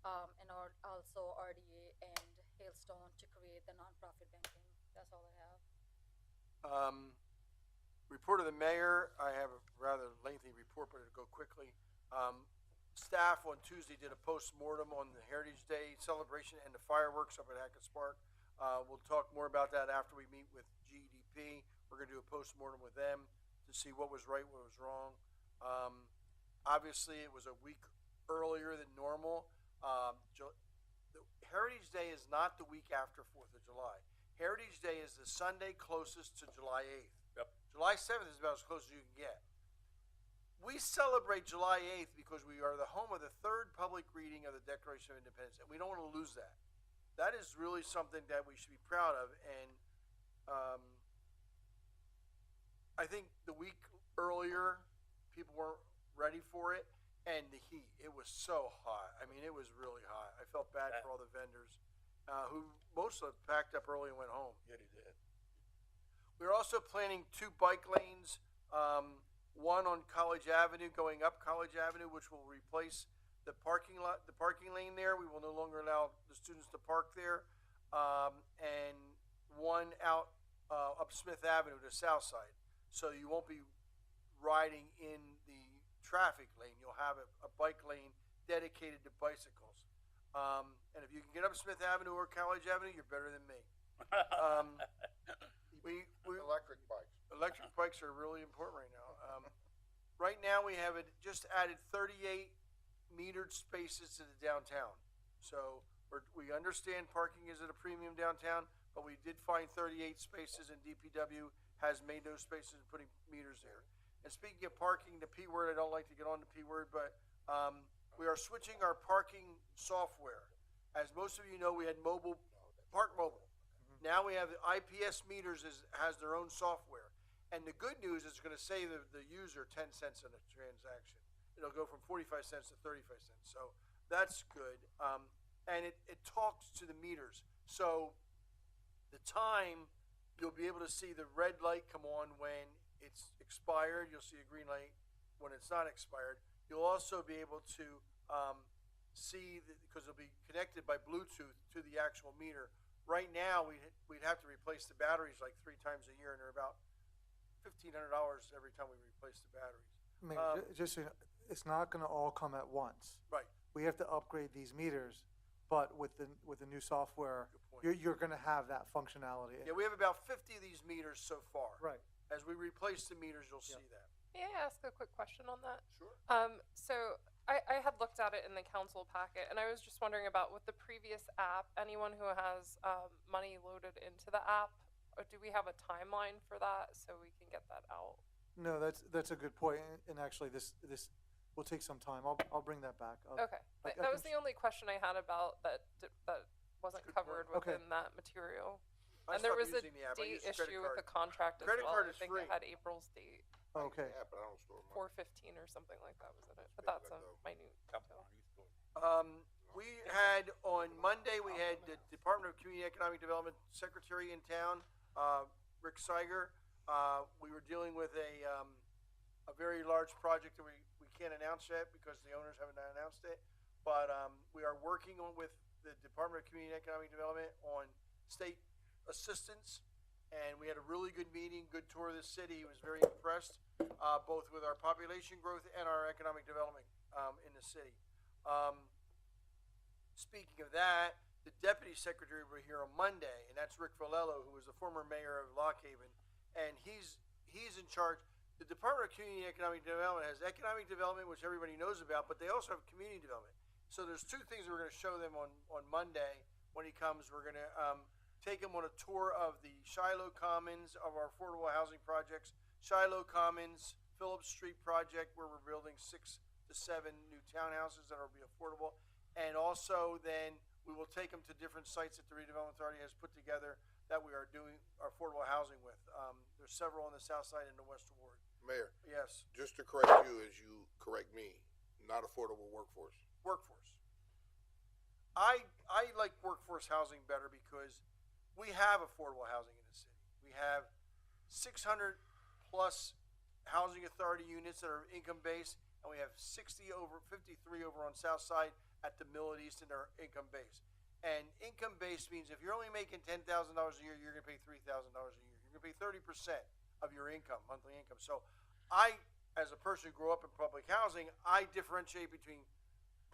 S11: and also RDA and Hailstone to create the nonprofit banking. That's all I have.
S10: Report of the mayor. I have a rather lengthy report, but it'll go quickly. Staff on Tuesday did a post-mortem on the Heritage Day celebration and the fireworks up at Hackett's Park. We'll talk more about that after we meet with GDP. We're going to do a post-mortem with them to see what was right, what was wrong. Obviously, it was a week earlier than normal. The Heritage Day is not the week after 4th of July. Heritage Day is the Sunday closest to July 8th.
S2: Yep.
S10: July 7th is about as close as you can get. We celebrate July 8th because we are the home of the third public reading of the Declaration of Independence, and we don't want to lose that. That is really something that we should be proud of, and I think the week earlier, people weren't ready for it, and the heat. It was so hot. I mean, it was really hot. I felt bad for all the vendors, who most of them packed up early and went home.
S2: Yeah, they did.
S10: We're also planning 2 bike lanes, one on College Avenue, going up College Avenue, which will replace the parking lane there. We will no longer allow the students to park there, and one out up Smith Avenue, the south side. So you won't be riding in the traffic lane. You'll have a bike lane dedicated to bicycles. And if you can get up Smith Avenue or College Avenue, you're better than me. We
S4: Electric bikes.
S10: electric bikes are really important right now. Right now, we have just added 38 metered spaces to the downtown. So we understand parking is at a premium downtown, but we did find 38 spaces, and DPW has made those spaces and putting meters there. And speaking of parking, the P word, I don't like to get on the P word, but we are switching our parking software. As most of you know, we had Park Mobile. Now we have the IPS meters has their own software. And the good news is it's going to save the user 10 cents on a transaction. It'll go from 45 cents to 35 cents. So that's good. And it talks to the meters. So the time, you'll be able to see the red light come on when it's expired. You'll see a green light when it's not expired. You'll also be able to see, because it'll be connected by Bluetooth to the actual meter. Right now, we'd have to replace the batteries like 3 times a year, and they're about $1,500 every time we replace the batteries.
S5: Mayor, just so you know, it's not gonna all come at once.
S10: Right.
S5: We have to upgrade these meters, but with the new software,
S10: Good point.
S5: you're gonna have that functionality.
S10: Yeah, we have about 50 of these meters so far.
S5: Right.
S10: As we replace the meters, you'll see that.
S3: May I ask a quick question on that?
S10: Sure.
S3: So I had looked at it in the council packet, and I was just wondering about with the previous app, anyone who has money loaded into the app, or do we have a timeline for that so we can get that out?
S5: No, that's a good point, and actually, this will take some time. I'll bring that back.
S3: Okay,
S5: I
S3: that was
S5: can
S3: the only question I had about that wasn't
S10: Good
S3: covered
S10: point.
S5: Okay.
S3: within that material.
S10: I
S3: And there
S10: stopped
S3: was a
S10: using the app. I
S3: date
S10: use credit
S3: issue with the
S10: card.
S3: contract as
S10: Credit
S3: well.
S10: card
S3: I
S10: is
S3: think
S10: free.
S3: it had April's date,
S5: Okay.
S1: Yeah, but I don't store money.
S3: 4/15 or something like that was in it, but
S1: Yeah,
S3: that's a
S1: that though.
S3: minute detail.
S10: We had on Monday, we had the Department of Community Economic Development Secretary in town, Rick Seiger. We were dealing with a very large project that we can't announce yet because the owners haven't announced it. But we are working with the Department of Community Economic Development on state assistance. And we had a really good meeting, good tour of the city. He was very impressed, both with our population growth and our economic development in the city. Speaking of that, the deputy secretary will be here on Monday, and that's Rick Valello, who was the former mayor of Lock Haven, and he's in charge. The Department of Community and Economic Development has economic development, which everybody knows about, but they also have community development. So there's two things we're going to show them on Monday when he comes. We're going to take him on a tour of the Shiloh Commons of our affordable housing projects. Shiloh Commons, Phillips Street project, where we're building 6 to 7 new townhouses that will be affordable. And also then we will take them to different sites that the Redevelopment Authority has put together that we are doing affordable housing with. There's several on the south side and the west ward.
S1: Mayor,
S10: Yes,
S1: just to correct you as you correct me, not affordable workforce.
S10: workforce. I like workforce housing better because we have affordable housing in the city. We have 600 plus housing authority units that are income based, and we have 53 over on south side at the mill at Easton are income based. And income based means if you're only making $10,000 a year, you're going to pay $3,000 a year. You're going to pay 30% of your income, monthly income. So I, as a person who grew up in public housing, I differentiate between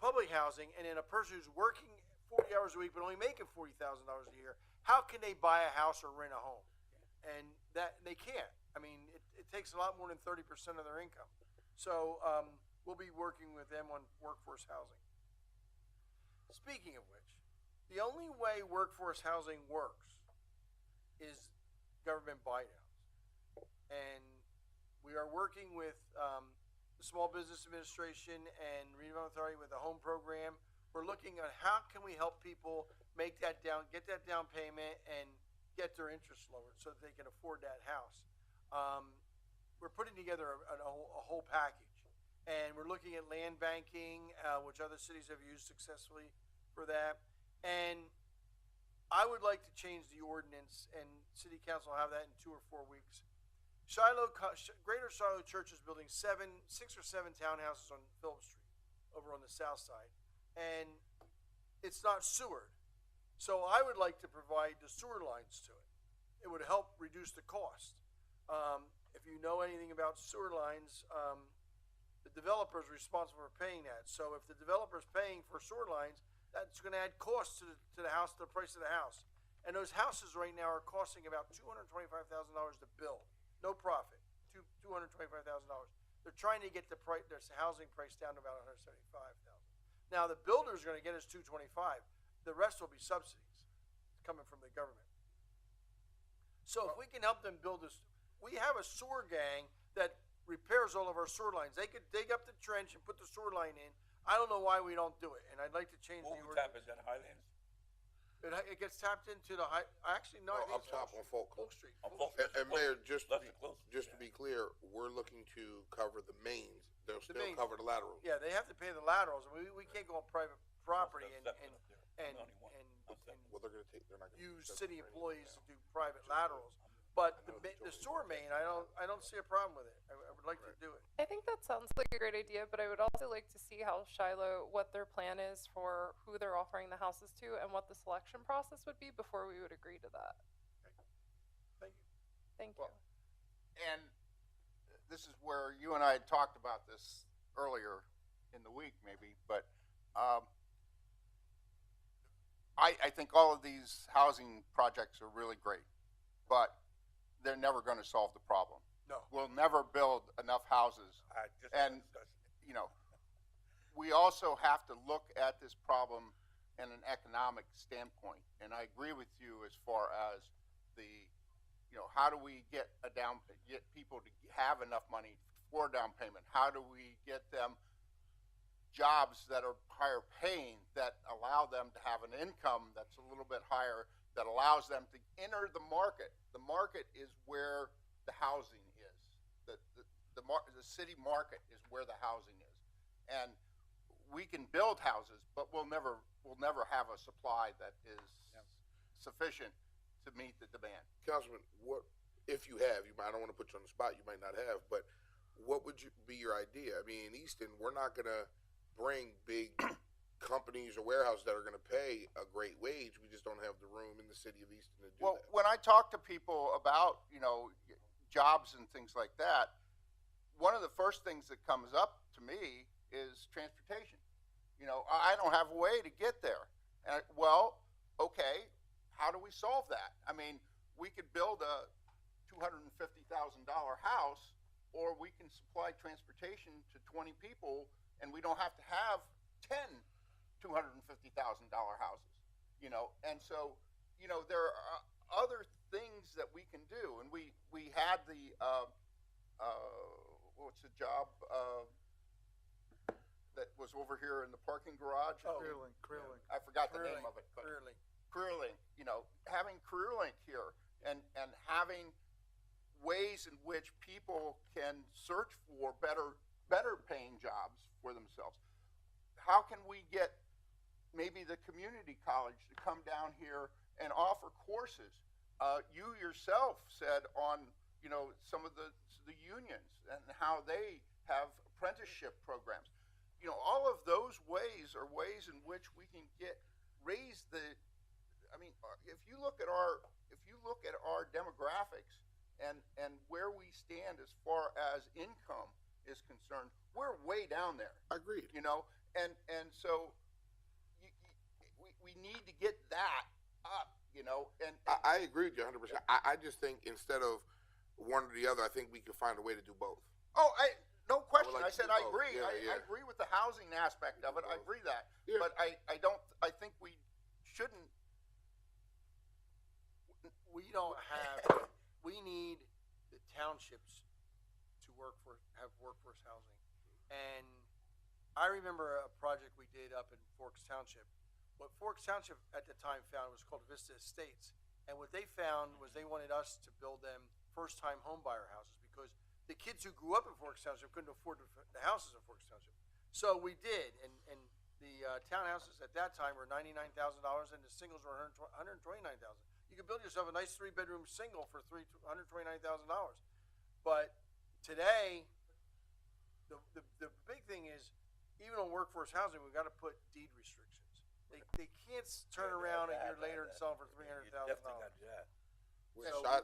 S10: public housing and then a person who's working 40 hours a week but only making $40,000 a year. How can they buy a house or rent a home? And that they can't. I mean, it takes a lot more than 30% of their income. So we'll be working with them on workforce housing. Speaking of which, the only way workforce housing works is government buy-downs. And we are working with the Small Business Administration and Redevelopment Authority with a home program. We're looking at how can we help people make that down, get that down payment, and get their interest lowered so that they can afford that house. We're putting together a whole package. And we're looking at land banking, which other cities have used successfully for that. And I would like to change the ordinance, and City Council will have that in 2 or 4 weeks. Greater Shiloh Church is building 6 or 7 townhouses on Phillips Street over on the south side. And it's not sewered. So I would like to provide the sewer lines to it. It would help reduce the cost. If you know anything about sewer lines, the developer is responsible for paying that. So if the developer is paying for sewer lines, that's going to add cost to the house, to the price of the house. And those houses right now are costing about $225,000 to build. No profit, $225,000. They're trying to get the housing price down to about $175,000. Now the builder's going to get us $225,000. The rest will be subsidies coming from the government. So if we can help them build this, we have a sewer gang that repairs all of our sewer lines. They could dig up the trench and put the sewer line in. I don't know why we don't do it, and I'd like to change the ordinance.
S2: Is that Highlands?
S10: It gets tapped into the actually, no, I think
S1: Up
S10: it's
S1: top on Folk.
S10: Folk Street.
S2: On Folk.
S1: And Mayor, just to
S2: That's
S1: be clear, we're looking to cover the mains. They'll
S10: The
S1: still
S10: mains.
S1: cover the laterals.
S10: Yeah, they have to pay the laterals. We can't go on private property and
S1: Well, they're not gonna
S10: use city employees to do private laterals. But the sewer main, I don't see a problem with it. I would like to do it.
S3: I think that sounds like a great idea, but I would also like to see how Shiloh, what their plan is for who they're offering the houses to and what the selection process would be before we would agree to that.
S10: Thank you.
S3: Thank you.
S4: Well, And this is where you and I had talked about this earlier in the week, maybe, but I think all of these housing projects are really great, but they're never going to solve the problem.
S10: No.
S4: We'll never build enough houses. And, you know, we also have to look at this problem in an economic standpoint. And I agree with you as far as the, you know, how do we get people to have enough money for down payment? How do we get them jobs that are higher paying, that allow them to have an income that's a little bit higher, that allows them to enter the market? The market is where the housing is. The city market is where the housing is. And we can build houses, but we'll never have a supply that is sufficient to meet the demand.
S1: Councilman, what if you have? I don't want to put you on the spot. You might not have, but what would be your idea? I mean, in Easton, we're not going to bring big companies or warehouses that are going to pay a great wage. We just don't have the room in the city of Easton to do
S4: Well,
S1: that.
S4: when I talk to people about, you know, jobs and things like that, one of the first things that comes up to me is transportation. You know, I don't have a way to get there. And well, okay, how do we solve that? I mean, we could build a $250,000 house, or we can supply transportation to 20 people, and we don't have to have 10 $250,000 houses. You know, and so, you know, there are other things that we can do. And we had the what's the job that was over here in the parking garage?
S5: Career Link.
S4: I forgot the name of it. But Career Link, you know, having Career Link here and having ways in which people can search for better paying jobs for themselves. How can we get maybe the community college to come down here and offer courses? You yourself said on, you know, some of the unions and how they have apprenticeship programs. You know, all of those ways are ways in which we can raise the. I mean, if you look at our demographics and where we stand as far as income is concerned, we're way down there.
S1: Agreed.
S4: You know, and so we need to get that up. You know, and
S1: I agree with you 100%. I just think instead of one or the other, I think we can find a way to do both.
S4: oh, no question.
S1: like
S4: I
S1: to
S4: said
S1: do
S4: I
S1: both.
S4: agree.
S1: Yeah,
S4: I agree with the housing aspect of it. I agree that,
S1: Yeah.
S4: but I don't. I think we shouldn't.
S10: We don't have, we need the townships to have workforce housing. And I remember a project we did up in Forks Township. What Forks Township at the time found was called Vista Estates. And what they found was they wanted us to build them first-time homebuyer houses because the kids who grew up in Forks Township couldn't afford the houses in Forks Township. So we did, and the townhouses at that time were $99,000, and the singles were $129,000. You could build yourself a nice 3-bedroom single for $129,000. But today, the big thing is, even on workforce housing, we've got to put deed restrictions. They can't turn around a year later and sell them for $300,000.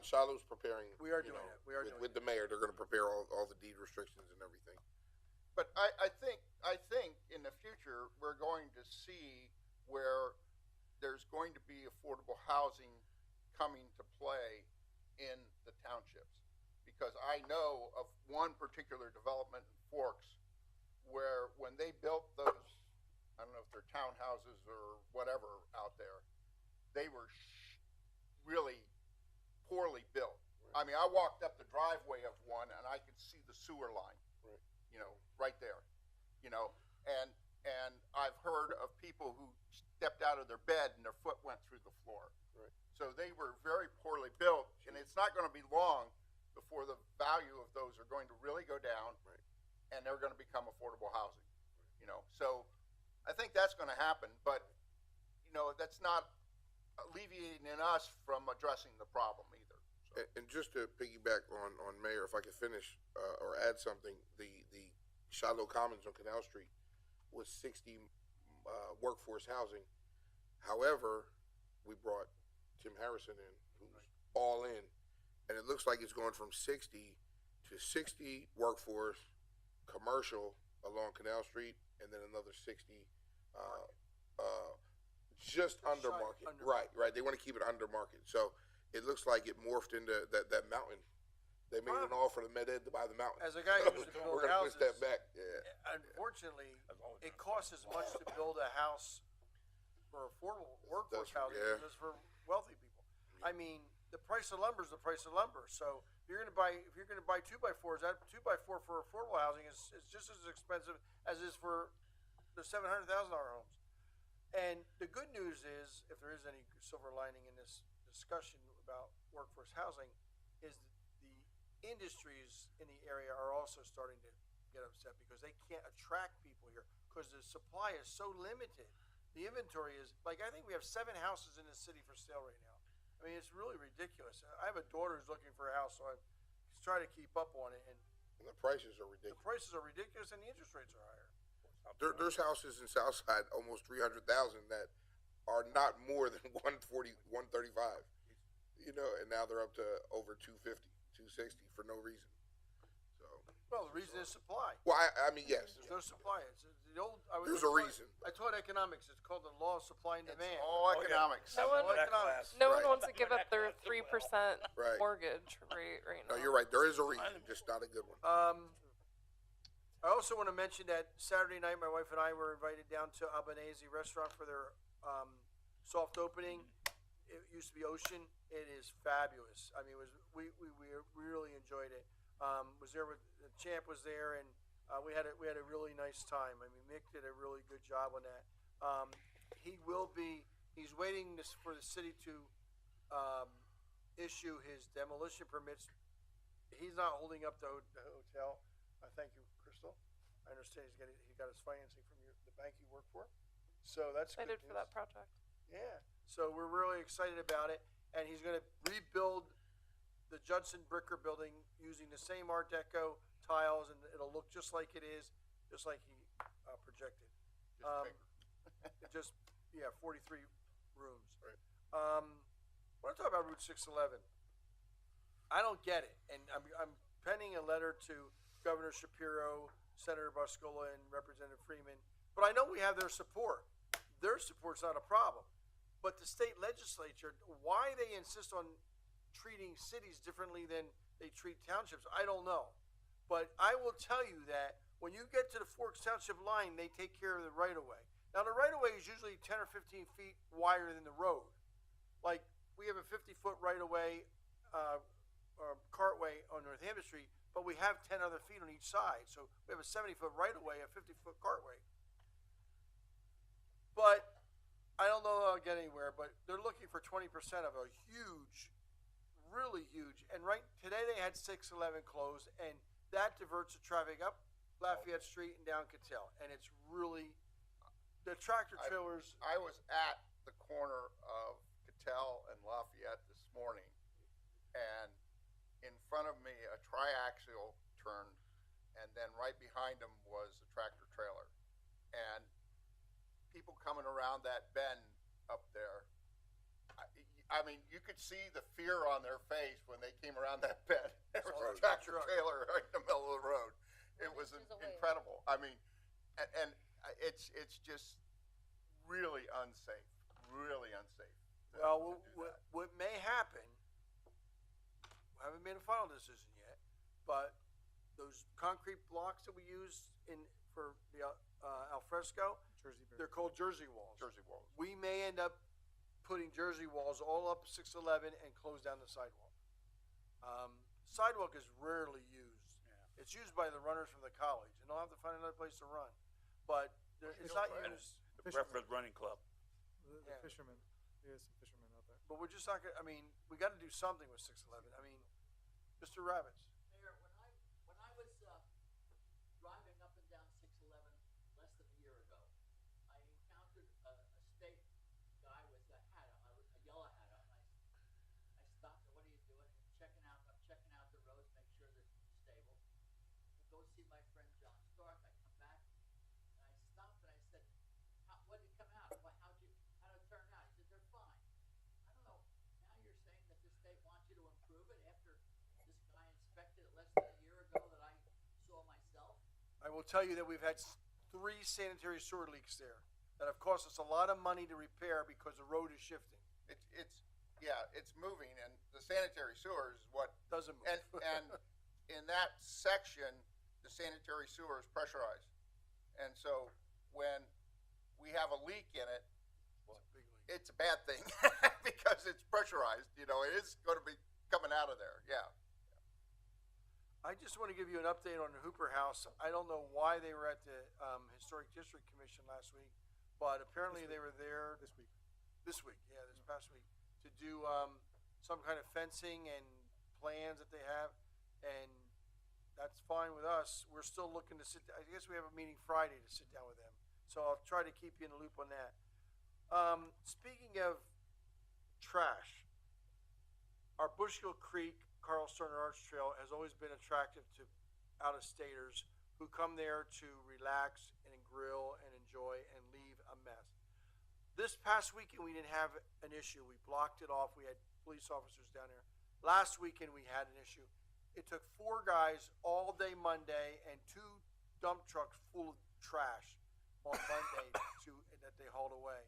S1: Shiloh's preparing.
S10: We are doing it. We are doing
S1: with the mayor. They're going to prepare all the deed restrictions and everything.
S4: But I think in the future we're going to see where there's going to be affordable housing coming to play in the townships, because I know of one particular development in Forks where when they built those, I don't know if they're townhouses or whatever out there, they were really poorly built. I mean, I walked up the driveway of one and I could see the sewer line, you know, right there, you know, and I've heard of people who stepped out of their bed and their foot went through the floor.
S1: Right.
S4: So they were very poorly built, and it's not going to be long before the value of those are going to really go down, and they're going to become affordable housing, you know. So I think that's going to happen, but, you know, that's not alleviating us from addressing the problem either. So.
S1: And just to piggyback on Mayor, if I could finish or add something, the Shiloh Commons on Canal Street was 60 workforce housing. However, we brought Tim Harrison in, who's all in, and it looks like it's going from 60 to 60 workforce, commercial along Canal Street, and then another 60 just under
S10: shy,
S1: market.
S10: under
S1: Right. They want to keep it under market. So it looks like it morphed into that mountain. They made an offer to Med Ed to buy the mountain.
S10: As a guy who used to build
S1: We're going to push that
S10: houses,
S1: back. Yeah.
S10: unfortunately, it costs as much to build a house for affordable workforce
S1: That's-
S10: housing
S1: yeah.
S10: as for wealthy people. I mean, the price of lumber is the price of lumber. So if you're gonna buy 2x4s, that 2x4 for affordable housing is just as expensive as is for the $700,000 homes. And the good news is, if there is any silver lining in this discussion about workforce housing, is the industries in the area are also starting to get upset because they can't attract people here because the supply is so limited. The inventory is like, I think we have 7 houses in the city for sale right now. I mean, it's really ridiculous. I have a daughter who's looking for a house, so I'm trying to keep up on it. And
S1: And the prices are
S10: the
S1: ridiculous.
S10: prices are ridiculous, and the interest rates are higher.
S1: There's houses in Southside almost 300,000 that are not more than 140, 135. You know, and now they're up to over 250, 260 for no reason. So,
S10: Well, the reason is supply.
S1: well, I mean, yes,
S10: There's no supply. It's the old.
S1: there's a reason.
S10: I taught economics. It's called the law of supply and
S4: It's
S10: demand.
S4: all economics.
S3: No one,
S10: All economics.
S3: no
S1: Right.
S3: one wants to give up their 3%
S1: Right.
S3: mortgage rate right now.
S1: No, you're right. There is a reason, just not a good one.
S10: I also want to mention that Saturday night, my wife and I were invited down to Albanese Restaurant for their soft opening. It used to be Ocean. It is fabulous. I mean, it was we really enjoyed it. Was there with the champ was there, and we had a really nice time. I mean, Mick did a really good job on that. He's waiting for the city to issue his demolition permits. He's not holding up the hotel. Thank you, Crystal. I understand he got his financing from the bank you work for. So that's good
S3: Excited for
S10: news.
S3: that project.
S10: Yeah. So we're really excited about it, and he's going to rebuild the Judson Bricker building using the same Art Deco tiles, and it'll look just like it is, just like he projected. Just 43 rooms.
S1: Right.
S10: I want to talk about Route 611. I don't get it, and I'm penning a letter to Governor Shapiro, Senator Barskola, and Representative Freeman. But I know we have their support. Their support's not a problem. But the state legislature, why they insist on treating cities differently than they treat townships, I don't know. But I will tell you that when you get to the Forks Township line, they take care of the right-of-way. Now, the right-of-way is usually 10 or 15 feet wider than the road. Like, we have a 50-foot right-of-way, cartway on Northampton Street, but we have 10 other feet on each side. So we have a 70-foot right-of-way, a 50-foot cartway. But I don't know how I'll get anywhere, but they're looking for 20% of a huge, really huge. And right today they had 611 closed, and that diverts the traffic up Lafayette Street and down Cattell. And it's really, the tractor trailers.
S4: I was at the corner of Cattell and Lafayette this morning, and in front of me, a triaxial turned, and then right behind him was a tractor trailer. And people coming around that bend up there, I mean, you could see the fear on their face when they came around that bend. There was a tractor trailer right in the middle of the road. It was incredible. I mean, and it's just really unsafe, really unsafe.
S10: Well, what may happen, I haven't made a final decision yet, but those concrete blocks that we use for the alfresco, they're called jersey walls.
S4: Jersey walls.
S10: We may end up putting jersey walls all up 611 and close down the sidewalk. Sidewalk is rarely used. Yeah. It's used by the runners from the college, and they'll have to find another place to run. But it's not used.
S2: The Breakfast Running Club.
S5: The fishermen. There's some fishermen out there.
S10: But we're just not going to, I mean, we got to do something with 611. I mean, Mr. Rabbits.
S12: Mayor, when I was driving up and down 611 less than a year ago, I encountered a state guy with a hat on, a yellow hat on. I stopped. What are you doing? I'm checking out the roads, make sure they're stable. I go see my friend John Stark. I come back and I stopped and I said, "What did it come out? How did it turn out?" He said, "They're fine." I don't know. Now you're saying that the state wants you to improve it after this guy inspected it less than a year ago.
S10: I will tell you that we've had 3 sanitary sewer leaks there that have cost us a lot of money to repair because the road is shifting.
S4: It's moving, and the sanitary sewer is what,
S10: Doesn't move.
S4: and in that section, the sanitary sewer is pressurized. And so when we have a leak in it,
S10: It's a big leak.
S4: it's a bad thing because it's pressurized, it is gonna be coming out of there, yeah.
S10: I just want to give you an update on the Hooper House. I don't know why they were at the Historic District Commission last week, but apparently they were there
S5: This week.
S10: this week, yeah, this past week, to do some kind of fencing and plans that they have, and that's fine with us. We're still looking to I guess we have a meeting Friday to sit down with them, so I'll try to keep you in the loop on that. Speaking of trash, our Bushkill Creek Carl Sterner Arch Trail has always been attractive to out-of-staters who come there to relax and grill and enjoy and leave a mess. This past weekend, we didn't have an issue. We blocked it off. We had police officers down there. Last weekend, we had an issue. It took 4 guys all day Monday and 2 dump trucks full of trash on Monday that they hauled away.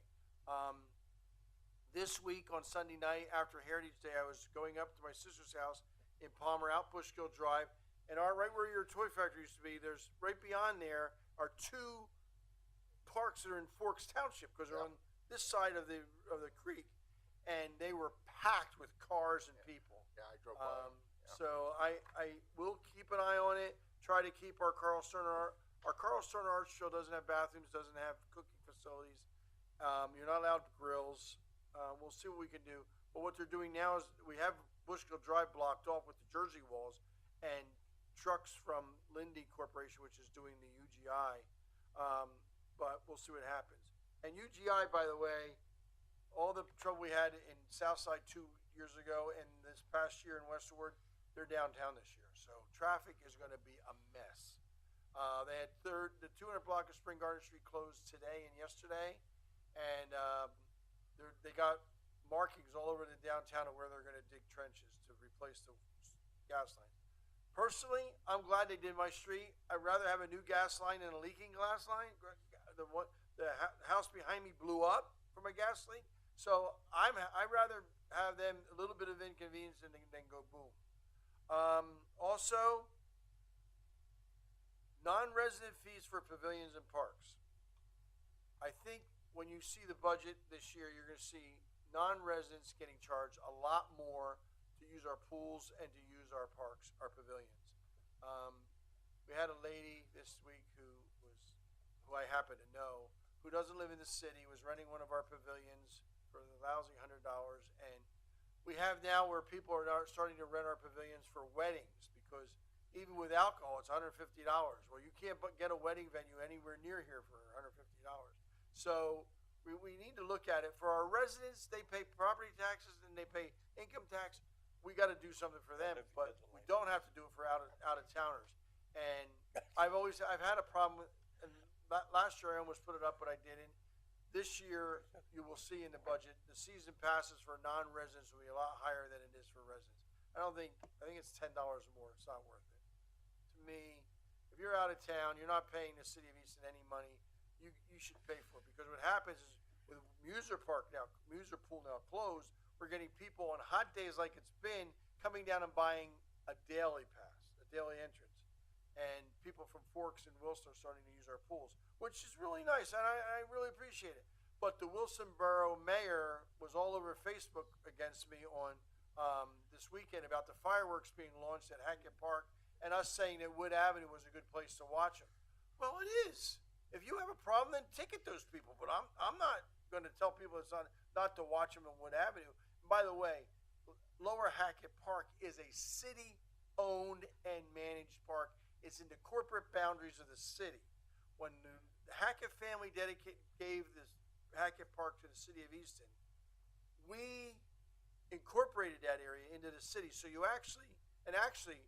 S10: This week on Sunday night after Heritage Day, I was going up to my sister's house in Palmer, out Bushkill Drive, and right where your toy factory used to be, there's right beyond there are 2 parks that are in Forks Township because they're on this side of the creek, and they were packed with cars and people.
S4: Yeah, I drove by.
S10: So I will keep an eye on it. Try to keep our Carl Sterner Arch Trail doesn't have bathrooms, doesn't have cooking facilities. You're not allowed grills. We'll see what we can do. But what they're doing now is we have Bushkill Drive blocked off with the Jersey walls, and trucks from Lindy Corporation, which is doing the UGI. But we'll see what happens. And UGI, by the way, all the trouble we had in Southside 2 years ago and this past year in Westerward, they're downtown this year. So traffic is going to be a mess. They had the 200 block of Spring Garden Street closed today and yesterday, and they got markings all over the downtown of where they're going to dig trenches to replace the gas line. Personally, I'm glad they did my street. I'd rather have a new gas line than a leaking gas line. The house behind me blew up from a gas leak, so I'd rather have them a little bit of inconvenience than go boom. Also, non-resident fees for pavilions and parks. I think when you see the budget this year, you're going to see non-residents getting charged a lot more to use our pools and to use our parks, our pavilions. We had a lady this week who I happen to know, who doesn't live in the city, was renting one of our pavilions for the lousy $100, and we have now where people are now starting to rent our pavilions for weddings, because even with alcohol, it's $150. Well, you can't get a wedding venue anywhere near here for $150. So we need to look at it. For our residents, they pay property taxes and they pay income tax. We got to do something for them, but we don't have to do it for out of towners. And I've had a problem with, and last year I almost put it up, but I didn't. This year, you will see in the budget, the season passes for non-residents will be a lot higher than it is for residents. I think it's $10 more. It's not worth it. To me, if you're out of town, you're not paying the city of Easton any money. You should pay for it, because what happens is with Muser Pool now closed, we're getting people on hot days like it's been coming down and buying a daily pass, a daily entrance. And people from Forks and Wilson are starting to use our pools, which is really nice, and I really appreciate it. But the Wilson Borough mayor was all over Facebook against me on this weekend about the fireworks being launched at Hackett Park, and us saying that Wood Avenue was a good place to watch them. Well, it is. If you have a problem, then ticket those people. But I'm not going to tell people it's not to watch them in Wood Avenue. And by the way, Lower Hackett Park is a city-owned and managed park. It's in the corporate boundaries of the city. When the Hackett family gave this Hackett Park to the city of Easton, we incorporated that area into the city. So you actually,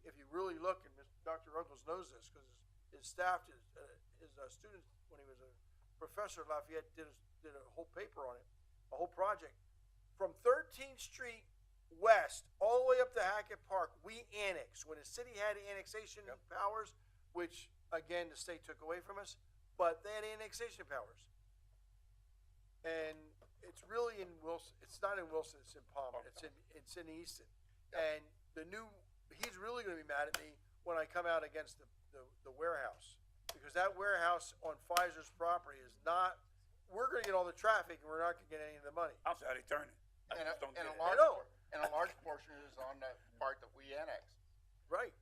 S10: if you really look, and Dr. Ruggles knows this because his staff, his students, when he was a professor at Lafayette, did a whole paper on it, a whole project. From 13th Street west all the way up to Hackett Park, we annexed. When the city had annexation powers, which again, the state took away from us, but they had annexation powers. And it's really in Wilson, it's not in Wilson, it's in Palmer, it's in Easton. And he's really gonna be mad at me when I come out against the warehouse. Because that warehouse on Pfizer's property is not, we're gonna get all the traffic and we're not gonna get any of the money.
S2: I'm sorry, turn it. I
S4: And
S2: just don't get it.
S10: I know.
S4: a large portion is on the part that we annexed,
S10: Right.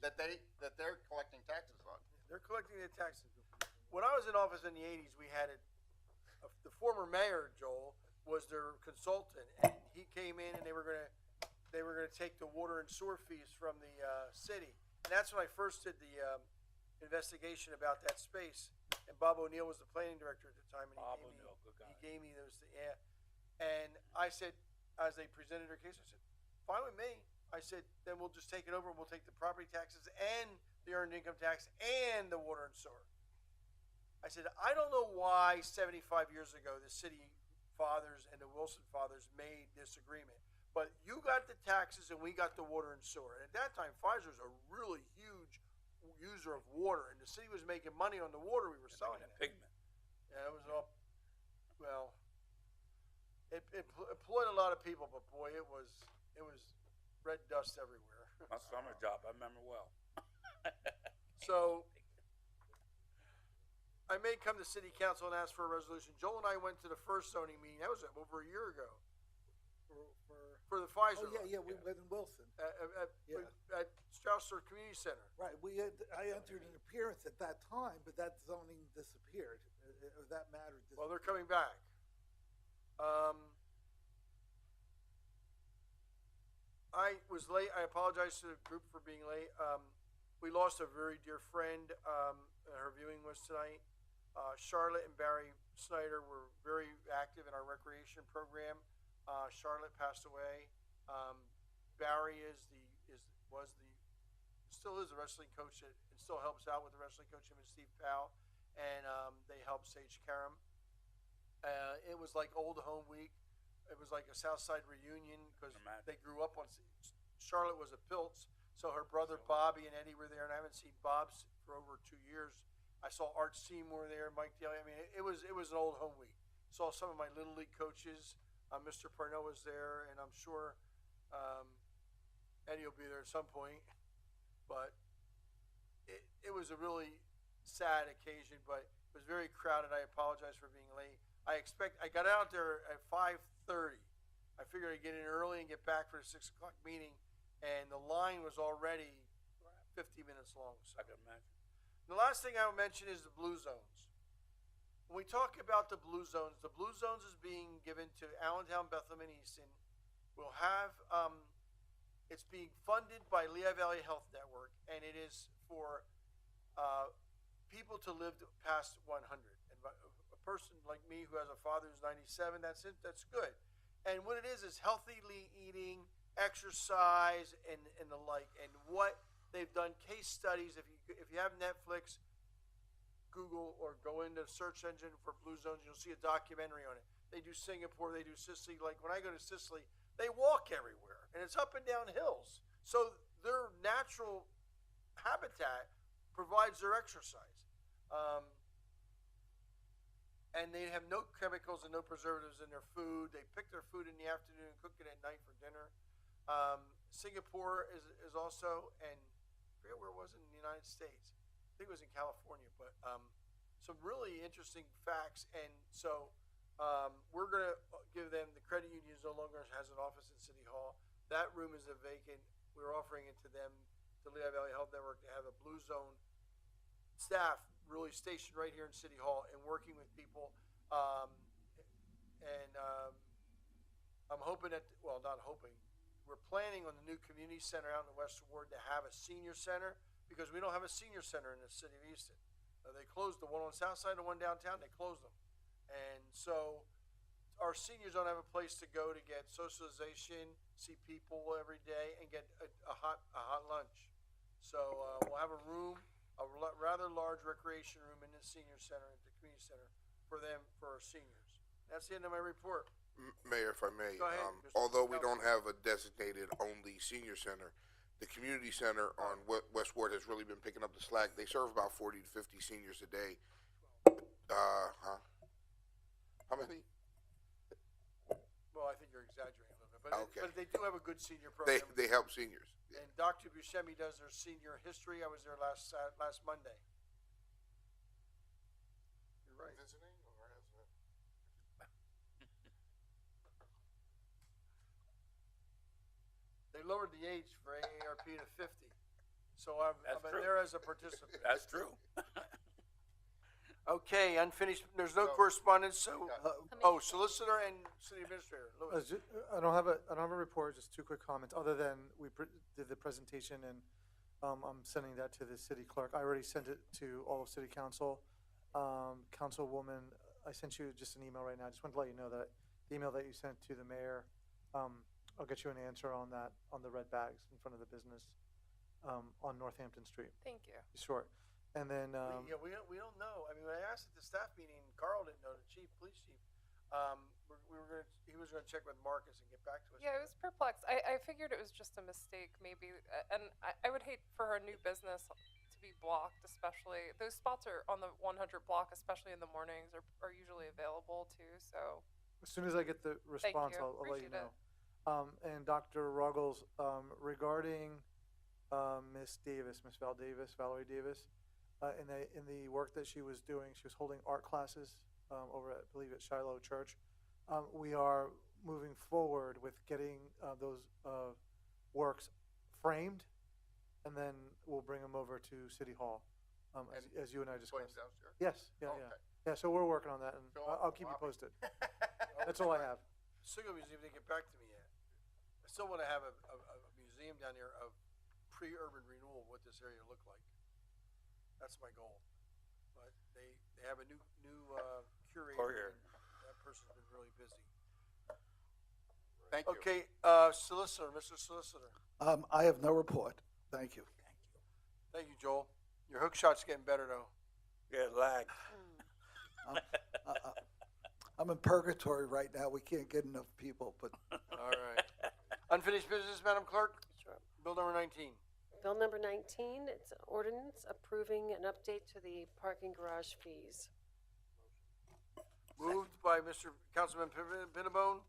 S4: that they're collecting taxes on.
S10: They're collecting the taxes. When I was in office in the '80s, we had the former mayor, Joel, was their consultant, and he came in and they were gonna take the water and sewer fees from the city. And that's when I first did the investigation about that space. And Bob O'Neill was the planning director at the time, and
S2: Bob O'Neill, good guy.
S10: he gave me those. Yeah, and I said, as they presented their case, I said, "Fine with me." I said, "Then we'll just take it over and we'll take the property taxes and the earned income tax and the water and sewer." I said, "I don't know why 75 years ago the city fathers and the Wilson fathers made this agreement, but you got the taxes and we got the water and sewer." And at that time, Pfizer was a really huge user of water, and the city was making money on the water we were selling.
S2: That pigment.
S10: Yeah, it was all, well, it employed a lot of people, but boy, it was red dust everywhere.
S2: My summer job, I remember well.
S10: So I may come to city council and ask for a resolution. Joel and I went to the first zoning meeting. That was over a year ago for the Pfizer.
S9: Oh, yeah, we went in Wilson. Yeah.
S10: At Strausser Community Center.
S9: Right, I entered an appearance at that time, but that zoning disappeared, or that matter disappeared.
S10: Well, they're coming back. I was late. I apologize to the group for being late. We lost a very dear friend. Her viewing was tonight. Charlotte and Barry Snyder were very active in our recreation program. Charlotte passed away. Barry still is the wrestling coach and still helps out with the wrestling coach, him and Steve Powell, and they help Sage Karam. It was like old home week. It was like a Southside reunion because they grew up on. Charlotte was a Pilts, so her brother Bobby and Eddie were there, and I haven't seen Bob for over 2 years. I saw Art Seymour there, Mike Daly. I mean, it was an old home week. Saw some of my little league coaches. Mr. Parnell was there, and I'm sure Eddie will be there at some point. But it was a really sad occasion, but it was very crowded. I apologize for being late. I got out there at 5:30. I figured I'd get in early and get back for the 6 o'clock meeting, and the line was already 50 minutes long. So.
S2: I can imagine.
S10: The last thing I will mention is the blue zones. When we talk about the blue zones is being given to Allentown, Bethlehem, and Easton. We'll have, it's being funded by Lehigh Valley Health Network, and it is for people to live past 100. And a person like me who has a father who's 97, that's it. That's good. And what it is healthily eating, exercise, and the like. And what they've done case studies. If you have Netflix, Google or go into the search engine for blue zones, you'll see a documentary on it. They do Singapore, they do Sicily. Like when I go to Sicily, they walk everywhere, and it's up and down hills. So their natural habitat provides their exercise. And they have no chemicals and no preservatives in their food. They pick their food in the afternoon and cook it at night for dinner. Singapore is also, and I forget where it was in the United States. I think it was in California, but some really interesting facts. And so we're going to give them, the credit union no longer has an office in City Hall. That room is vacant. We're offering it to them, to Lehigh Valley Health Network, to have a blue zone staff really stationed right here in City Hall and working with people. I'm hoping that, well, not hoping, we're planning on the new community center out in the Western Ward to have a senior center because we don't have a senior center in the city of Easton. They closed the one on South Side and one downtown. They closed them. And so our seniors don't have a place to go to get socialization, see people every day, and get a hot lunch. So we'll have a room, a rather large recreation room in the senior center, at the community center, for our seniors. That's the end of my report.
S1: Mayor, if I may,
S10: Go ahead,
S1: although we
S10: Councilman.
S1: don't have a designated only senior center, the community center on West Ward has really been picking up the slack. They serve about 40 to 50 seniors a day. Huh? How many?
S10: Well, I think you're exaggerating a little bit, but,
S1: Okay.
S10: but they do have a good senior
S1: They
S10: program.
S1: help seniors.
S10: And Dr. Buscemi does their senior history. I was there last Monday. You're right.
S1: Visiting or
S10: They lowered the age for AARP to 50. So I've
S2: That's
S10: been
S2: true.
S10: there as a participant.
S2: That's true.
S10: Okay, unfinished, there's no
S4: So-
S10: correspondence, so,
S6: Committee-
S10: solicitor and city administrator, Louis.
S5: I don't have a report, just two quick comments, other than we did the presentation and, I'm sending that to the city clerk. I already sent it to all of city council. Councilwoman, I sent you just an email right now. I just wanted to let you know that the email that you sent to the mayor, I'll get you an answer on that, on the red bags in front of the business, on Northampton Street.
S3: Thank you.
S5: Sure. And then,
S10: Yeah, we don't know. I mean, when I asked at the staff meeting, Carl didn't know, the chief, police chief. He was gonna check with Marcus and get back to us.
S3: Yeah, I was perplexed. I figured it was just a mistake, maybe, and I would hate for a new business to be blocked, especially those spots are on the 100 block, especially in the mornings, are usually available too. So
S5: as soon as I get the response,
S3: you.
S5: I'll let you
S3: Appreciate
S5: know. And Dr. Ruggles, regarding Miss Valerie Davis, in the work that she was doing, she was holding art classes over at, I believe, at Shiloh Church. We are moving forward with getting those works framed, and then we'll bring them over to City Hall, as you and I
S4: Points
S5: discussed.
S4: downstairs?
S5: Yes, yeah. Yeah, so we're working on that, and
S4: So
S5: I'll keep you
S4: Bobby.
S5: posted. That's all I have.
S10: Signal Museum didn't get back to me yet. I still wanna have a museum down here of pre-urban renewal, what this area looked like. That's my goal. But they have a new curator.
S2: Courier.
S10: And that person's been really busy.
S4: Thank you.
S10: Okay, solicitor, Mr. Solicitor.
S9: I have no report. Thank you.
S10: Thank you, Joel. Your hook shot's getting better though.
S2: Yeah, lag.
S9: I'm in purgatory right now. We can't get enough people, but
S10: All right. Unfinished business, Madam Clerk?
S6: Sure.
S10: Bill number 19.
S6: Bill number 19, it's an ordinance approving an update to the parking garage fees.
S10: Moved by Mr. Councilman Pinnabone.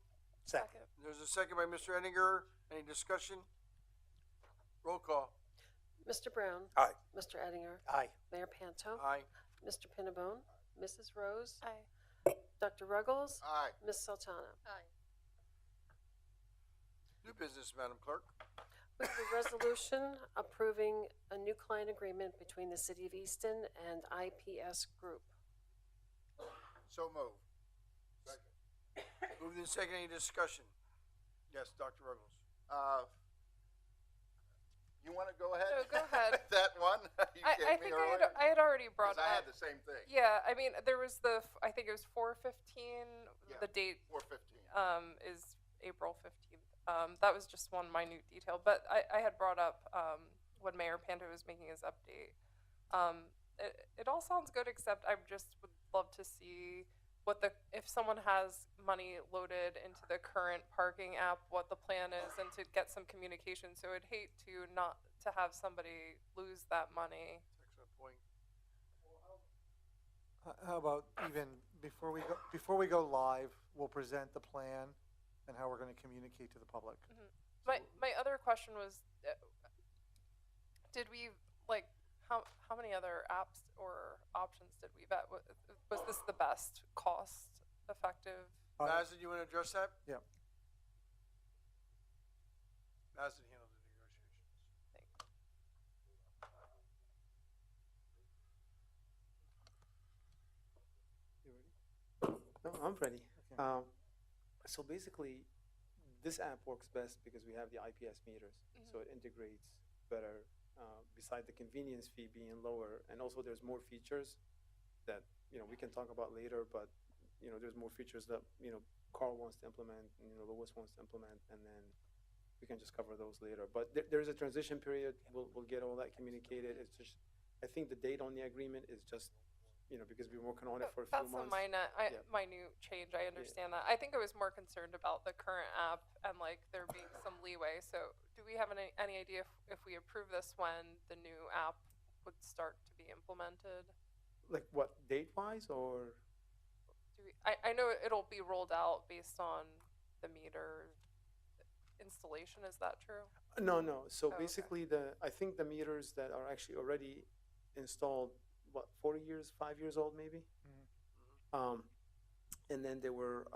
S8: Second.
S10: There's a second by Mr. Enninger. Any discussion? Roll call.
S6: Mr. Brown?
S2: Aye.
S6: Mr. Ettinger?
S8: Aye.
S6: Mayor Panto?
S10: Aye.
S6: Mr. Pinnabone? Mrs. Rose?
S3: Aye.
S6: Dr. Ruggles?
S4: Aye.
S6: Ms. Sultana?
S11: Aye.
S10: New business, Madam Clerk.
S6: We have a resolution approving a new client agreement between the City of Easton and IPS Group.
S4: So moved.
S10: Moved in second. Any discussion? Yes, Dr. Ruggles.
S4: You wanna go ahead?
S3: No, go ahead.
S4: That one? You
S3: I
S4: gave me
S3: think
S4: earlier?
S3: I had already brought
S4: 'Cause I
S3: up.
S4: had the same thing.
S3: Yeah, I mean, there was I think it was 4/15.
S4: Yeah.
S3: The date
S4: 4:15.
S3: is April 15th. That was just one minute detail, but I had brought up when Mayor Panto was making his update. It all sounds good, except I just would love to see if someone has money loaded into the current parking app, what the plan is, and to get some communication. So I'd hate to not to have somebody lose that money.
S10: Excellent point.
S5: How about even before we go live, we'll present the plan and how we're going to communicate to the public.
S3: My other question was, did we how many other apps or options did we vet? Was this the best cost effective?
S10: Mazdin, you wanna address that?
S5: Yeah.
S10: Mazdin handled the negotiations.
S13: You ready? No, I'm ready.
S5: Okay.
S13: So basically, this app works best because we have the IPS meters, so it integrates better. Beside the convenience fee being lower, and also there's more features that we can talk about later. But there's more features that Carl wants to implement, and Louis wants to implement, and then we can just cover those later. But there's a transition period. We'll get all that communicated. It's just I think the date on the agreement is just because we've been working on it for a few
S3: That's a
S13: months. Yeah.
S3: minute change. I understand that. I think I was more concerned about the current app and like there being some leeway. So, do we have any idea if we approve this when the new app would start to be implemented?
S13: Like what, date-wise, or?
S3: I know it'll be rolled out based on the meter installation. Is that true?
S13: No. So
S3: okay.
S13: basically, I think the meters that are actually already installed, what, 5 years old maybe? And then there were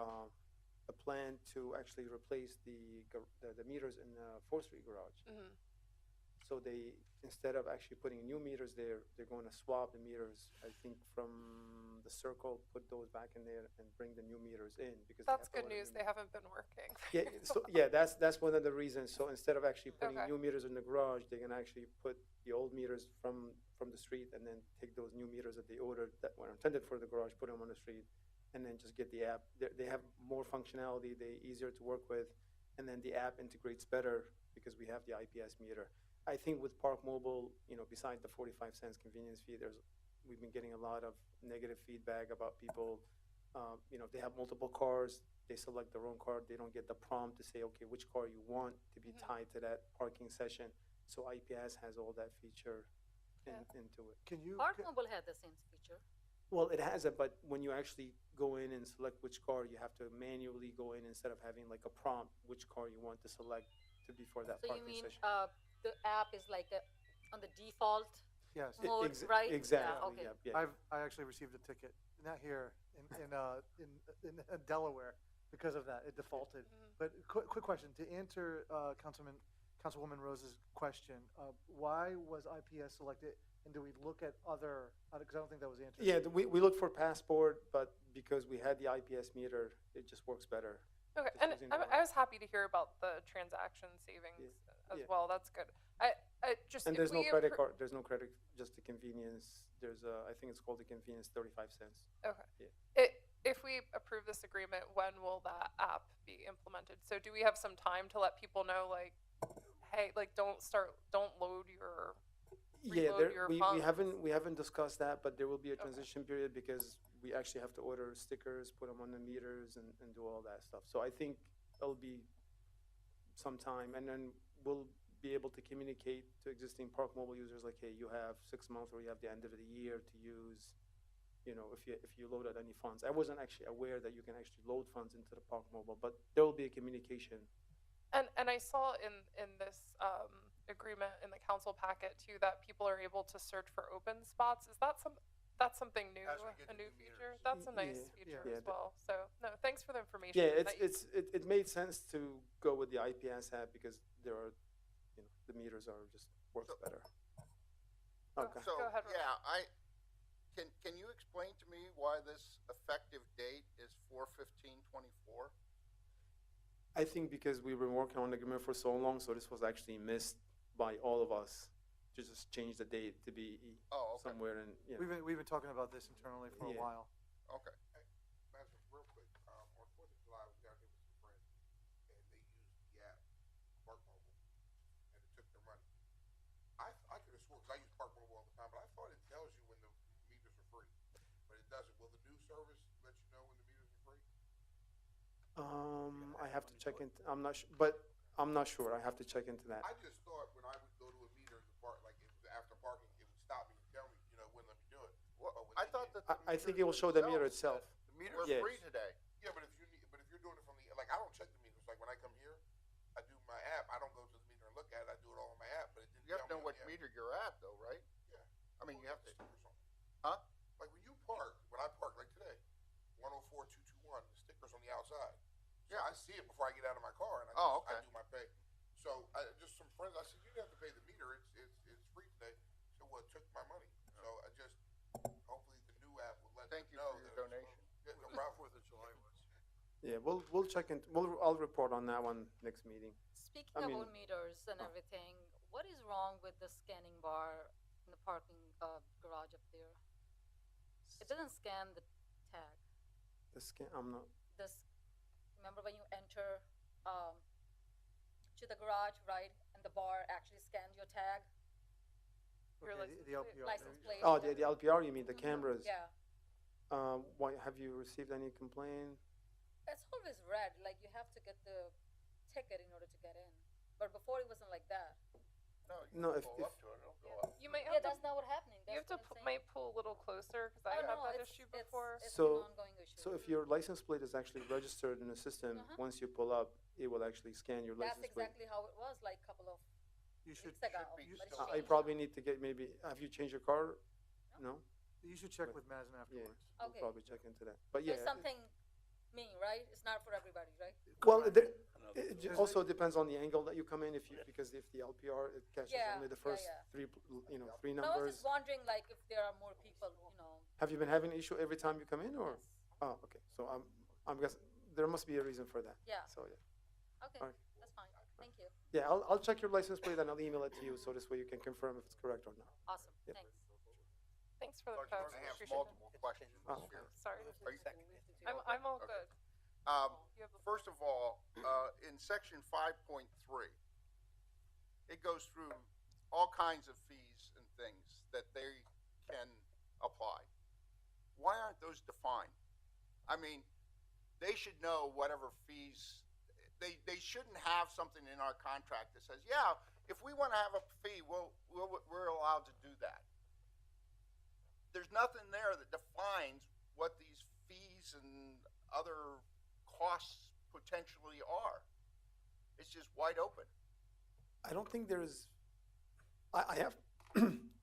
S13: a plan to actually replace the meters in the 4th Street garage. So they, instead of actually putting new meters there, they're going to swap the meters, I think, from the circle, put those back in there, and bring the new meters in, because
S3: That's
S13: they have to
S3: good
S13: order
S3: news.
S13: new
S3: They haven't been working.
S13: Yeah, so yeah, that's one of the reasons. So instead of actually putting
S3: Okay.
S13: new meters in the garage, they can actually put the old meters from the street, and then take those new meters that they ordered that were intended for the garage, put them on the street, and then just get the app. They have more functionality, they're easier to work with, and then the app integrates better because we have the IPS meter. I think with Park Mobile, besides the 45 cents convenience fee, we've been getting a lot of negative feedback about people. They have multiple cars, they select the wrong car, they don't get the prompt to say, okay, which car you want to be tied to that parking session. So IPS has all that feature into it.
S5: Can you?
S11: Park Mobile had the same feature.
S13: Well, it has it, but when you actually go in and select which car, you have to manually go in instead of having like a prompt which car you want to select to be for that
S11: So you
S13: parking
S11: mean
S13: session.
S11: the app is like on the default
S5: Yes.
S11: mode, right?
S13: Exactly.
S11: Yeah, okay.
S13: Yeah.
S5: I actually received a ticket, not here, in Delaware, because of that. It defaulted. But quick question to answer Councilwoman Rose's question: why was IPS selected, and do we look at other? Because I don't think that was answered.
S13: Yeah, we look for Passport, but because we had the IPS meter, it just works better.
S3: Okay,
S13: Just
S3: and
S13: using the
S3: I was happy to hear about the transaction savings as
S13: Yeah.
S3: well. That's good. I just
S13: And
S3: if
S13: there's no
S3: we
S13: credit
S3: appro-
S13: card. There's no credit. Just the convenience. There's I think it's called the convenience, 35 cents.
S3: Okay.
S13: Yeah.
S3: If we approve this agreement, when will that app be implemented? So do we have some time to let people know, like, hey, like, don't load your
S13: Yeah,
S3: reload your
S13: we
S3: funds?
S13: haven't discussed that, but there will be a transition period because we actually have to order stickers, put them on the meters, and do all that stuff. So I think it'll be some time, and then we'll be able to communicate to existing Park Mobile users like, hey, you have 6 months or you have the end of the year to use, if you loaded any funds. I wasn't actually aware that you can actually load funds into the Park Mobile, but there will be a communication.
S3: And I saw in this agreement in the council packet too that people are able to search for open spots. Is that that's something new,
S10: As we get
S3: a
S10: the
S3: new
S10: new
S3: feature?
S10: meters.
S3: That's a nice feature
S13: Yeah,
S3: as well. So no, thanks for the information.
S13: Yeah,
S3: that you-
S13: it made sense to go with the IPS app because there are, the meters are just works better. Okay.
S4: So,
S3: Go ahead, Ron.
S4: yeah, can you explain to me why this effective date is 4/15/24?
S13: I think because we've been working on the agreement for so long, so this was actually missed by all of us to just change the date to be
S4: Oh, okay.
S13: somewhere in.
S5: We've been talking about this internally for a
S13: Yeah.
S5: while.
S4: Okay.
S1: Master, real quick, on 4th of July, I was down here with some friends, and they used the app, Park Mobile, and it took their money. I could have sworn, because I use Park Mobile all the time, but I thought it tells you when the meters are free, but it doesn't. Will the new service let you know when the meters are free?
S13: I have to check into. I'm not sure, but I'm not sure. I have to check into that.
S1: I just thought when I would go to a meter in the park, like it was after parking, it would stop me and tell me, wouldn't let me do it.
S4: Well,
S1: But when
S4: I
S1: they
S4: thought
S1: did-
S4: that
S13: I think it will show the meter itself.
S4: The meter's
S13: Yeah.
S4: free today.
S1: Yeah, but if you're doing it from the, like, I don't check the meters. Like when I come here, I do my app. I don't go to the meter and look at it. I do it all on my app, but it didn't
S4: You have to
S1: tell
S4: know
S1: me
S4: what
S1: on the app.
S4: meter you're at, though, right?
S1: Yeah.
S4: I mean, you have to.
S1: Stickers on it.
S4: Huh?
S1: Like when you park, when I park, like today, 104-221, the stickers on the outside. So I see it before I get out of my car, and
S4: Oh,
S1: I
S4: okay.
S1: do my pay. So just some friends, I said, you didn't have to pay the meter. It's free today. So well, it took my money. So I just hopefully the new app will let
S4: Thank
S1: them
S4: you
S1: know
S4: for your
S1: that
S4: donation.
S1: Yeah, no problem.
S10: 4th of July was.
S13: Yeah, we'll check into. I'll report on that one next meeting.
S11: Speaking
S13: I
S11: of
S13: mean-
S11: old meters and everything, what is wrong with the scanning bar in the parking garage up there? It doesn't scan the tag.
S13: The scan. I'm not.
S11: Remember when you enter to the garage, right, and the bar actually scans your tag,
S3: Your
S5: Okay,
S3: license
S5: the
S3: plate?
S5: LPR.
S11: license plate?
S13: Oh, the LPR. You mean the cameras?
S11: Yeah.
S13: Why, have you received any complaint?
S11: It's always red, like you have to get the ticket in order to get in. But before it wasn't like that.
S13: No, if,
S4: Pull up to it, it'll go up.
S3: You might
S11: Yeah,
S3: have to,
S11: that's not what happening.
S3: you have
S11: That's
S3: to,
S11: what I'm saying.
S3: might pull a little closer, cause I
S11: Oh,
S3: had
S11: no,
S3: that
S11: it's-
S3: issue
S11: it's-
S3: before.
S11: It's
S13: So-
S11: an ongoing issue.
S13: so if your license plate is actually registered in the system, once you pull up, it will actually scan your
S11: That's
S13: license plate.
S11: exactly how it was like a couple of
S5: You should,
S11: weeks ago.
S4: be
S11: but it's
S4: still-
S13: I
S11: changed
S13: probably
S11: now.
S13: need to get maybe, have you changed your car? No?
S5: you should check with Mazen
S13: Yeah,
S5: afterwards.
S13: we'll
S11: Okay.
S13: probably check into that. But
S11: So
S13: yeah.
S11: it's something mean, right? It's not for everybody, right?
S13: Well, there,
S2: Another
S13: it
S2: bill.
S13: also depends on the angle that you come in, because if the LPR, it catches
S11: Yeah,
S13: only the
S11: yeah,
S13: first
S11: yeah.
S13: three, three
S11: No, I was
S13: numbers.
S11: just wondering, like, if there are more people,
S13: Have you been having issue every time you come in, or?
S11: Yes.
S13: Oh, okay, so I'm guessing, there must be a reason for that.
S11: Yeah.
S13: So, yeah.
S11: Okay,
S13: Alright.
S11: that's fine. Thank you.
S13: Yeah, I'll check your license plate and I'll email it to you, so this way you can confirm if it's correct or not.
S11: Awesome.
S13: Yep.
S11: Thanks.
S3: Thanks for the
S4: Look, I
S3: clarification.
S4: have
S3: Appreciate it.
S4: multiple questions
S13: Oh,
S4: here.
S3: Sorry.
S4: Are you-
S3: I'm all
S4: Okay.
S3: good. You have the
S4: First of all, in section 5.3, it goes through all kinds of fees and things that they can apply. Why aren't those defined? I mean, they should know whatever fees, they shouldn't have something in our contract that says, yeah, if we want to have a fee, we're allowed to do that. There's nothing there that defines what these fees and other costs potentially are. It's just wide open.
S13: I don't think there's, I have,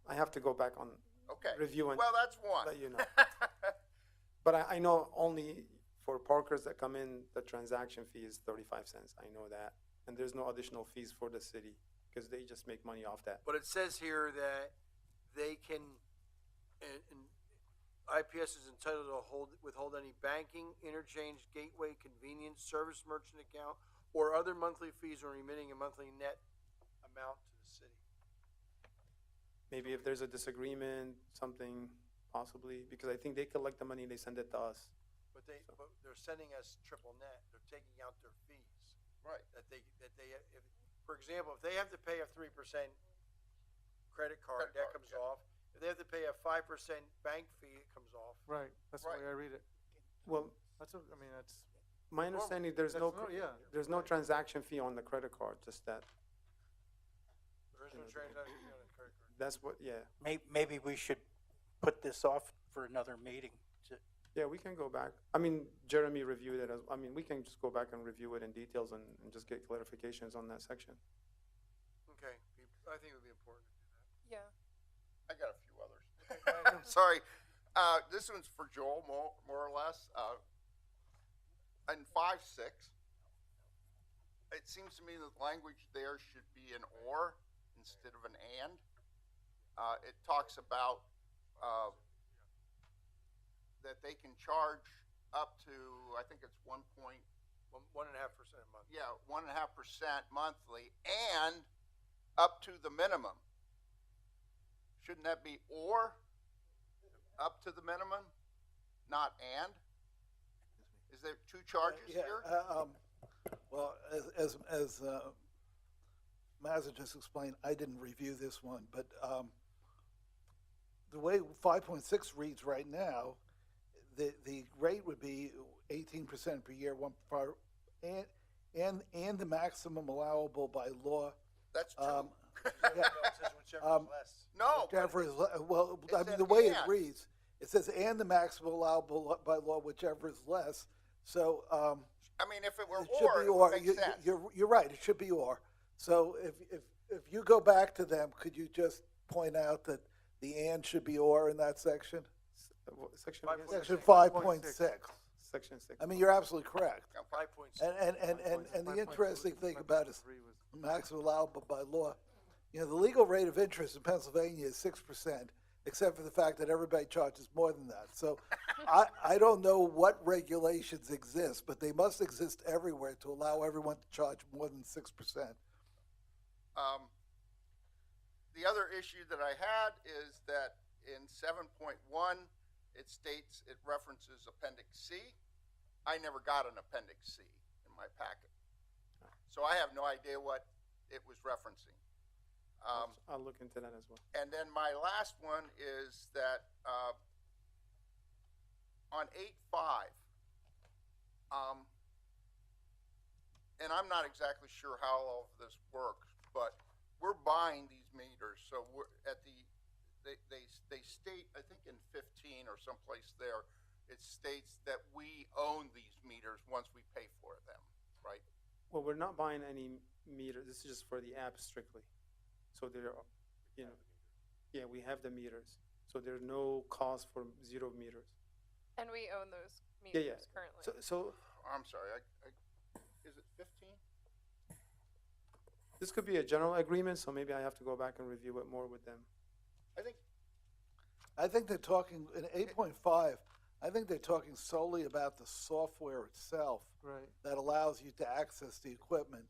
S13: I have to go back on
S4: Okay.
S13: review and
S4: Well, that's one.
S13: let you know. But I know only for parkers that come in, the transaction fee is 35 cents. I know that. And there's no additional fees for the city because they just make money off that.
S10: But it says here that they can, and IPS is entitled to withhold any banking, interchange, gateway, convenience, service merchant account, or other monthly fees or remitting a monthly net amount to the city.
S13: Maybe if there's a disagreement, something possibly, because I think they collect the money, they send it to us.
S10: But they're sending us triple net. They're taking out their fees.
S4: Right.
S10: That they, if, for example, if they have to pay a 3% credit card,
S4: Credit
S10: that
S4: card,
S10: comes
S4: yeah.
S10: off. If they have to pay a 5% bank fee, it comes off.
S5: Right, that's the
S4: Right.
S5: way I read it.
S13: Well,
S5: That's, I mean, that's,
S13: my understanding, there's
S5: that's
S13: no,
S5: no- yeah.
S13: there's no transaction fee on the credit card, just that.
S10: There is no transaction fee on a credit card.
S13: That's what, yeah.
S8: Maybe we should put this off for another meeting.
S13: Yeah, we can go back. I mean, Jeremy reviewed it I mean, we can just go back and review it in details and just get clarifications on that section.
S10: Okay, I think it would be important to do that.
S3: Yeah.
S4: I got a few others. I'm sorry. This one's for Joel, more or less. In 5.6, it seems to me that language there should be an or instead of an and. It talks about that they can charge up to, I think it's 1.5%
S10: 1.5% a month.
S4: yeah, 1.5% monthly and up to the minimum. Shouldn't that be or up to the minimum, not and? Is there two charges
S9: Yeah,
S4: here?
S9: well, as Mazza just explained, I didn't review this one, but the way 5.6 reads right now, the rate would be 18% per year, and the maximum allowable by law.
S4: That's true.
S9: Yeah,
S10: It says whichever is less.
S4: No, but
S9: whichever is, well,
S4: it
S9: I mean,
S4: said
S9: the way it
S4: and.
S9: reads, it says, and the maximum allowable by law, whichever is less. So,
S4: I mean, if it were
S9: it should be
S4: it would
S9: or.
S4: make
S9: You-
S4: sense.
S9: You're right, it should be or. So if you go back to them, could you just point out that the and should be or in that section?
S13: Section, again?
S9: Section 5.6.
S13: Section 6.
S9: I mean, you're absolutely correct.
S10: 5.6.
S9: And the interesting thing about is maximum allowable by law, you know, the legal rate of interest in Pennsylvania is 6%, except for the fact that everybody charges more than that. So I don't know what regulations exist, but they must exist everywhere to allow everyone to charge more than 6%.
S4: The other issue that I had is that in 7.1, it states, it references Appendix C. I never got an Appendix C in my packet. So I have no idea what it was referencing.
S13: I'll look into that as well.
S4: And then my last one is that on 8.5, and I'm not exactly sure how all of this works, but we're buying these meters, so we're at the, they state, I think in 15 or someplace there, it states that we own these meters once we pay for them, right?
S13: Well, we're not buying any meter. This is just for the app strictly. So there are, you know, yeah, we have the meters. So there's no cost for 0 meters.
S3: And we own those
S13: Yeah,
S3: meters
S13: yeah.
S3: currently.
S13: So
S4: I'm sorry, is it 15?
S13: this could be a general agreement, so maybe I have to go back and review it more with them.
S4: I think
S9: they're talking, in 8.5, I think they're talking solely about the software itself.
S5: Right.
S9: That allows you to access the equipment.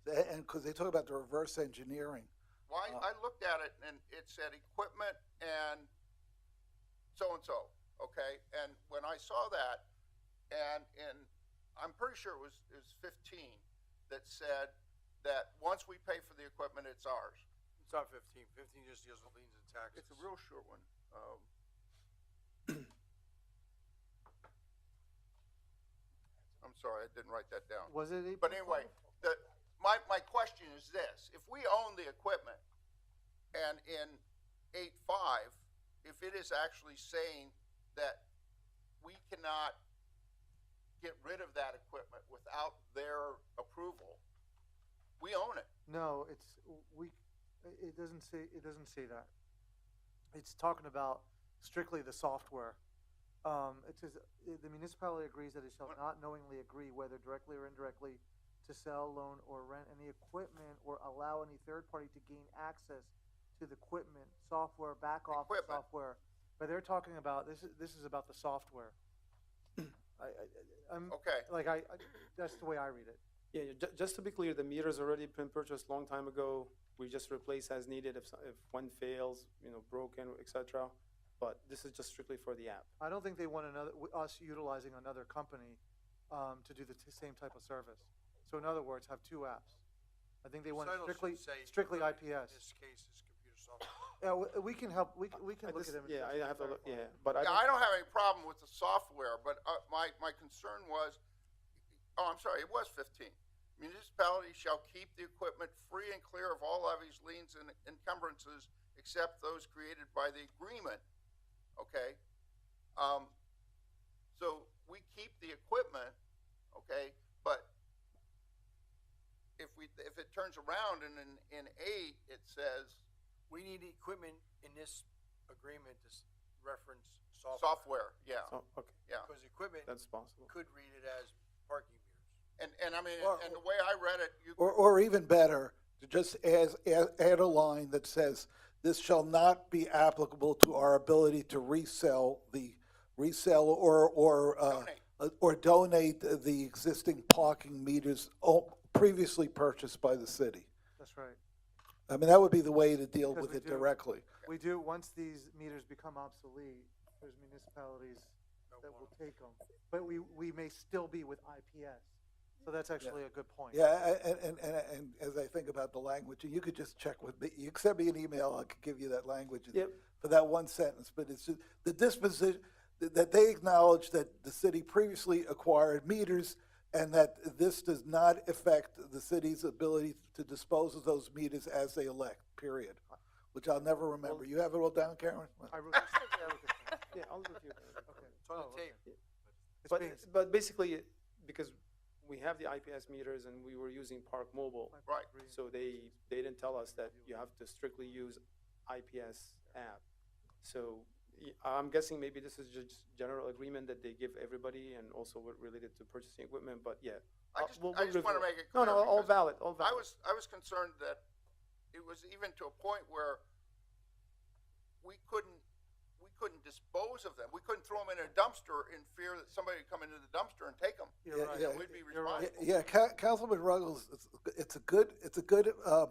S9: And because they talk about the reverse engineering.
S4: Well, I looked at it and it said equipment and so, okay? And when I saw that, and I'm pretty sure it was 15 that said that once we pay for the equipment, it's ours.
S10: It's not 15. 15 just deals with liens and taxes.
S4: It's a real short one. I'm sorry, I didn't write that down.
S5: Was it 8.5?
S4: But anyway, my question is this: if we own the equipment, and in 8.5, if it is actually saying that we cannot get rid of that equipment without their approval, we own it.
S5: No, it doesn't say that. It's talking about strictly the software. It says the municipality agrees that it shall not knowingly agree, whether directly or indirectly, to sell, loan, or rent any equipment or allow any third party to gain access to the equipment, software, back office software. But they're talking about this is about the software. I'm
S4: Okay.
S5: that's the way I read it.
S13: Yeah, just to be clear, the meter's already been purchased long time ago. We just replace as needed if one fails, you know, broken, etc. But this is just strictly for the app.
S5: I don't think they want us utilizing another company to do the same type of service. So in other words, have 2 apps. I think they want
S10: Recital
S5: strictly
S10: should say
S5: strictly
S10: equipment.
S5: IPS.
S10: In this case, is computer software.
S5: Yeah, we can help. We can look at them.
S13: Yeah, I have to look. Yeah, but
S4: Yeah, I don't have any problem with the software, but my concern was, I'm sorry, it was 15. Municipality shall keep the equipment free and clear of all levies, liens, and encumbrances except those created by the agreement. Okay? So we keep the equipment, okay, but if it turns around and in 8 it says
S10: We need equipment in this agreement to reference
S4: software, yeah,
S13: Oh, okay,
S4: yeah.
S10: Because equipment
S13: that's possible.
S10: could read it as parking meters.
S4: And I mean,
S9: Or-
S4: and the way I read it, you
S9: Or even better, to just add a line that says, this shall not be applicable to our ability to resell or donate the existing parking meters previously purchased by the city.
S5: That's right.
S9: I mean, that would be the way to deal
S5: Because
S9: with
S5: we
S9: it
S5: do.
S9: directly.
S5: We do, once these meters become obsolete, there's municipalities that will take them. But we may still be with IPS. So that's actually a good point.
S9: Yeah, and as I think about the language, and you could just check with me, you can send me an email, I could give you that language
S13: Yep.
S9: for that one sentence, but it's just the disposition, that they acknowledge that the city previously acquired meters and that this does not affect the city's ability to dispose of those meters as they elect, period. Which I'll never remember. You have it all down, Karen?
S5: I wrote this down.
S13: Yeah, I'll review it.
S5: Okay.
S10: It's on the tape.
S13: But basically, because we have the IPS meters and we were using Park Mobile,
S4: right.
S13: so they didn't tell us that you have to strictly use IPS app. So I'm guessing maybe this is just general agreement that they give everybody and also related to purchasing equipment, but yeah.
S4: I just
S13: we'll
S4: want to
S13: review
S4: make it
S13: No,
S4: clear.
S13: all
S4: because
S13: valid, all valid.
S4: I was concerned that it was even to a point where we couldn't dispose of them. We couldn't throw them in a dumpster in fear that somebody would come into the dumpster and take them.
S5: You're right.
S4: And we'd be
S5: You're right.
S4: responsible.
S9: Yeah, Councilman Ruggles, it's a good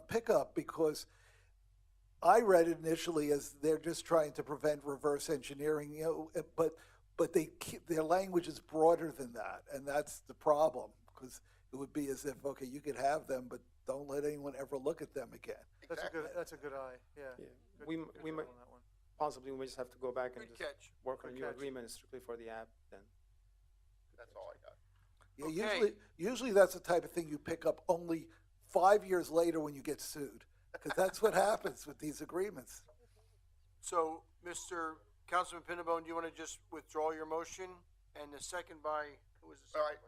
S9: pickup because I read it initially as they're just trying to prevent reverse engineering, you know, but their language is broader than that, and that's the problem, because it would be as if, okay, you could have them, but don't let anyone ever look at them again.
S5: That's a good eye, yeah.
S13: Yeah.
S5: Good-
S13: We
S5: good
S13: might
S5: call on that one.
S13: possibly we may just have to go back and
S10: Good
S13: just
S10: catch.
S13: work on a
S5: Good
S13: new
S5: catch.
S13: agreement strictly for the app then.
S4: That's all I got.
S9: Yeah,
S10: Okay.
S9: usually that's the type of thing you pick up only 5 years later when you get sued, because that's what happens with these agreements.
S10: So, Mr. Councilman Pinnabone, do you want to just withdraw your motion? And the second by, who was the
S4: All
S10: second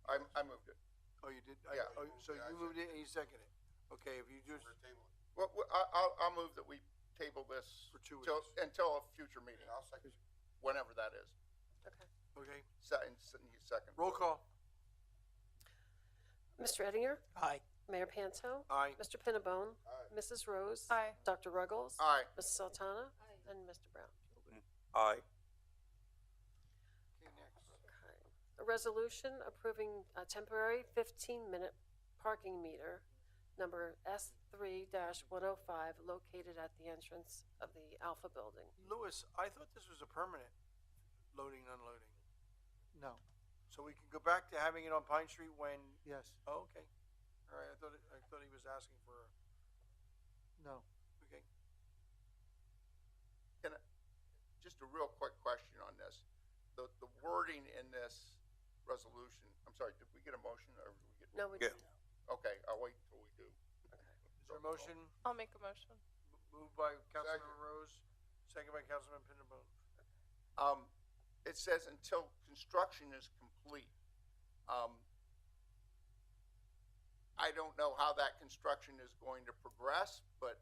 S4: right.
S10: by?
S4: I moved it.
S10: Oh, you did?
S4: Yeah.
S10: So you moved it and you seconded it? Okay, if you just,
S4: Well, I'll move that we table this.
S10: For 2
S4: till-
S10: weeks.
S4: Until a future meeting. I'll second. Whenever that is.
S10: okay,
S4: Second.
S10: roll call.
S6: Mr. Ettinger?
S8: Aye.
S6: Mayor Panto?
S10: Aye.
S6: Mr. Pinnabone? Mrs. Rose?
S3: Aye.
S6: Dr. Ruggles?
S4: Aye.
S6: Mrs. Sultana? And Mr. Brown.
S2: Aye.
S10: Okay, next.
S6: Okay. A resolution approving a temporary 15-minute parking meter, number S3-105, located at the entrance of the Alpha Building.
S10: Louis, I thought this was a permanent loading and unloading.
S5: No,
S10: So we can go back to having it on Pine Street when,
S5: yes,
S10: oh, okay. All right, I thought he was asking for,
S5: no.
S10: okay.
S4: Just a real quick question on this. The wording in this resolution, I'm sorry, did we get a motion or did we get?
S6: No, we
S2: Yeah.
S6: didn't.
S4: Okay, I'll wait until we do.
S10: Is there a motion
S3: I'll make a motion.
S10: moved by Councilmember Rose, second by Councilman Pinnabone?
S4: It says until construction is complete. I don't know how that construction is going to progress, but,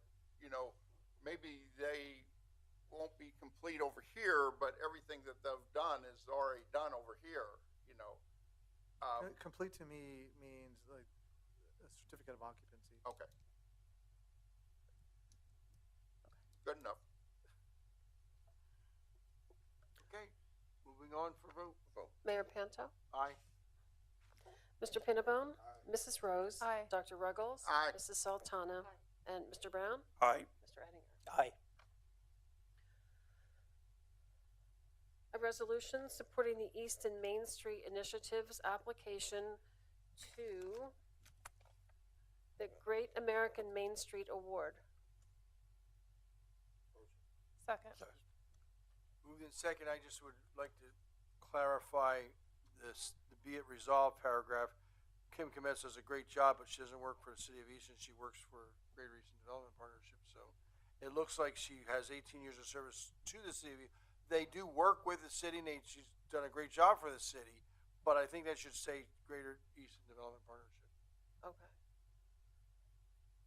S4: maybe they won't be complete over here, but everything that they've done is already done over here,
S5: Complete to me means like a certificate of occupancy.
S4: Okay. Good enough.
S10: Okay, moving on for vote.
S6: Mayor Panto?
S10: Aye.
S6: Mr. Pinnabone? Mrs. Rose?
S3: Aye.
S6: Dr. Ruggles?
S4: Aye.
S6: Mrs. Sultana? And Mr. Brown?
S2: Aye.
S6: Mr. Ettinger?
S8: Aye.
S6: A resolution supporting the Easton Main Street Initiative's application to the Great American Main Street Award.
S3: Second.
S10: Moved in second, I just would like to clarify this, the be it resolved paragraph. Kim Kometz does a great job, but she doesn't work for the city of Easton, she works for Greater Easton Development Partnership, so it looks like she has 18 years of service to the city. They do work with the city, and she's done a great job for the city, but I think that should say Greater Easton Development Partnership.
S6: Okay.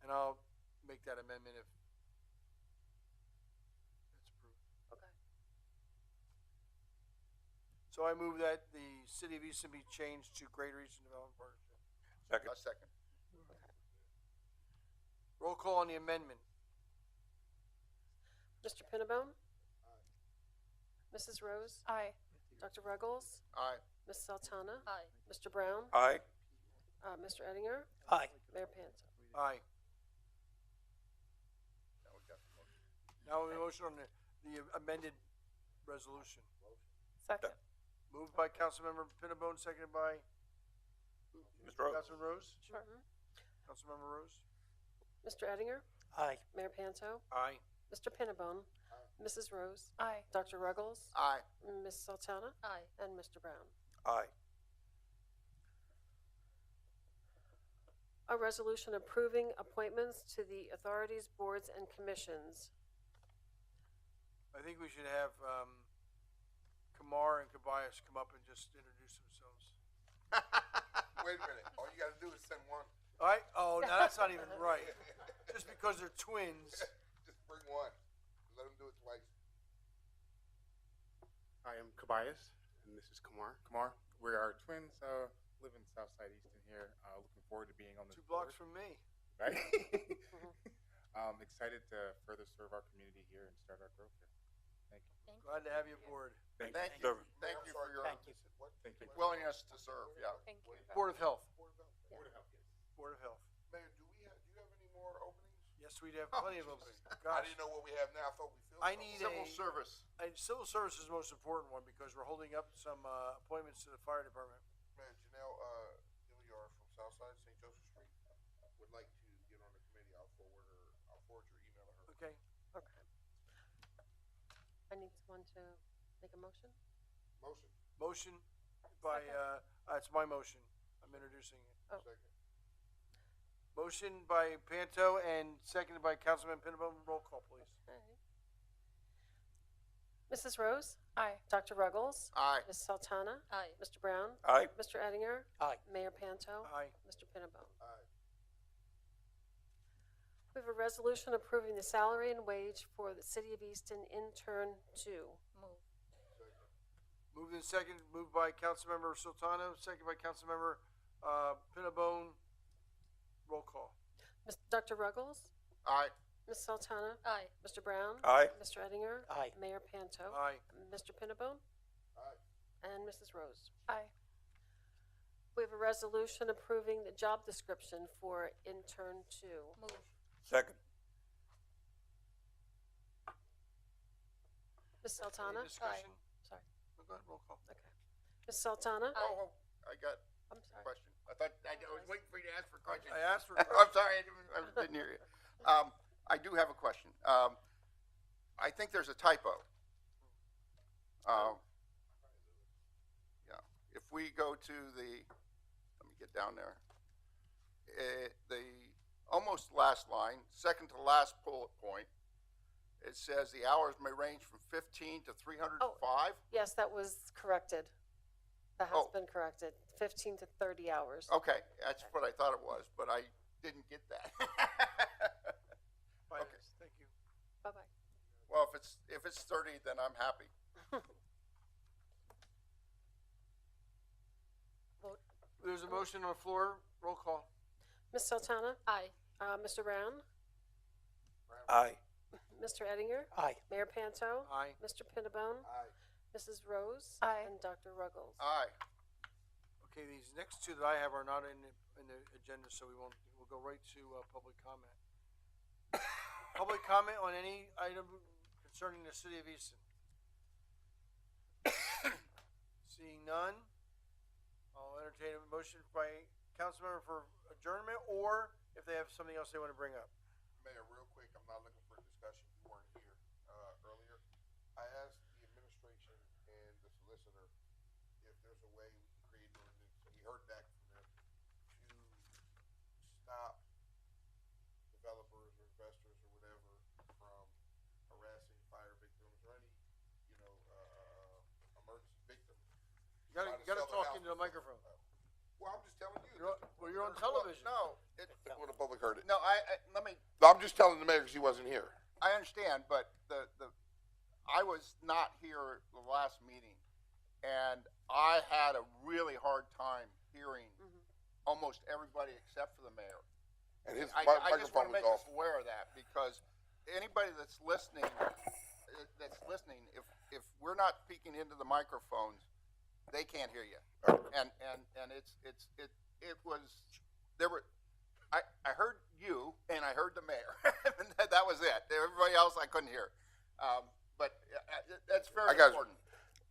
S10: And I'll make that amendment if it's approved.
S6: Okay.
S10: So I move that the city of Easton be changed to Greater Easton Development Partnership.
S2: Second.
S4: A second.
S10: Roll call on the amendment.
S6: Mr. Pinnabone? Mrs. Rose?
S3: Aye.
S6: Dr. Ruggles?
S4: Aye.
S6: Ms. Sultana?
S11: Aye.
S6: Mr. Brown?
S2: Aye.
S6: Mr. Ettinger?
S8: Aye.
S6: Mayor Panto?
S10: Aye.
S4: Now we got the motion.
S10: Now we motion on the amended resolution.
S3: Second.
S10: Moved by Councilmember Pinnabone, seconded by
S2: Mr. Rose.
S10: Councilman Rose.
S3: Sure.
S10: Councilmember Rose.
S6: Mr. Ettinger?
S8: Aye.
S6: Mayor Panto?
S10: Aye.
S6: Mr. Pinnabone? Mrs. Rose?
S3: Aye.
S6: Dr. Ruggles?
S4: Aye.
S6: Ms. Sultana?
S11: Aye.
S6: And Mr. Brown?
S2: Aye.
S6: A resolution approving appointments to the authorities, boards, and commissions.
S10: I think we should have, Kamar and Tobias come up and just introduce themselves.
S1: Wait a minute, all you gotta do is send one.
S10: All right? Oh, now that's not even right. Just because they're twins.
S1: Just bring one, let them do it twice.
S14: I am Tobias, and this is Kumar. Kumar, we are twins, live in Southside Easton here. Looking forward to being on this
S10: 2 blocks
S14: board.
S10: from me.
S14: Right? Excited to further serve our community here and start our growth here. Thank you.
S11: Thank you.
S10: Glad to have you aboard.
S14: Thank
S4: Thank
S14: you.
S4: you. Thank you for your
S8: Thank you.
S14: Thank you.
S4: willingness to serve, yeah.
S3: Thank you.
S10: Board of Health.
S14: Board of Health, yes.
S10: Board of Health.
S1: Mayor, do you have any more openings?
S10: Yes, we'd have plenty of openings.
S1: I
S10: Gosh.
S1: didn't know what we have now, I thought we filled.
S10: I
S1: some.
S10: need
S4: Civil
S10: a-
S4: service.
S10: Civil service is the most important one because we're holding up some appointments to the fire department.
S1: Mayor, Janelle, Hilliard from Southside St. Joseph Street would like to get on the committee. I'll forward your email to her.
S10: Okay.
S6: Okay. I need someone to make a motion.
S1: Motion.
S10: Motion by, it's my motion. I'm introducing it.
S6: Oh.
S1: Second.
S10: Motion by Panto and seconded by Councilman Pinnabone. Roll call, please.
S6: All right. Mrs. Rose?
S3: Aye.
S6: Dr. Ruggles?
S1: Aye.
S6: Ms. Sultana?
S11: Aye.
S6: Mr. Brown?
S2: Aye.
S6: Mr. Ettinger?
S8: Aye.
S6: Mayor Panto?
S10: Aye.
S6: Mr. Pinnabone?
S1: Aye.
S6: We have a resolution approving the salary and wage for the City of Easton intern 2.
S11: Move.
S10: Moved in second, moved by Councilmember Sultana, second by Councilmember Pinnabone. Roll call.
S6: Dr. Ruggles?
S1: Aye.
S6: Ms. Sultana?
S11: Aye.
S6: Mr. Brown?
S2: Aye.
S6: Mr. Ettinger?
S8: Aye.
S6: Mayor Panto?
S10: Aye.
S6: Mr. Pinnabone?
S1: Aye.
S6: And Mrs. Rose?
S3: Aye.
S6: We have a resolution approving the job description for intern 2.
S11: Move.
S2: Second.
S6: Ms. Sultana?
S10: Any discussion?
S6: Sorry.
S10: Oh, go ahead, roll call.
S6: Okay. Ms. Sultana?
S11: Aye.
S4: Oh, I got
S6: I'm
S4: a
S6: sorry.
S4: question. I thought, I was waiting for you to ask for a question.
S10: I asked for.
S4: I'm sorry, I didn't hear you. I do have a question. I think there's a typo. Yeah, if we go to the, let me get down there. The almost last line, second to last bullet point, it says the hours may range from 15 to 305.
S6: Yes, that was corrected. That has
S4: Oh.
S6: been corrected. 15 to 30 hours.
S4: Okay, that's what I thought it was, but I didn't get that.
S10: Fine,
S4: Okay.
S10: thank you.
S6: Bye-bye.
S4: Well, if it's 30, then I'm happy.
S6: Vote.
S10: There's a motion on the floor. Roll call.
S6: Ms. Sultana?
S11: Aye.
S6: Mr. Brown?
S2: Aye.
S6: Mr. Ettinger?
S8: Aye.
S6: Mayor Panto?
S10: Aye.
S6: Mr. Pinnabone?
S1: Aye.
S6: Mrs. Rose?
S3: Aye.
S6: And Dr. Ruggles?
S4: Aye.
S10: Okay, these next two that I have are not in the agenda, so we'll go right to public comment. Public comment on any item concerning the City of Easton. Seeing none, I'll entertain a motion by council member for adjournment, or if they have something else they want to bring up.
S1: Mayor, real quick, I'm not looking for a discussion. You weren't here earlier. I asked the administration and the solicitor if there's a way we can create an ordinance, and we heard back from them, to stop developers or investors or whatever from harassing fire victims or any, emergency victims.
S10: You gotta
S1: Trying to sell their
S10: talk
S1: house.
S10: into the microphone.
S1: Well, I'm just telling you.
S10: You're on television.
S4: No,
S1: Well, the public heard it.
S4: no, let me,
S1: I'm just telling the mayor because he wasn't here.
S4: I understand, but I was not here at the last meeting, and I had a really hard time hearing almost everybody except for the mayor.
S1: And his
S4: I just
S1: microphone
S4: want to
S1: was
S4: make
S1: off.
S4: us aware of that, because anybody that's listening, if we're not speaking into the microphones, they can't hear you. And it was, I heard you and I heard the mayor. That was it. Everybody else I couldn't hear. But that's very
S1: I got you.
S4: important.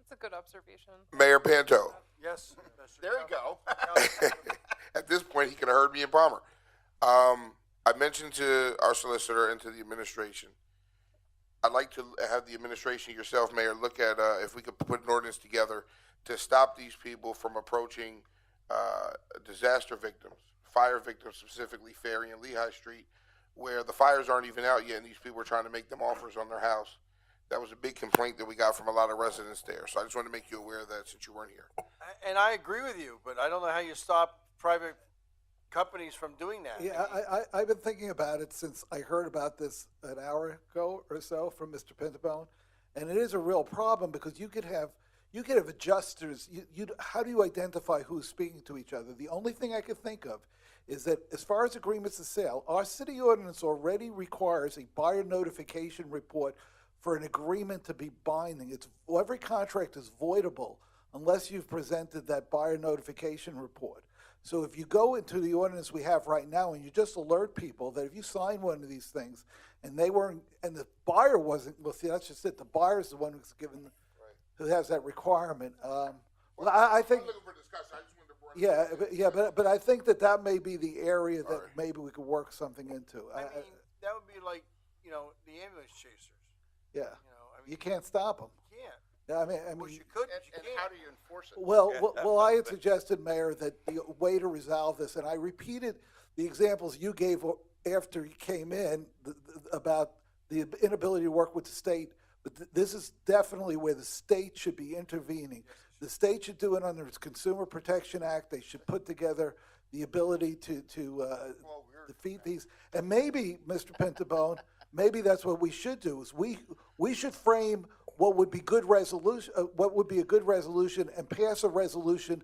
S3: It's a good observation.
S1: Mayor Panto.
S10: Yes.
S4: There you go.
S1: At this point, he could have heard me and Palmer. I mentioned to our solicitor and to the administration, I'd like to have the administration, yourself, Mayor, look at if we could put an ordinance together to stop these people from approaching disaster victims, fire victims, specifically Ferry and Lehigh Street, where the fires aren't even out yet and these people are trying to make them offers on their house. That was a big complaint that we got from a lot of residents there. So I just wanted to make you aware of that since you weren't here.
S10: And I agree with you, but I don't know how you stop private companies from doing that.
S9: Yeah, I've been thinking about it since I heard about this an hour ago or so from Mr. Pinnabone, and it is a real problem because you could have adjusters. How do you identify who's speaking to each other? The only thing I could think of is that as far as agreements of sale, our city ordinance already requires a buyer notification report for an agreement to be binding. Every contract is voidable unless you've presented that buyer notification report. So if you go into the ordinance we have right now and you just alert people that if you sign one of these things and they weren't, and the buyer wasn't, well, see, that's just it. The buyer's the one who's given, who has that requirement. Well, I think,
S1: I'm looking for discussion. I just wanted to bring
S9: but I think that may be the area that maybe we could work something into.
S10: I mean, that would be like, the ambulance chasers.
S9: Yeah. You can't stop them.
S10: You can't.
S9: I mean,
S10: Well, you could, but you
S4: And
S10: can't.
S4: how do you enforce it?
S9: well, I had suggested, Mayor, that the way to resolve this, and I repeated the examples you gave after you came in about the inability to work with the state, but this is definitely where the state should be intervening. The state should do it under its Consumer Protection Act. They should put together the ability to defeat these. And maybe, Mr. Pintabone, maybe that's what we should do, is we should frame what would be good resolution, what would be a good resolution, and pass a resolution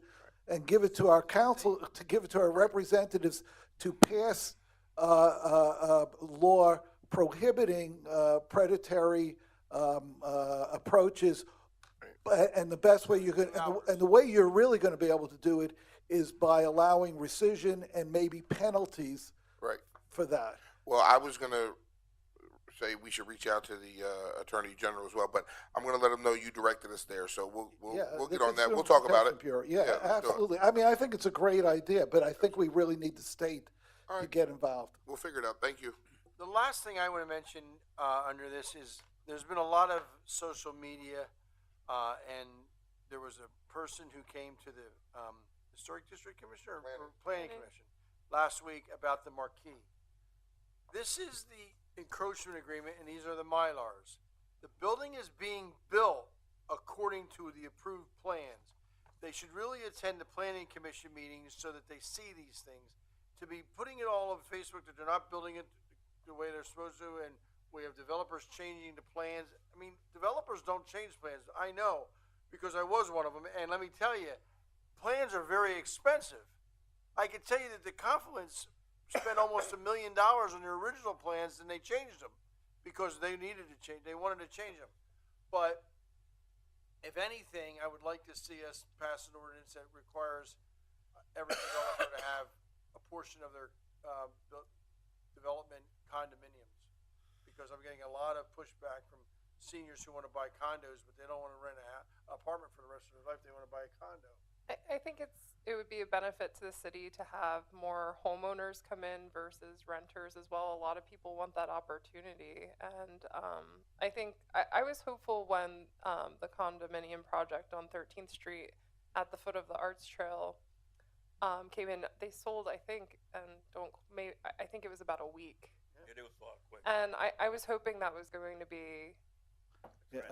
S9: and give it to our council, to give it to our representatives to pass law prohibiting predatory approaches. And the best way and the way you're really going to be able to do it is by allowing rescission and maybe penalties
S1: Right.
S9: for that.
S1: Well, I was going to say we should reach out to the Attorney General as well, but I'm going to let him know you directed us there, so we'll
S9: the
S1: get on that.
S9: Consumer
S1: We'll talk about
S9: Protection
S1: it.
S9: Bureau.
S1: Yeah,
S9: Yeah,
S1: let's do it.
S9: absolutely. I mean, I think it's a great idea, but I think we really need the state
S1: All
S9: to
S1: right.
S9: get involved.
S1: We'll figure it out. Thank you.
S10: The last thing I want to mention under this is there's been a lot of social media, and there was a person who came to the Historic District Commissioner or Planning Commission last week about the marquee. This is the encroachment agreement, and these are the Mylars. The building is being built according to the approved plans. They should really attend the Planning Commission meetings so that they see these things. To be putting it all over Facebook that they're not building it the way they're supposed to, and we have developers changing the plans. I mean, developers don't change plans. I know, because I was one of them, and let me tell you, plans are very expensive. I can tell you that the Confluence spent almost $1 million on their original plans, and they changed them because they needed to change. They wanted to change them. But if anything, I would like to see us pass an ordinance that requires every developer to have a portion of their development condominiums, because I'm getting a lot of pushback from seniors who want to buy condos, but they don't want to rent an apartment for the rest of their life. They want to buy a condo.
S3: I think it would be a benefit to the city to have more homeowners come in versus renters as well. A lot of people want that opportunity, and I think I was hopeful when the condominium project on 13th Street at the foot of the Arts Trail came in. They sold, I think, I think it was about a week.
S2: It was a lot quick.
S3: And I was hoping that was going to be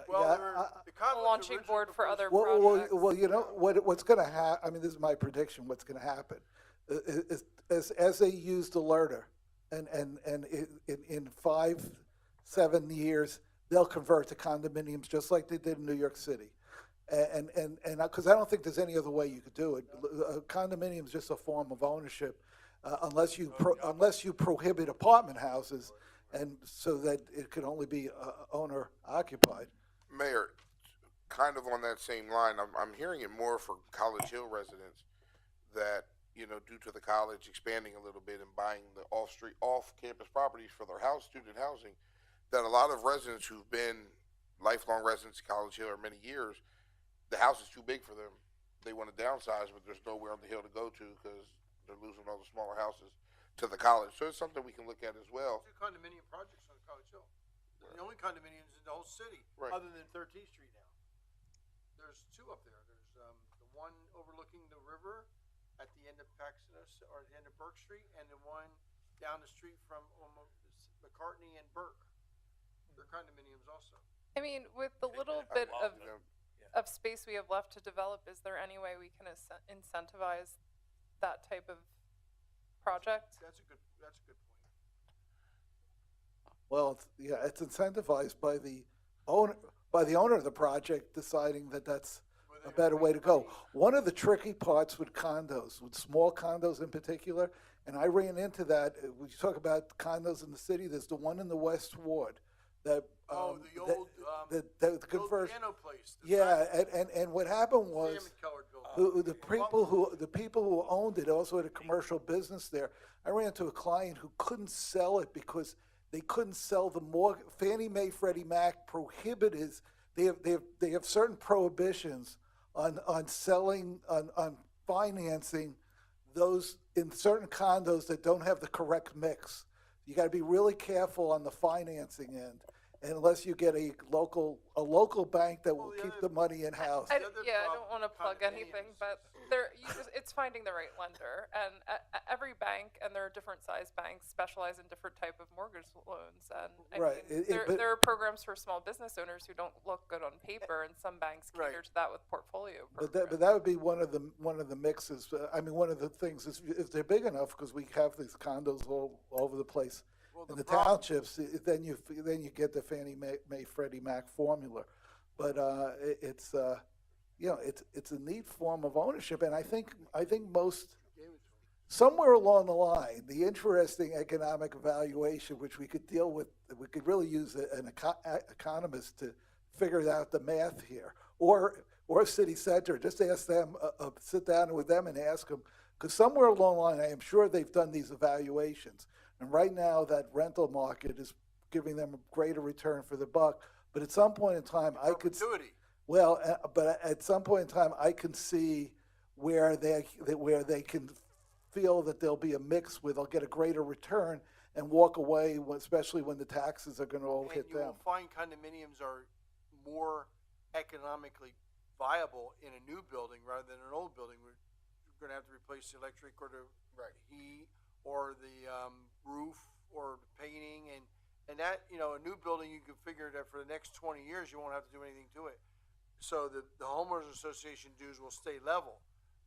S10: Well,
S3: a launching board for other
S9: Well,
S3: projects.
S9: well, you know, what's going to happen, I mean, this is my prediction, what's going to happen, as they use the Alerter, and in 5-7 years, they'll convert to condominiums just like they did in New York City. And because I don't think there's any other way you could do it. A condominium is just a form of ownership, unless you prohibit apartment houses, and so that it could only be owner occupied.
S1: Mayor, kind of on that same line, I'm hearing it more for College Hill residents that, you know, due to the college expanding a little bit and buying the off-campus properties for their student housing, that a lot of residents who've been lifelong residents of College Hill for many years, the house is too big for them. They want to downsize, but there's nowhere on the hill to go to because they're losing all the smaller houses to the college. So it's something we can look at as well.
S10: Two condominium projects on College Hill. The only condominiums in the whole city,
S1: Right.
S10: other than 13th Street now. There's two up there. There's the one overlooking the river at the end of Paxos, or at the end of Burke Street, and the one down the street from McCartney and Burke. They're condominiums also.
S3: I mean, with the little bit of space we have left to develop, is there any way we can incentivize that type of project?
S10: That's a good point.
S9: Well, it's incentivized by the owner of the project deciding that that's a better way to go. One of the tricky parts with condos, with small condos in particular, and I ran into that, when you talk about condos in the city, there's the one in the West Ward that,
S10: the old,
S9: the conversion.
S10: piano place.
S9: And what happened was,
S10: Salmon-colored building.
S9: the people who owned it also had a commercial business there. I ran into a client who couldn't sell it because they couldn't sell the mortgage. Fannie Mae, Freddie Mac prohibited. They have certain prohibitions on selling, on financing those in certain condos that don't have the correct mix. You got to be really careful on the financing end. unless you get a local bank that will
S10: Well, the
S9: keep
S10: other-
S9: the money in-house.
S3: I,
S10: The other
S3: yeah, I
S10: problem
S3: don't want to
S10: with
S3: plug anything,
S10: condominiums
S3: but it's finding the right lender, and every bank, and there are different size banks specialize in different type of mortgage loans, and I
S9: Right,
S3: mean,
S9: but-
S3: there are programs for small business owners who don't look good on paper, and some banks cater
S10: Right.
S3: to that with portfolio
S9: But
S3: programs.
S9: that would be one of the mixes. I mean, one of the things is if they're big enough, because we have these condos all over the place
S10: Well,
S9: in
S10: the
S9: the
S10: problem-
S9: townships, then you get the Fannie Mae Freddie Mac formula. But it's it's a neat form of ownership, and I think most somewhere along the line, the interesting economic evaluation, which we could deal with, we could really use an economist to figure out the math here, or city center, just ask them, sit down with them and ask them, because somewhere along the line, I am sure they've done these evaluations, and right now that rental market is giving them a greater return for the buck, but at some point in time, I could.
S10: Perpetuity.
S9: Well, but at some point in time, I can see where they can feel that there'll be a mix where they'll get a greater return and walk away, especially when the taxes are going to all
S10: And
S9: hit
S10: you
S9: them.
S10: will find condominiums are more economically viable in a new building rather than an old building. We're going to have to replace the electric or the heat or the roof or the painting, and that, a new building, you can figure that for the next 20 years you won't have to do anything to it. So the homeowners association dues will stay level.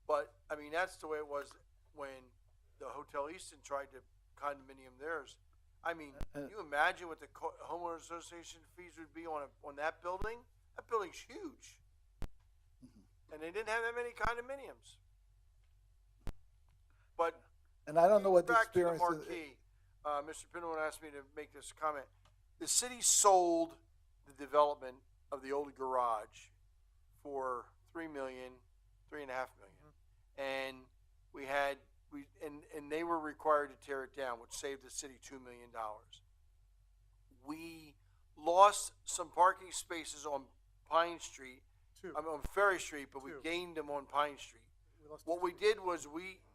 S10: But I mean, that's the way it was when the Hotel Easton tried to condominium theirs. I mean, can you imagine what the homeowners association fees would be on that building? That building's huge, and they didn't have that many condominiums. But
S9: And I don't know what the
S10: back to the
S9: experience is.
S10: marquee, Mr. Pinto asked me to make this comment. The city sold the development of the old garage for $3.5 million, and and they were required to tear it down, which saved the city $2 million. We lost some parking spaces on Pine Street, on Ferry Street, but we gained them on Pine Street. What we did was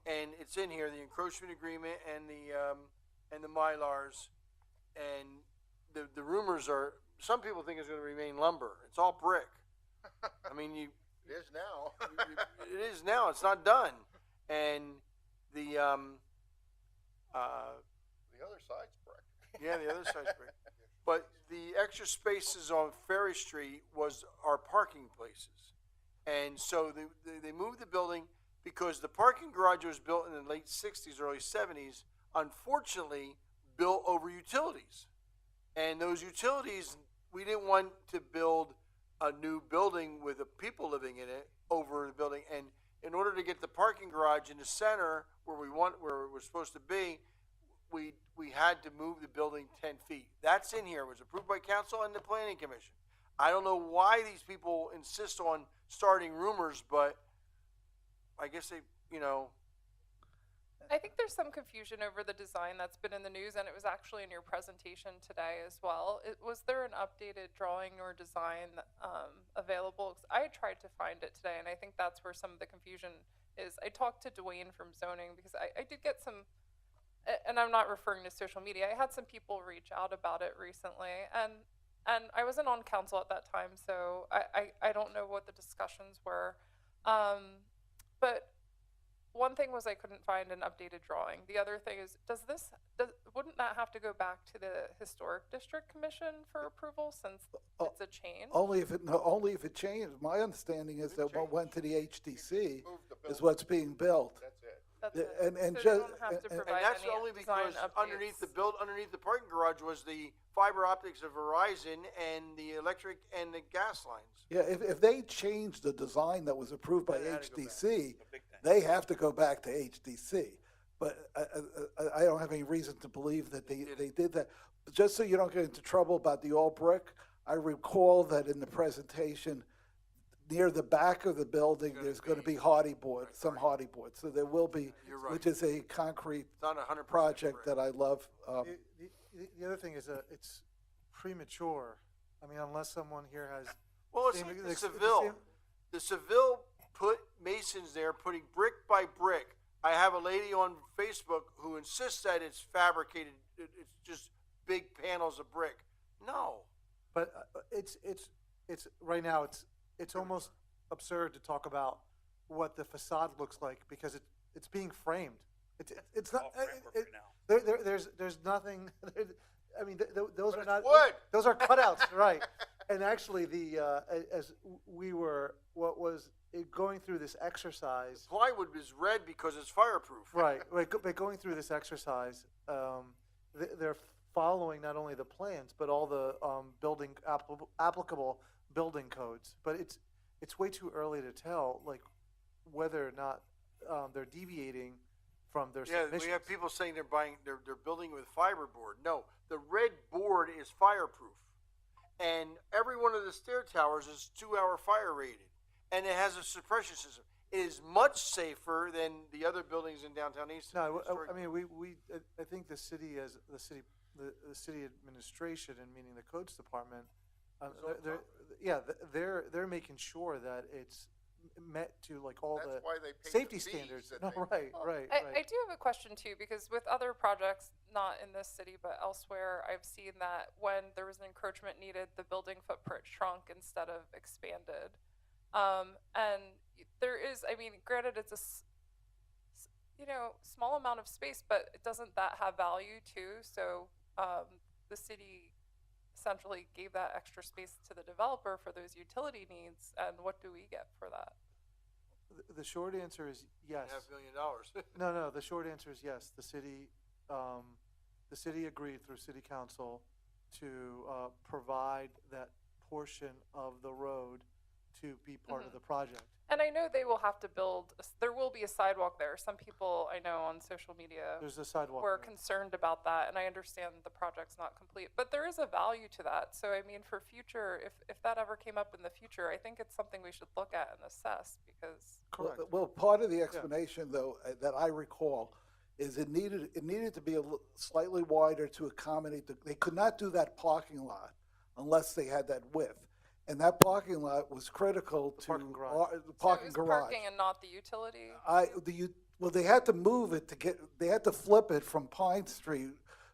S10: and it's in here, the encroachment agreement and the Mylars, and the rumors are, some people think it's going to remain lumber. It's all brick. I mean,
S4: It is now.
S10: it is now. It's not done, and the
S4: The other side's brick.
S10: yeah, the other side's brick. But the extra spaces on Ferry Street was our parking places, and so they moved the building because the parking garage was built in the late '60s, early '70s. Unfortunately, built over utilities, and those utilities, we didn't want to build a new building with the people living in it over the building, and in order to get the parking garage in the center where it was supposed to be, we had to move the building 10 feet. That's in here. It was approved by council and the planning commission. I don't know why these people insist on starting rumors, but I guess they,
S3: I think there's some confusion over the design that's been in the news, and it was actually in your presentation today as well. Was there an updated drawing or design available? 'Cause I tried to find it today, and I think that's where some of the confusion is. I talked to Dwayne from zoning because I did get some, and I'm not referring to social media, I had some people reach out about it recently, and I wasn't on council at that time, so I don't know what the discussions were. But one thing was I couldn't find an updated drawing. The other thing is, wouldn't that have to go back to the Historic District Commission for approval since it's a change?
S9: Only if it changed. My understanding is that what went to the HDC
S4: Moved the
S9: is
S4: building.
S9: what's being built.
S4: That's it.
S3: That's
S9: Yeah,
S3: it.
S9: and
S3: So they
S9: just-
S3: don't have to
S9: and-
S3: provide
S10: and that's
S3: any
S10: only
S3: design
S10: because
S3: updates.
S10: underneath the parking garage was the fiber optics of Verizon and the electric and the gas lines.
S9: Yeah, if they change the design that was approved by
S10: Then it had to go back.
S9: HDC, they have to go back to HDC. But I don't have any reason to believe that they did that. But just so you don't get into trouble about the all brick, I recall that in the presentation, near the back of the building, there's going to be hardy board, some hardy board. So there will be,
S10: You're right.
S9: which is a concrete
S10: It's not 100%
S9: project
S10: brick.
S9: that I love.
S5: The other thing is, it's premature. I mean, unless someone here has.
S10: Well, it's
S5: same-
S10: like
S5: the
S10: the
S5: s- the
S10: Seville.
S5: same-
S10: The Seville put masons there, putting brick by brick. I have a lady on Facebook who insists that it's fabricated. It's just big panels of brick. No,
S5: But it's right now it's almost absurd to talk about what the facade looks like because it's being framed. It's not. There's nothing. I mean, those
S10: But
S5: are
S10: it's
S5: not
S10: wood.
S5: Those are cutouts, right? And actually, as we were going through this exercise,
S10: Plywood is red because it's fireproof.
S5: right? But going through this exercise, they're following not only the plans but all the building applicable building codes. But it's way too early to tell, like whether or not they're deviating from their
S10: Yeah,
S5: submissions.
S10: we have people saying they're building with fiberboard. No, the red board is fireproof, and every one of the stair towers is 2-hour fire rated, and it has a suppression system. It is much safer than the other buildings in downtown Easton.
S5: No, I mean I think the city city administration, and meaning the codes department, they're making sure that it's met to like all
S4: That's
S5: the
S4: why they pay
S5: safety
S4: the fees
S5: standards.
S4: that
S5: No,
S4: they-
S5: right.
S3: I do have a question too, because with other projects, not in this city but elsewhere, I've seen that when there was an encroachment needed, the building footprint shrunk instead of expanded. And there is, I mean, granted, it's a small amount of space, but doesn't that have value too? So the city essentially gave that extra space to the developer for those utility needs, and what do we get for that?
S5: The short answer is yes.
S10: $500 million.
S5: No. The short answer is yes. The city agreed through city council to provide that portion of the road to be part of the project.
S3: And I know they will have to build, there will be a sidewalk there. Some people I know on social media
S5: There's a sidewalk.
S3: were
S5: there.
S3: concerned about that, and I understand the project's not complete, but there is a value to that. So I mean, for future, if that ever came up in the future, I think it's something we should look at and assess, because
S5: Correct.
S9: Well, part of the explanation, though, that I recall, is it needed to be slightly wider to accommodate they could not do that parking lot unless they had that width. And that parking lot was critical to
S5: parking garage.
S9: the parking
S3: so it was
S9: garage.
S3: parking and not the utility.
S9: Well, they had to move it they had to flip it from Pine Street,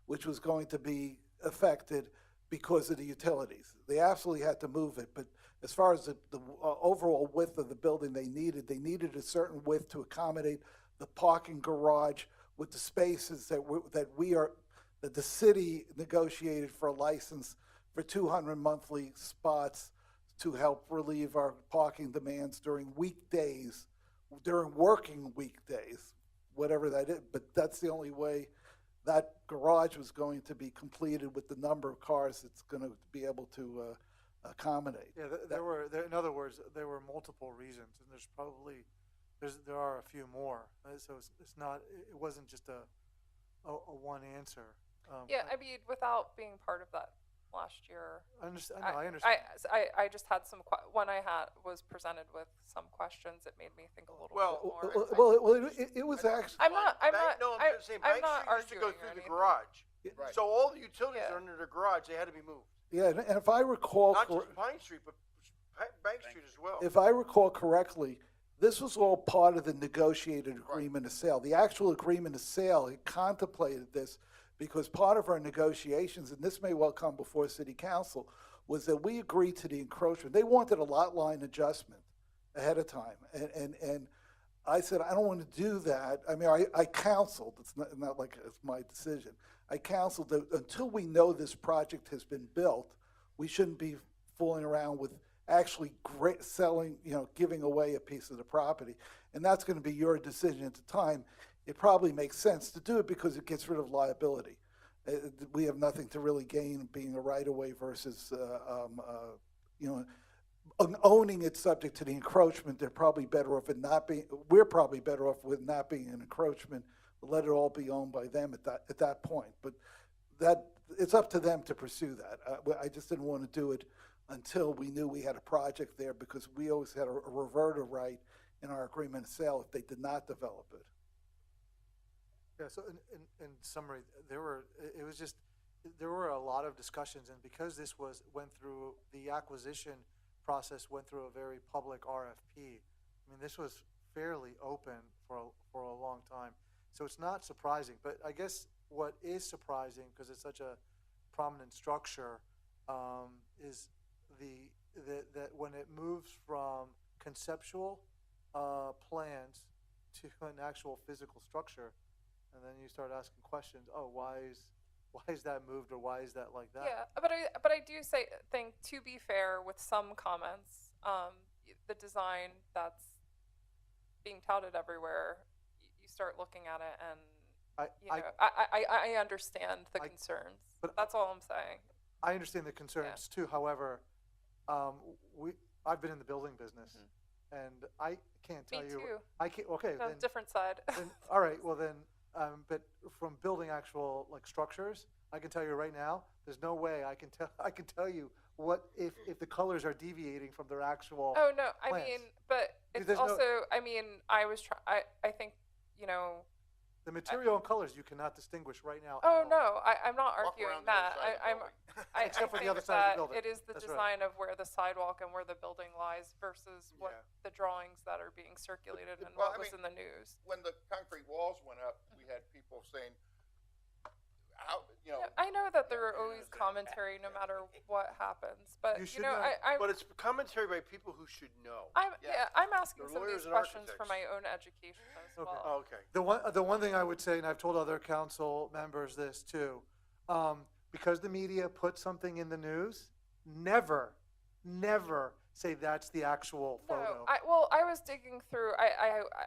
S9: which was going to be affected because of the utilities. They absolutely had to move it, but as far as the overall width of the building they needed a certain width to accommodate the parking garage with the spaces that the city negotiated for a license for 200 monthly spots to help relieve our parking demands during weekdays, during working weekdays, whatever that is. But that's the only way that garage was going to be completed with the number of cars it's going to be able to accommodate.
S5: Yeah, in other words, there were multiple reasons, and there are a few more. So it's not, it wasn't just a one answer.
S3: I mean, without being part of that last year,
S5: I understand. I understand.
S3: I just had when I was presented with some questions, it made me think a little bit more.
S9: It was actually.
S3: I'm not
S10: No, I'm just saying,
S3: I'm
S10: Bank
S3: not
S10: Street used to go
S3: arguing or
S10: through the
S3: anything.
S10: garage.
S4: Right.
S10: So all the utilities are under the garage. They had to be moved.
S9: Yeah, and if I recall,
S10: Not just Pine Street, but Bank Street as well.
S9: if I recall correctly, this was all part of the negotiated agreement of sale. The actual agreement of sale, it contemplated this because part of our negotiations, and this may well come before city council, was that we agreed to the encroachment. They wanted a lot line adjustment ahead of time. And I said, I don't want to do that. I mean, I counseled, it's not like it's my decision. I counseled that until we know this project has been built, we shouldn't be fooling around with actually selling, giving away a piece of the property. And that's going to be your decision at the time. It probably makes sense to do it because it gets rid of liability. We have nothing to really gain being a right-of-way versus, owning it subject to the encroachment. They're probably better off we're probably better off with not being an encroachment. Let it all be owned by them at that point. But it's up to them to pursue that. I just didn't want to do it until we knew we had a project there because we always had a reverter right in our agreement of sale if they did not develop it.
S5: Yeah, so in summary, there were a lot of discussions, and because the acquisition process went through a very public RFP. I mean, this was fairly open for a long time, so it's not surprising. But I guess what is surprising, because it's such a prominent structure, is that when it moves from conceptual plans to an actual physical structure, and then you start asking questions. Oh, why is that moved, or why is that like that?
S3: Yeah, but I do think, to be fair, with some comments, the design that's being touted everywhere, you start looking at it and I understand the concerns.
S5: but
S3: That's all I'm saying.
S5: I understand the concerns too. However, I've been in the building business, and I can't tell
S3: Me
S5: you.
S3: too.
S5: I can't. Okay,
S3: No,
S5: then,
S3: different side.
S5: then all right. Well then, but from building actual like structures, I can tell you right now, there's no way I can tell you what if the colors are deviating from their actual.
S3: Oh no, I
S5: plans.
S3: mean, but it's
S5: There's no-
S3: also, I mean, I think,
S5: The material and colors you cannot distinguish right now.
S3: Oh
S5: at all.
S3: no, I'm not
S4: Walk
S3: arguing
S4: around the other
S3: that.
S4: side of the building.
S3: I
S5: Except for the
S3: think
S5: other side of the
S3: that
S5: building.
S3: it is the
S5: That's right.
S3: design of where the sidewalk and where the building lies versus what
S10: Yeah.
S3: the drawings that are being circulated and
S4: Well,
S3: what
S4: I
S3: was
S4: mean,
S3: in the news.
S4: When the concrete walls went up, we had people saying, how, you know.
S3: Yeah, I know that there are
S4: Yeah,
S3: always
S4: it's a-
S3: commentary no matter what happens, but
S5: You
S3: you
S5: should
S3: know,
S5: know.
S10: But it's commentary by people who should know.
S4: Yeah.
S3: I'm asking
S10: They're
S3: some of
S10: lawyers
S3: these
S10: and
S3: questions for
S10: architects.
S3: my own education as
S5: Okay.
S3: well.
S10: Oh, okay.
S5: The one thing I would say, and I've told other council members this too, because the media put something in the news, never say that's the actual photo.
S3: No, I was digging through.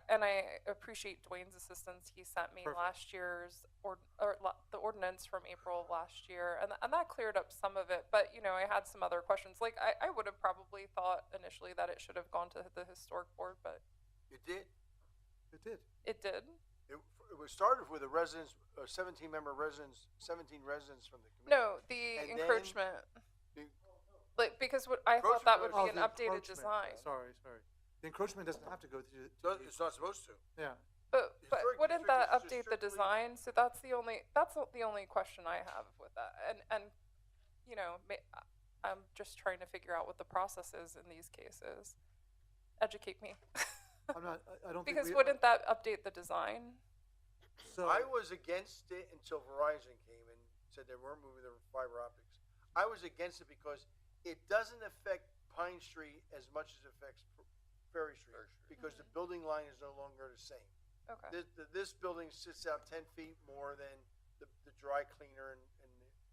S3: And I appreciate Dwayne's assistance. He sent me
S5: Perfect.
S3: last year's the ordinance from April of last year, and that cleared up some of it. But I had some other questions. Like I would have probably thought initially that it should have gone to the historic board, but
S10: It did.
S5: It did.
S3: it did.
S10: It was started with a 17-member residents, 17 residents from the community.
S3: No, the
S10: And then
S3: encroachment.
S10: the-
S3: Like because what I thought that would
S10: Encroachment
S3: be
S5: Oh,
S3: an
S5: the
S3: updated
S5: encroachment.
S3: design.
S5: Sorry. The encroachment doesn't have to go through.
S10: It's not supposed to.
S5: Yeah.
S3: But
S10: Historic
S3: wouldn't
S10: district
S3: that
S10: is just
S3: update the
S10: strictly-
S3: design? So that's the only question I have with that. And I'm just trying to figure out what the process is in these cases. Educate me.
S5: I'm not. I don't
S3: Because
S5: think
S3: wouldn't that update the design?
S5: So
S10: I was against it until Verizon came and said they weren't moving their fiber optics. I was against it because it doesn't affect Pine Street as much as it affects Ferry Street because the building line is no longer the same.
S3: Okay.
S10: This building sits out 10 feet more than the dry cleaner and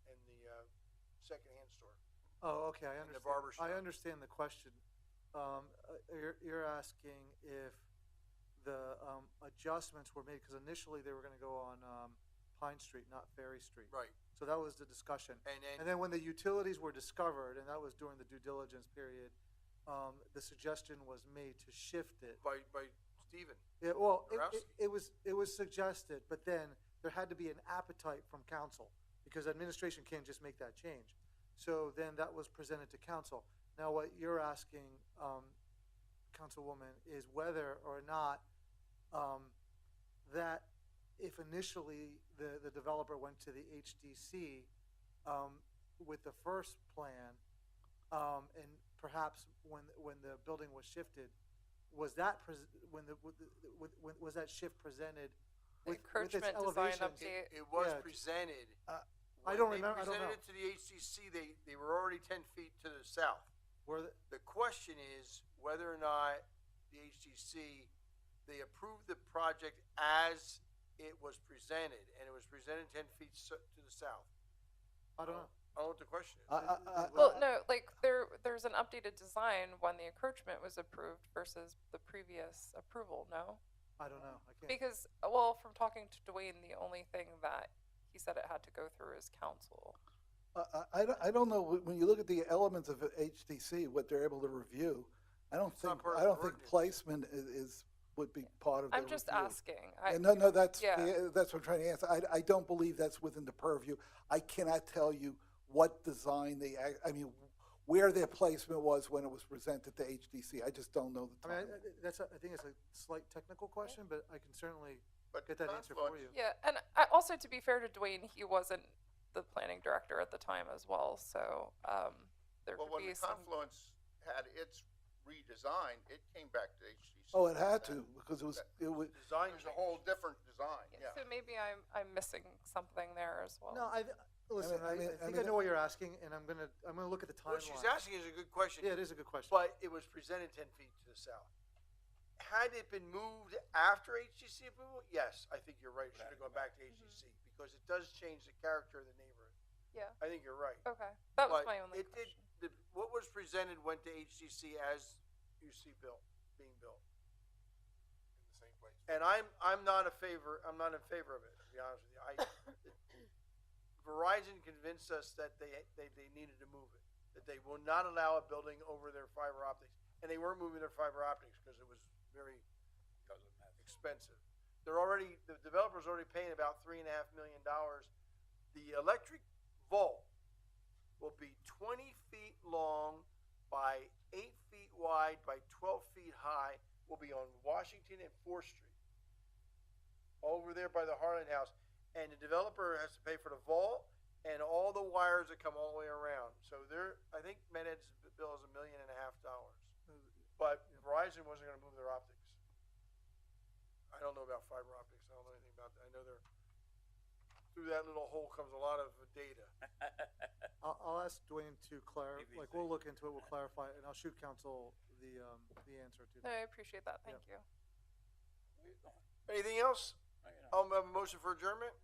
S10: the secondhand store.
S5: Oh, okay. I
S10: And the
S5: understand.
S10: barber shop.
S5: I understand the question. You're asking if the adjustments were made because initially they were going to go on Pine Street, not Ferry Street.
S10: Right.
S5: So that was the discussion.
S10: And
S5: And then when the utilities were discovered, and that was during the due diligence period, the suggestion was made to shift it.
S10: by Stephen.
S5: Yeah, well,
S10: Borowski.
S5: it was suggested, but then there had to be an appetite from council because administration can't just make that change. So then that was presented to council. Now, what you're asking, Councilwoman, is whether or not that if initially the developer went to the HDC with the first plan, and perhaps when the building was shifted, was that was that shift presented
S3: The
S5: with its
S3: encroachment design
S5: elevation?
S3: update.
S10: It was
S5: Yeah.
S10: presented.
S5: I
S10: When
S5: don't
S10: they
S5: remember. I don't
S10: presented
S5: know.
S10: it to the HCC, they were already 10 feet to the south.
S5: Were
S10: The question is whether or not the HCC, they approved the project as it was presented, and it was presented 10 feet to the south.
S5: I don't know.
S10: I don't know what the question is.
S3: Well, no, like there's an updated design when the encroachment was approved versus the previous approval. No,
S5: I don't know. I can't.
S3: because well, from talking to Dwayne, the only thing that he said it had to go through is council.
S9: I don't know, when you look at the elements of HDC, what they're able to review, I don't
S10: It's not
S9: think,
S10: part of
S9: I
S10: the
S9: don't think
S10: ordinance.
S9: placement would be part of their
S3: I'm just
S9: review.
S3: asking.
S9: No, that's,
S3: yeah.
S9: that's what I'm trying to answer. I don't believe that's within the purview. I cannot tell you what design where their placement was when it was presented to HDC. I just don't know the
S5: I mean,
S9: time.
S5: I think it's a slight technical question, but I can certainly
S4: But
S5: get that answer for you.
S3: Yeah, and also to be fair to Dwayne, he wasn't the planning director at the time as well, so there
S4: Well,
S3: could
S4: when
S3: be
S4: the
S3: some.
S4: Confluence had its redesign, it came back to HTC.
S9: Oh, it had to, because it was,
S10: Design
S4: It was a whole different design, yeah.
S3: So maybe I'm missing something there as well.
S5: No, Listen, I think I know what you're asking, and I'm gonna look at the timeline.
S10: What she's asking is a good question.
S5: Yeah, it is a good question.
S10: But it was presented 10 feet to the south. Had it been moved after HGC approval, yes, I think you're right. It should have gone back to HGC because it does change the character of the neighborhood.
S3: Yeah.
S10: I think you're right.
S3: Okay. That was
S10: But
S3: my only
S10: it did.
S3: question.
S10: What was presented went to HGC as you see being built.
S1: In the same place.
S10: And I'm not in favor of it, to be honest with you. Verizon convinced us that they needed to move it, that they will not allow a building over their fiber optics. And they weren't moving their fiber optics because it was very expensive. The developer's already paying about $3.5 million. The electric vault will be 20 feet long by 8 feet wide by 12 feet high, will be on Washington and 4th Street, over there by the Harlan House. And the developer has to pay for the vault and all the wires that come all the way around. So I think Meded's bill is $1.5 million. But Verizon wasn't going to move their optics. I don't know about fiber optics. I don't know anything about that. I know through that little hole comes a lot of data.
S5: I'll ask Dwayne to clarify. Like, we'll look into it. We'll clarify, and I'll shoot council the answer to that.
S3: I appreciate that. Thank you.
S10: Anything else? I'll have a motion for adjournment.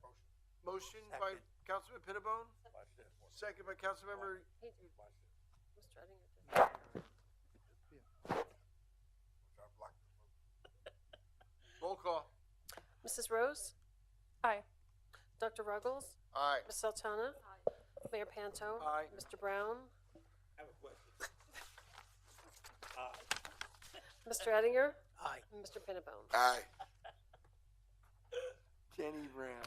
S10: Motion by Councilman Pinnabone. Second by Councilmember.
S6: Mr. Ettinger did.
S10: Roll call.
S6: Mrs. Rose?
S3: Aye.
S6: Dr. Ruggles?
S10: Aye.
S6: Ms. Sultana? Mayor Panto?
S10: Aye.
S6: Mr. Brown?
S2: I have a question.
S6: Mr. Ettinger?
S8: Aye.
S6: And Mr. Pinnabone?
S1: Aye.
S10: Kenny Brown.